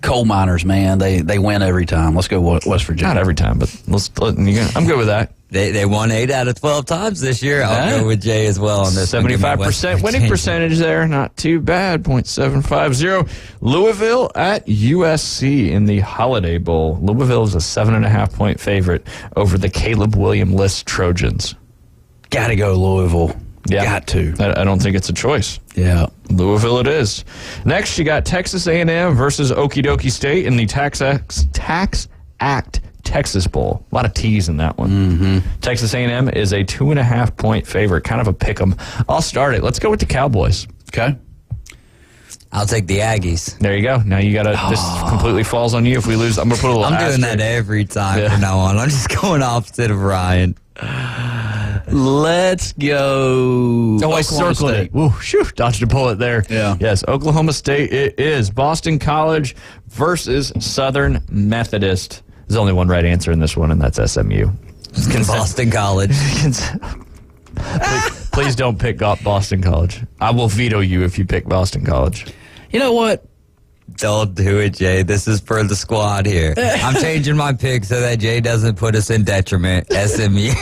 coal miners, man. They win every time. Let's go West Virginia. Not every time, but I'm good with that. They won 8 out of 12 times this year. I'll go with Jay as well on this. 75% winning percentage there. Not too bad. 0.750. Louisville at USC in the Holiday Bowl. Louisville is a 7.5-point favorite over the Caleb William List Trojans. Got to go Louisville. Yeah. Got to. I don't think it's a choice. Yeah. Louisville it is. Next, you got Texas A&M versus Okie Dokie State in the Tax Act Texas Bowl. A lot of T's in that one. Mm-hmm. Texas A&M is a 2.5-point favorite. Kind of a pick 'em. I'll start it. Let's go with the Cowboys. Okay. I'll take the Aggies. There you go. Now you got to. This completely falls on you if we lose. I'm going to put a little I'm doing asterisk. that every time from now on. I'm just going opposite of Ryan. Let's go. Oh, I circled it. Woo, shoo, dodged a bullet there. Yeah. Yes, Oklahoma State it is. Boston College versus Southern Methodist. There's only one right answer in this one, and that's SMU. Boston College. Please don't pick up Boston College. I will veto you if you pick Boston College. You know what? Don't do it, Jay. This is for the squad here. I'm changing my pick so that Jay doesn't put us in detriment. SMU.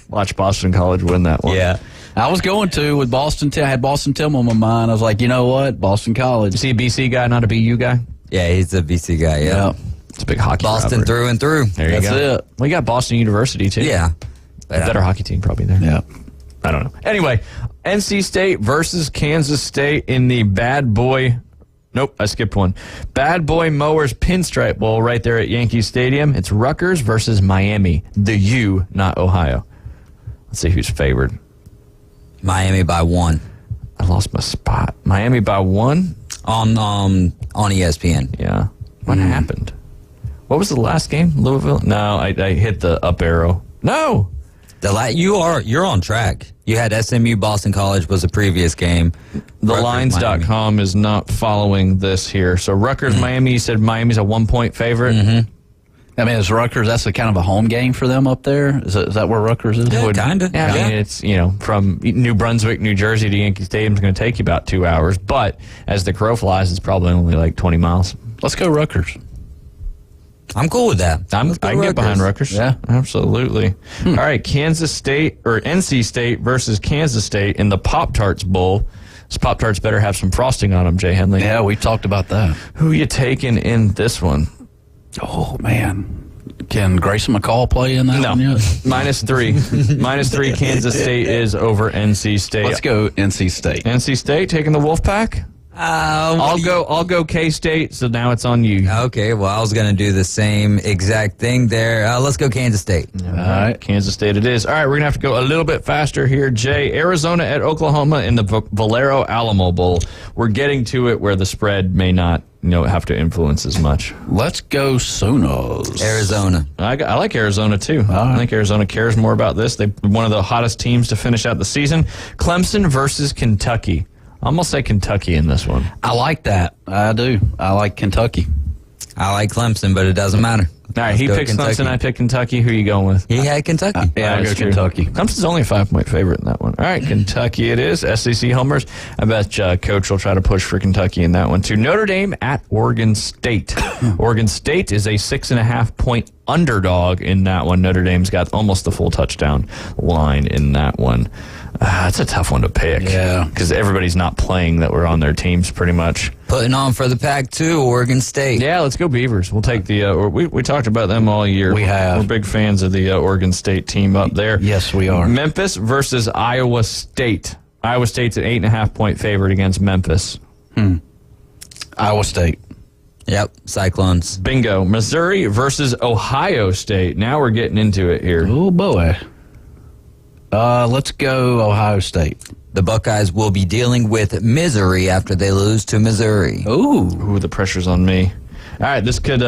Watch Boston College win that one. Yeah. I was going to with Boston. I had Boston Tim on my mind. I was like, you know what? Boston College. Is he a BC guy, not a BU guy? Yeah, he's a BC guy, yeah. It's a big hockey Boston rivalry. through and through. There you That's go. it. We got Boston University, too. Yeah. Better hockey team probably there. Yeah. I don't know. Anyway, NC State versus Kansas State in the Bad Boy... Nope, I skipped one. Bad Boy Mowers Pinstripe Bowl right there at Yankee Stadium. It's Rutgers versus Miami. The U, not Ohio. Let's see who's favored. Miami by 1. I lost my spot. Miami by 1 on ESPN. Yeah. What happened? What was the last game? Louisville? No, I hit the up arrow. No. You're on track. You had SMU Boston College was a previous game. TheLines.com is not following this here. So Rutgers, Miami, you said Miami's a 1-point favorite. Mm-hmm. I mean, is Rutgers, that's a kind of a home game for them up there? Is that where Rutgers is? Yeah, kind of. Yeah, I mean, it's, from New Brunswick, New Jersey to Yankee Stadium is going to take you about 2 hours. But as the crow flies, it's probably only like 20 miles. Let's go Rutgers. I'm cool with that. I can get behind Rutgers. Yeah, absolutely. All right, Kansas State or NC State versus Kansas State in the Pop-Tarts Bowl. This Pop-Tarts better have some frosting on them, Jay Henley. Yeah, we talked about that. Who you taking in this one? Oh, man. Can Grayson McCall play in that one yet? -3. -3 Kansas State is over NC State. Let's go NC State. NC State taking the Wolfpack? I'll go K-State, so now it's on you. Okay, well, I was going to do the same exact thing there. Let's go Kansas State. All right, Kansas State it is. All right, we're going to have to go a little bit faster here, Jay. Arizona at Oklahoma in the Valero Alamo Bowl. We're getting to it where the spread may not have to influence as much. Let's go Sonos. Arizona. I like Arizona, too. I think Arizona cares more about this. They're one of the hottest teams to finish out the season. Clemson versus Kentucky. I'm going to say Kentucky in this one. I like that. I do. I like Kentucky. I like Clemson, but it doesn't matter. All right, he picks Clemson, I pick Kentucky. Who are you going with? He had Kentucky. Yeah, I'll go Kentucky. Clemson's only a 5-point favorite in that one. All right, Kentucky it is. SEC homers. I bet Coach will try to push for Kentucky in that one, too. Notre Dame at Oregon State. Oregon State is a 6.5-point underdog in that one. Notre Dame's got almost the full touchdown line in that one. That's a tough one to pick. Yeah. Because everybody's not playing that were on their teams pretty much. Putting on for the Pac-2, Oregon State. Yeah, let's go Beavers. We'll take the we talked about them all year. We have. We're big fans of the Oregon State team up there. Yes, we are. Memphis versus Iowa State. Iowa State's an 8.5-point favorite against Memphis. Iowa State. Yep, Cyclones. Bingo. Missouri versus Ohio State. Now we're getting into it here. Oh, boy. Let's go Ohio State. The Buckeyes will be dealing with misery after they lose to Missouri. Ooh, the pressure's on me. All right, this could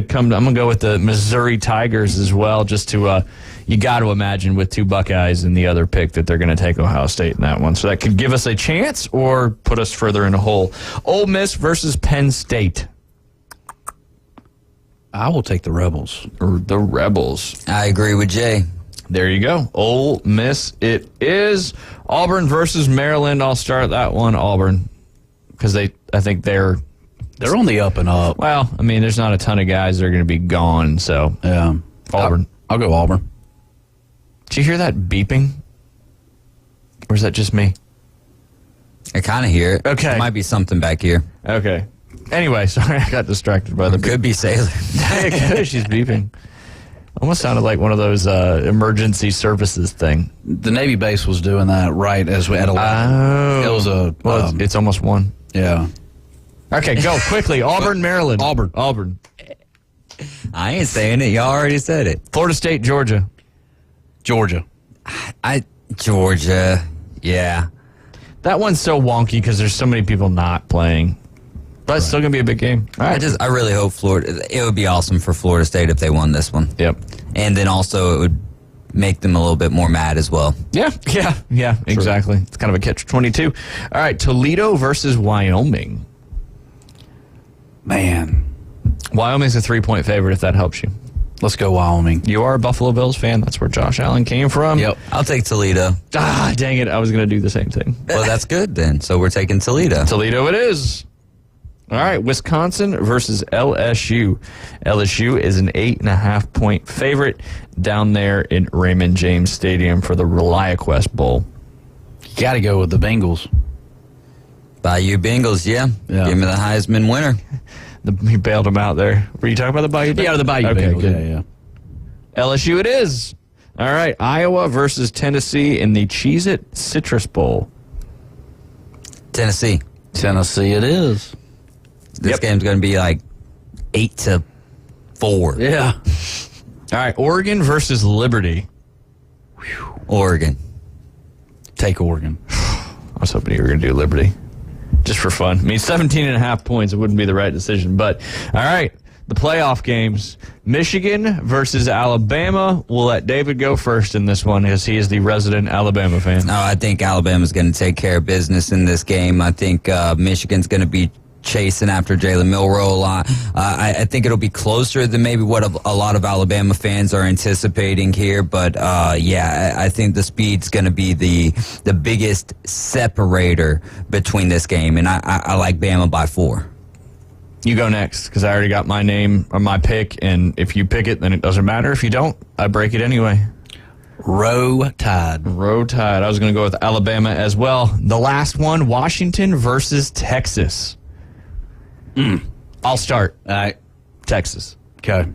come. I'm gonna go with the Missouri Tigers as well. Just to you got to imagine with 2 Buckeyes in the other pick that they're going to take Ohio State in that one. So that could give us a chance or put us further in a hole. Ole Miss versus Penn State. I will take the Rebels. Or the Rebels. I agree with Jay. There you go. Ole Miss it is. Auburn versus Maryland. I'll start that one, Auburn. Because I think they're on the up and up. Well, I mean, there's not a ton of guys that are going to be gone, so. Yeah. Auburn. I'll go Auburn. Did you hear that beeping? Or is that just me? I kind of hear it. Okay. There might be something back here. Okay. Anyway, sorry, I got distracted by the Could be Sailor. She's beeping. Almost sounded like one of those emergency services thing. The Navy base was doing that right as we had 11. Oh. It was a... Well, it's almost 1. Yeah. Okay, go quickly. Auburn, Maryland. Auburn. I ain't saying it. Y'all already said it. Florida State, Georgia. Georgia. Georgia. Yeah. That one's so wonky because there's so many people not playing. But it's still going to be a big game. All right. I really hope Florida. It would be awesome for Florida State if they won this one. Yep. And then also it would make them a little bit more mad as well. Yeah, exactly. It's kind of a catch-22. All right, Toledo versus Wyoming. Man. Wyoming's a 3-point favorite if that helps you. Let's go Wyoming. You are a Buffalo Bills fan. That's where Josh Allen came from. Yep. I'll take Toledo. Dang it. I was going to do the same thing. Well, that's good then. So we're taking Toledo. Toledo it is. All right, Wisconsin versus LSU. LSU is an 8.5-point favorite down there in Raymond James Stadium for the ReliaQuest Bowl. You got to go with the Bengals. Bayou Bengals, yeah. Give me the Heisman winner. He bailed him out there. Were you talking about the Bayou Bengals? Yeah, the Bayou Bengals. Good. Yeah. LSU it is. All right, Iowa versus Tennessee in the Cheez-It Citrus Bowl. Tennessee. Tennessee it is. This game's going to be like 8-4. Yeah. All right, Oregon versus Liberty. Oregon. Take Oregon. I was hoping you were going to do Liberty. Just for fun. I mean, 17.5 points, it wouldn't be the right decision. But, all right, the playoff games. Michigan versus Alabama. We'll let David go first in this one, as he is the resident Alabama fan. No, I think Alabama's going to take care of business in this game. I think Michigan's going to be chasing after Jalen Milroe a lot. I think it'll be closer than maybe what a lot of Alabama fans are anticipating here. But, I think the speed's going to be the biggest separator between this game. And I like Bama by 4. You go next, because I already got my name or my pick. And if you pick it, then it doesn't matter. If you don't, I break it anyway. Row Tide. Row Tide. I was going to go with Alabama as well. The last one, Washington versus Texas. I'll start. All right. Texas. Okay.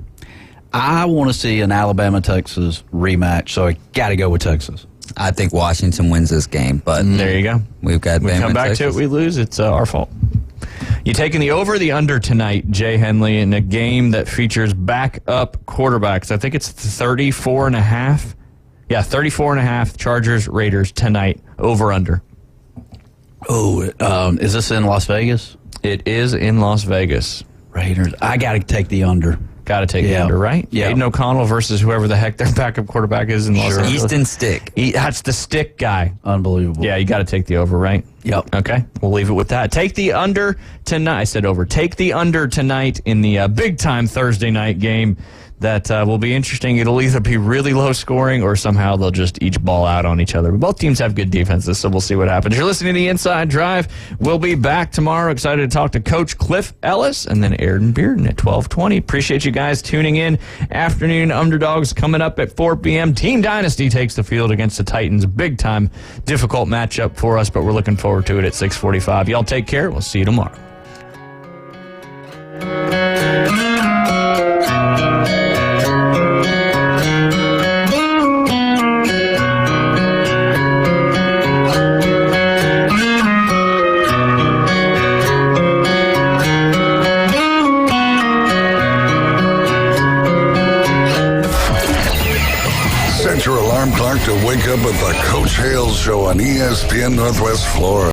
I want to see an Alabama-Texas rematch, so I got to go with Texas. I think Washington wins this game, but there you go. We've got we Bama come back Texas. to it, we lose. It's our fault. You taking the over or the under tonight, Jay Henley, in a game that features backup quarterbacks? I think it's 34.5. Yeah, 34.5 Chargers, Raiders tonight. Over, under. Oh, is this in Las Vegas? It is in Las Vegas. Raiders. I got to take the under. Got to take the under, right? Yeah. Aiden O'Connell versus whoever the heck their backup quarterback is in Los Angeles. Easton Stick. That's the Stick guy. Unbelievable. Yeah, you got to take the over, right? Yep. Okay, we'll leave it with that. Take the under tonight. I said over. Take the under tonight in the big-time Thursday night game. That will be interesting. It'll either be really low scoring or somehow they'll just each ball out on each other. But both teams have good defenses, so we'll see what happens. You're listening to The Inside Drive. We'll be back tomorrow. Excited to talk to Coach Cliff Ellis and then Aaron Bearden at 12:20. Appreciate you guys tuning in. Afternoon Underdogs coming up at 4 p.m. Team Dynasty takes the field against the Titans. Big-time, difficult matchup for us, but we're looking forward to it at 6:45. Y'all take care. We'll see you tomorrow. Set your alarm clock to wake up with the Coach Hales Show on ESPN Northwest Florida.